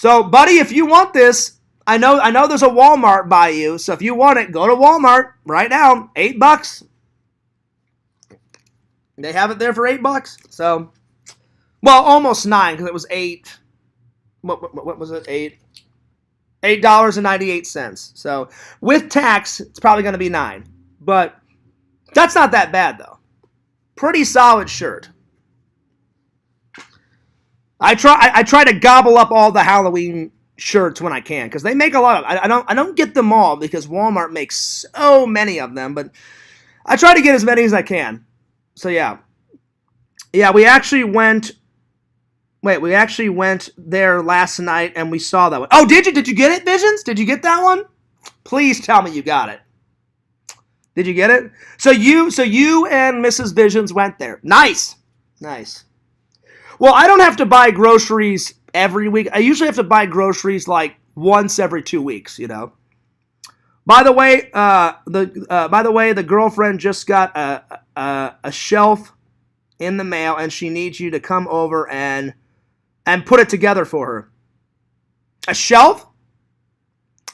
buddy, if you want this, I know there's a Walmart by you. So if you want it, go to Walmart right now. $8. They have it there for $8. So, well, almost 9 because it was 8. What was it? $8.98. So with tax, it's probably going to be 9. But that's not that bad, though. Pretty solid shirt. I try to gobble up all the Halloween shirts when I can, because they make a lot of. I don't get them all because Walmart makes so many of them, but I try to get as many as I can. So yeah, we actually went. We actually went there last night and we saw that one. Oh, did you? Did you get it, Visions? Did you get that one? Please tell me you got it. Did you get it? So you and Mrs. Visions went there. Nice. Well, I don't have to buy groceries every week. I usually have to buy groceries like once every 2 weeks, By the way, the girlfriend just got a shelf in the mail, and she needs you to come over and put it together for her. A shelf?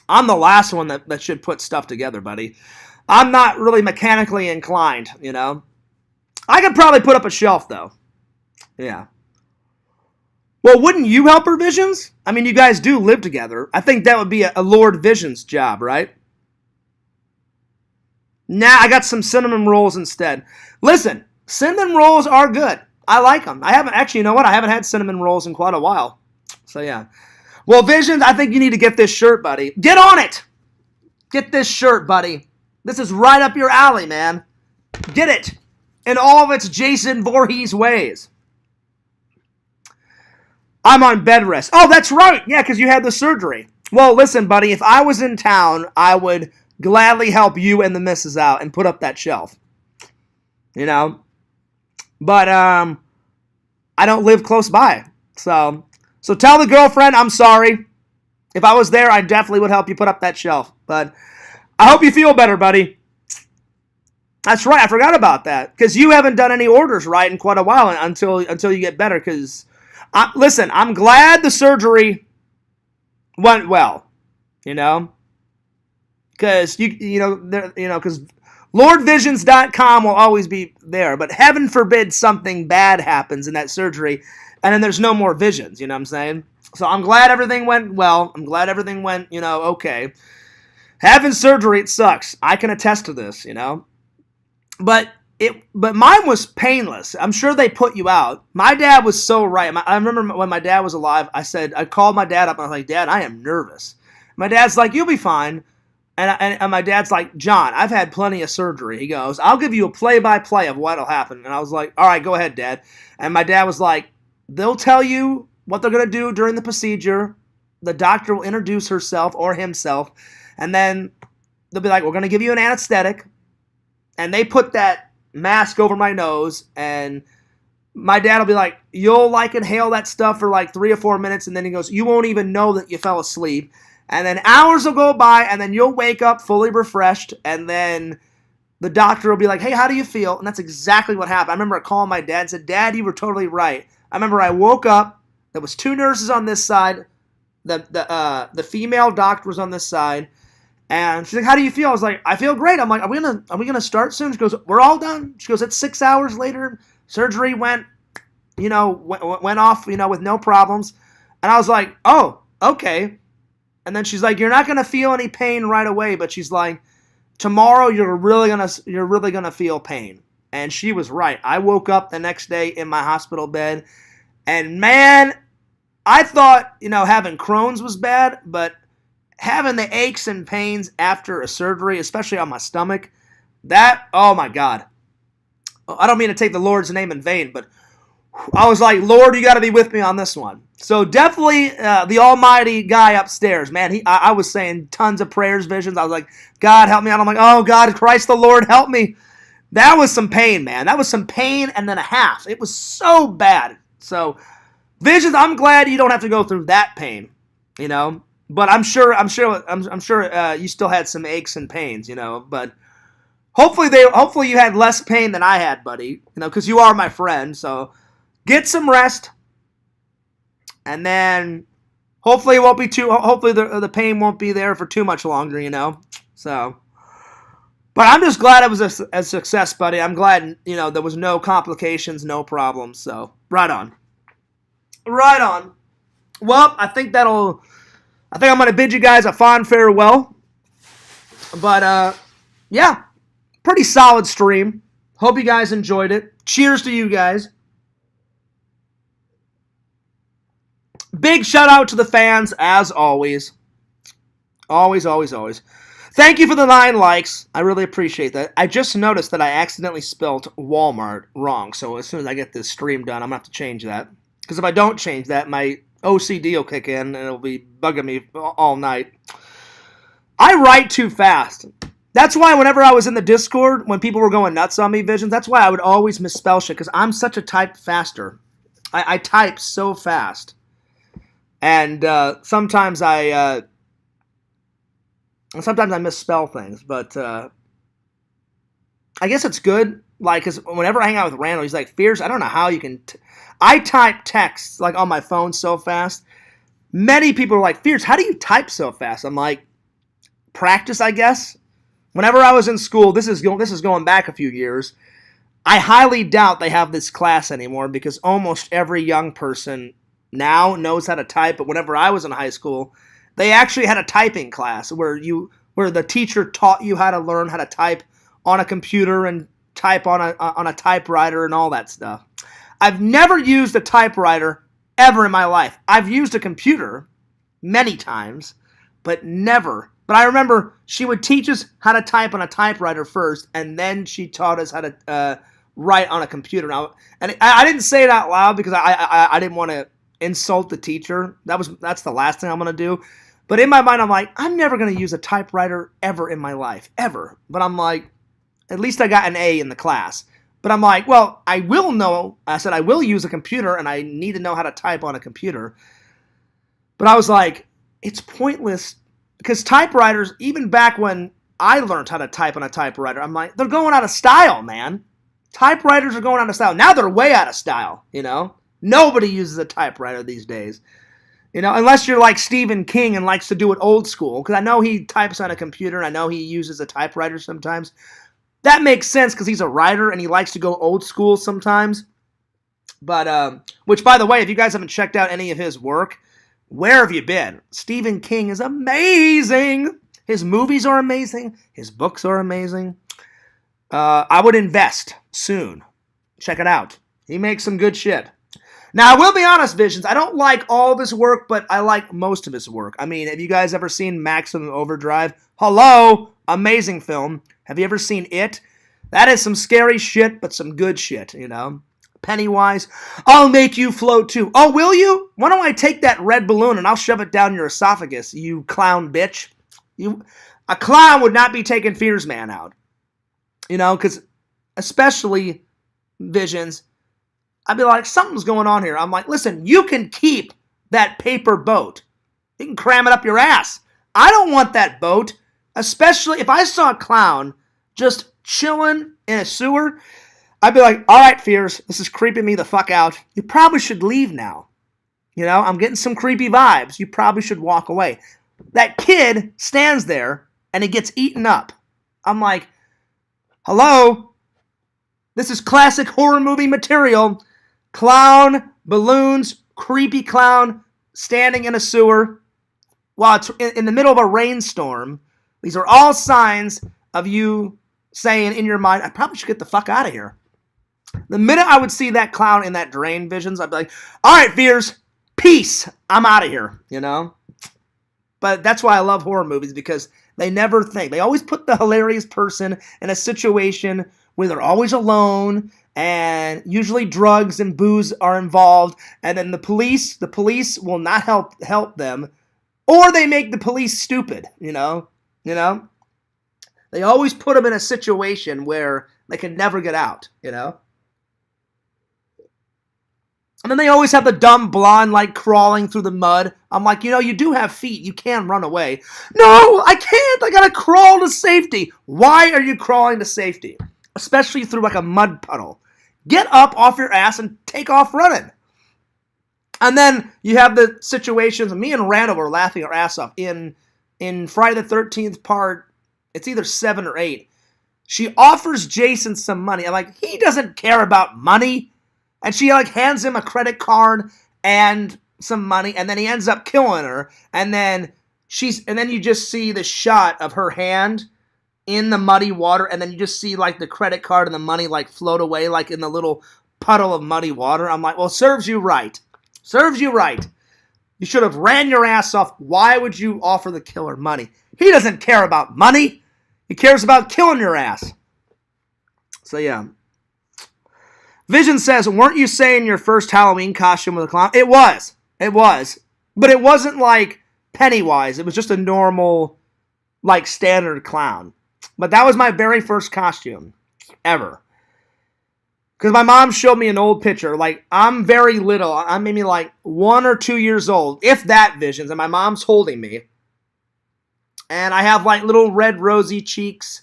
I'm the last one that should put stuff together, buddy. I'm not really mechanically inclined, you know. I could probably put up a shelf, though. Yeah. Well, wouldn't you help her, Visions? I mean, you guys do live together. I think that would be a Lord Visions job, right? Nah, I got some cinnamon rolls instead. Listen, cinnamon rolls are good. I like them. I haven't, actually, you know what? I haven't had cinnamon rolls in quite a while. So, yeah. Well, Visions, I think you need to get this shirt, buddy. Get on it! Get this shirt, buddy. This is right up your alley, man. Get it in all of its Jason Voorhees ways. I'm on bed rest. Oh, that's right. Yeah, because you had the surgery. Well, listen, buddy, if I was in town, I would gladly help you and the missus out and put up that shelf. You know? But I don't live close by. So tell the girlfriend I'm sorry. If I was there, I definitely would help you put up that shelf. But I hope you feel better, buddy. That's right. I forgot about that. Because you haven't done any orders right in quite a while until you get better. Because, listen, I'm glad the surgery went well. You know? Because, because LordVisions.com will always be there. But heaven forbid something bad happens in that surgery. And then there's no more visions. You know what I'm saying? So I'm glad everything went well. I'm glad everything went, okay. Having surgery, it sucks. I can attest to this, But mine was painless. I'm sure they put you out. My dad was so right. I remember when my dad was alive, I called my dad up and I was like, Dad, I am nervous. My dad's like, you'll be fine. And my dad's like, John, I've had plenty of surgery. He goes, I'll give you a play-by-play of what'll happen. And I was like, all right, go ahead, Dad. And my dad was like, they'll tell you what they're going to do during the procedure. The doctor will introduce herself or himself. And then they'll be like, we're going to give you an anesthetic. And they put that mask over my nose. And my dad will be like, you'll inhale that stuff for 3 or 4 minutes. And then he goes, you won't even know that you fell asleep. And then hours will go by. And then you'll wake up fully refreshed. And then the doctor will be like, hey, how do you feel? And that's exactly what happened. I remember calling my dad and said, Dad, you were totally right. I remember I woke up. There was 2 nurses on this side. The female doctor was on this side. And she's like, how do you feel? I was like, I feel great. I'm like, are we gonna start soon? She goes, we're all done. She goes, it's 6 hours later. Surgery went off, with no problems. And I was like, oh, okay. And then she's like, you're not gonna feel any pain right away, but she's like, tomorrow you're really gonna feel pain. And she was right. I woke up the next day in my hospital bed, and man, I thought, having Crohn's was bad, but having the aches and pains after a surgery, especially on my stomach, oh my God. I don't mean to take the Lord's name in vain, but I was like, Lord, you got to be with me on this one. So definitely the almighty guy upstairs, man, I was saying tons of prayers, visions. I was like, God, help me out. I'm like, oh, God, Christ the Lord, help me. That was some pain, man. That was some pain and then a half. It was so bad. So, Visions, I'm glad you don't have to go through that pain, But I'm sure you still had some aches and pains, But hopefully you had less pain than I had, buddy, because you are my friend. So get some rest, and then hopefully it won't be hopefully the pain won't be there for too much longer, So, but I'm just glad it was a success, buddy. I'm glad there was no complications, no problems. So right on. Well, I think I'm going to bid you guys a fond farewell. But, yeah, pretty solid stream. Hope you guys enjoyed it. Cheers to you guys. Big shout out to the fans, as always. Always, always, always. Thank you for the 9 likes. I really appreciate that. I just noticed that I accidentally spelled Walmart wrong. So as soon as I get this stream done, I'm going to have to change that. Because if I don't change that, my OCD will kick in and it'll be bugging me all night. I write too fast. That's why whenever I was in the Discord, when people were going nuts on me, Visions, that's why I would always misspell shit, because I'm such a type faster. I type so fast. And sometimes I And sometimes I misspell things, but I guess it's good. Like, because whenever I hang out with Randall, he's like, Fierce, I don't know how you can. I type texts, like, on my phone so fast. Many people are like, Fierce, how do you type so fast? I'm like, practice, I guess. Whenever I was in school, this is going back a few years, I highly doubt they have this class anymore because almost every young person now knows how to type. But whenever I was in high school, they actually had a typing class where the teacher taught you how to learn how to type on a computer and type on a typewriter and all that stuff. I've never used a typewriter ever in my life. I've used a computer many times, but never. But I remember she would teach us how to type on a typewriter first, and then she taught us how to write on a computer. Now, and I didn't say it out loud because I didn't want to insult the teacher. That's the last thing I'm going to do. But in my mind, I'm like, I'm never going to use a typewriter ever in my life, ever. But I'm like, at least I got an A in the class. But I'm like, well, I will know. I said I will use a computer, and I need to know how to type on a computer. But I was like, it's pointless. Because typewriters, even back when I learned how to type on a typewriter, I'm like, they're going out of style, man. Typewriters are going out of style. Now they're way out of style, you know? Nobody uses a typewriter these days. You know, unless you're like Stephen King and likes to do it old school. Because I know he types on a computer, and I know he uses a typewriter sometimes. That makes sense because he's a writer, and he likes to go old school sometimes. But, which, by the way, if you guys haven't checked out any of his work, where have you been? Stephen King is amazing. His movies are amazing. His books are amazing. I would invest soon. Check it out. He makes some good shit. Now, I will be honest, Visions, I don't like all of his work, but I like most of his work. I mean, have you guys ever seen Maximum Overdrive? Hello! Amazing film. Have you ever seen It? That is some scary shit, but some good shit, you know? Pennywise, I'll make you float too. Oh, will you? Why don't I take that red balloon and I'll shove it down your esophagus, you clown bitch. A clown would not be taking Fears Man out. You know, because especially Visions, I'd be like, something's going on here. I'm like, listen, you can keep that paper boat. You can cram it up your ass. I don't want that boat, especially if I saw a clown just chilling in a sewer. I'd be like, all right, Fears, this is creeping me the fuck out. You probably should leave now. You know, I'm getting some creepy vibes. You probably should walk away. That kid stands there and he gets eaten up. I'm like, hello? This is classic horror movie material. Clown, balloons, creepy clown standing in a sewer while it's in the middle of a rainstorm. These are all signs of you saying in your mind, I probably should get the fuck out of here. The minute I would see that clown in that drain, Visions, I'd be like, all right, Fears, peace. I'm out of here, you know? But that's why I love horror movies, because they never think. They always put the hilarious person in a situation where they're always alone, and usually drugs and booze are involved, and then the police will not help them, or they make the police stupid, you know? You know? They always put them in a situation where they can never get out, you know? And then they always have the dumb blonde, like, crawling through the mud. I'm like, you know, you do have feet. You can run away. No, I can't. I gotta crawl to safety. Why are you crawling to safety? Especially through, like, a mud puddle. Get up off your ass and take off running. And then you have the situations, me and Randall were laughing our ass off. In Friday the 13th part, it's either 7 or 8. She offers Jason some money. I'm like, he doesn't care about money. And she, like, hands him a credit card and some money, and then he ends up killing her. And then you just see the shot of her hand in the muddy water, and then you just see, like, the credit card and the money, like, float away, like, in the little puddle of muddy water. I'm like, well, serves you right. Serves you right. You should have ran your ass off. Why would you offer the killer money? He doesn't care about money. He cares about killing your ass. So, yeah. Vision says, weren't you saying your first Halloween costume was a clown? It was. It was. But it wasn't like Pennywise. It was just a normal, like, standard clown. But that was my very first costume ever. Because my mom showed me an old picture. Like, I'm very little. I'm maybe like 1 or 2 years old, if that, Visions. And my mom's holding me. And I have like little red rosy cheeks.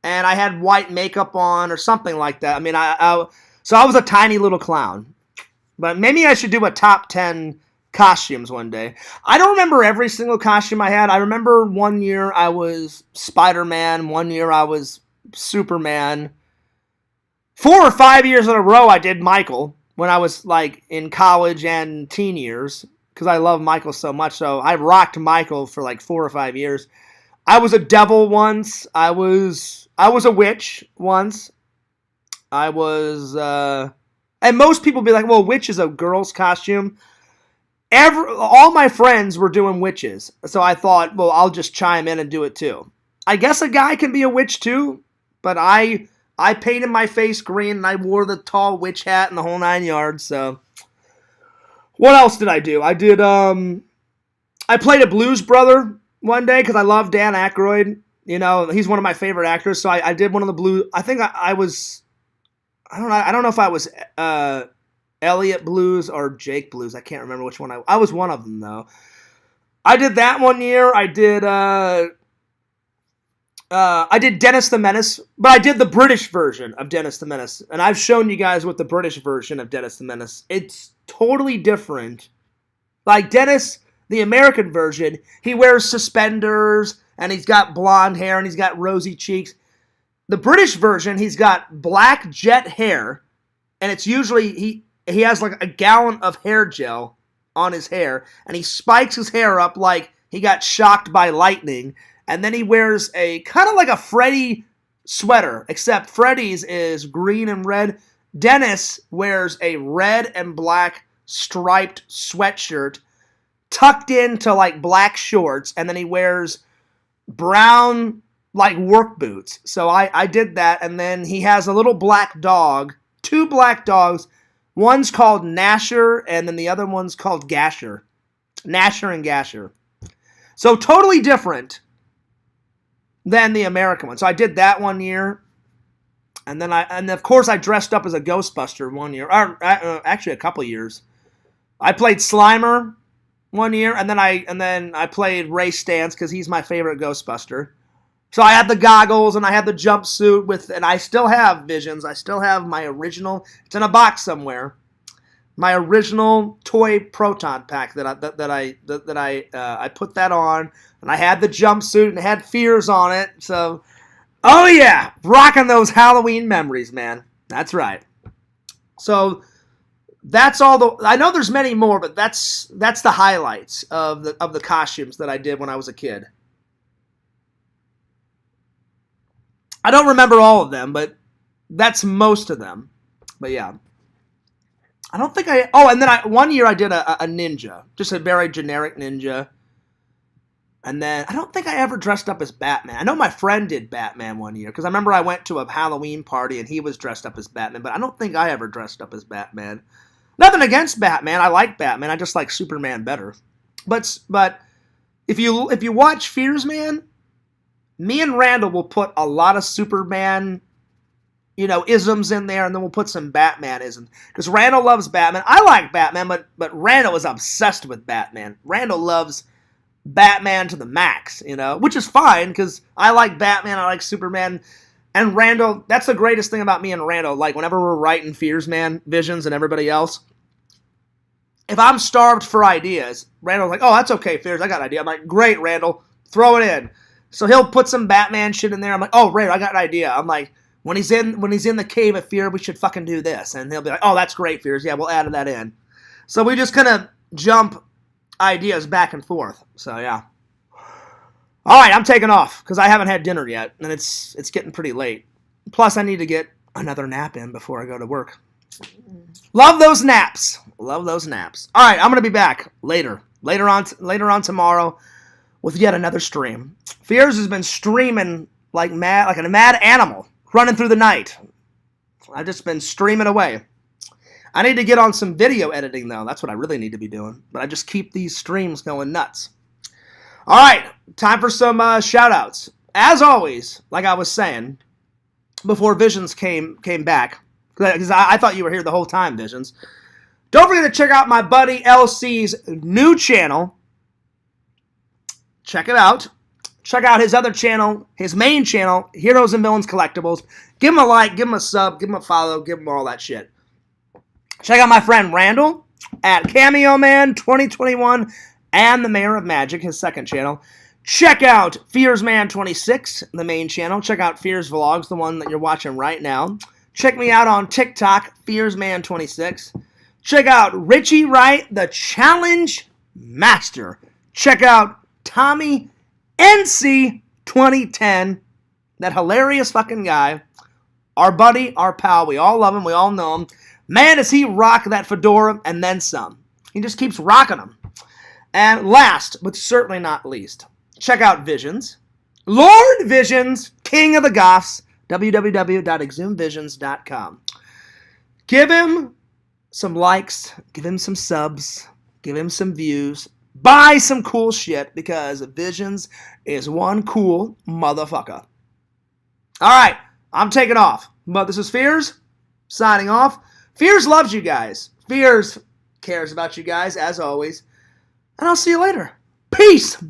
And I had white makeup on or something like that. I mean, so I was a tiny little clown. But maybe I should do a top 10 costumes one day. I don't remember every single costume I had. I remember one year I was Spider-Man. One year I was Superman. 4 or 5 years in a row I did Michael when I was like in college and teen years. Because I love Michael so much. So I rocked Michael for like 4 or 5 years. I was a devil once. I was a witch once. I was, and most people be like, well, witch is a girl's costume. All my friends were doing witches. So I thought, well, I'll just chime in and do it too. I guess a guy can be a witch too, but I painted my face green and I wore the tall witch hat and the whole 9 yards, so. What else did I do? I played a blues brother one day because I love Dan Aykroyd. You know, he's one of my favorite actors, so I did one of the blues. I think I was, I don't know if I was Elliot Blues or Jake Blues. I can't remember which one I was one of them, though. I did that one year. I did Dennis the Menace, but I did the British version of Dennis the Menace. And I've shown you guys what the British version of Dennis the Menace. It's totally different. Like Dennis, the American version, he wears suspenders, and he's got blonde hair, and he's got rosy cheeks. The British version, he's got black jet hair, and it's usually, he has like a gallon of hair gel on his hair, and he spikes his hair up like he got shocked by lightning. And then he wears a kind of like a Freddy sweater, except Freddy's is green and red. Dennis wears a red and black striped sweatshirt tucked into like black shorts, and then he wears brown like work boots. So I did that, and then he has a little black dog, 2 black dogs. One's called Gnasher, and then the other one's called Gasher. Gnasher and Gasher. So totally different than the American one. So I did that one year. And then of course I dressed up as a Ghostbuster one year. Or actually a couple years. I played Slimer one year, and then I played Ray Stantz because he's my favorite Ghostbuster. So I had the goggles and I had the jumpsuit and I still have Visions. I still have my original. It's in a box somewhere. My original toy proton pack that I put that on, and I had the jumpsuit and it had Fears on it. So, oh yeah, rocking those Halloween memories, man. That's right. So that's all I know there's many more, but that's the highlights of the costumes that I did when I was a kid. I don't remember all of them, but that's most of them. But yeah. I don't think and then one year I did a ninja. Just a very generic ninja. And then I don't think I ever dressed up as Batman. I know my friend did Batman one year, because I remember I went to a Halloween party and he was dressed up as Batman, but I don't think I ever dressed up as Batman. Nothing against Batman. I like Batman. I just like Superman better. But if you watch Fears, man, me and Randall will put a lot of Superman, isms in there, and then we'll put some Batman isms. Because Randall loves Batman. I like Batman, but Randall is obsessed with Batman. Randall loves Batman to the max, which is fine, because I like Batman, I like Superman, and Randall, that's the greatest thing about me and Randall. Like, whenever we're writing Fears, man, Visions, and everybody else, if I'm starved for ideas, Randall's like, oh, that's okay, Fears, I got an idea. I'm like, great, Randall, throw it in. So he'll put some Batman shit in there. I'm like, oh, Randall, I got an idea. I'm like, when he's in the cave of Fear, we should fucking do this. And he'll be like, oh, that's great, Fears. Yeah, we'll add that in. So we just kind of jump ideas back and forth. So, yeah. All right, I'm taking off because I haven't had dinner yet, and it's getting pretty late. Plus, I need to get another nap in before I go to work. Love those naps. Love those naps. All right, I'm going to be back later on tomorrow with yet another stream. Fears has been streaming like a mad animal, running through the night. I've just been streaming away. I need to get on some video editing, though. That's what I really need to be doing. But I just keep these streams going nuts. All right, time for some shout-outs. As always, like I was saying, before Visions came back, because I thought you were here the whole time, Visions. Don't forget to check out my buddy LC's new channel. Check it out. Check out his other channel, his main channel, Heroes and Villains Collectibles. Give him a like, give him a sub, give him a follow, give him all that shit. Check out my friend Randall at Cameo Man 2021 and the Mayor of Magic, his second channel. Check out Fearsman 26, the main channel. Check out Fears Vlogs, the one that you're watching right now. Check me out on TikTok, Fearsman 26. Check out Richie Wright, the Challenge Master. Check out Tommy NC 2010, that hilarious fucking guy. Our buddy, our pal, we all love him, we all know him. Man, does he rock that fedora and then some. He just keeps rocking them. And last, but certainly not least, check out Visions. Lord Visions, King of the Goths, www.exhumvisions.com. Give him some likes, give him some subs, give him some views, buy some cool shit, because Visions is one cool motherfucker. Alright, I'm taking off. But this is Fears, signing off. Fears loves you guys. Fears cares about you guys, as always. And I'll see you later. Peace!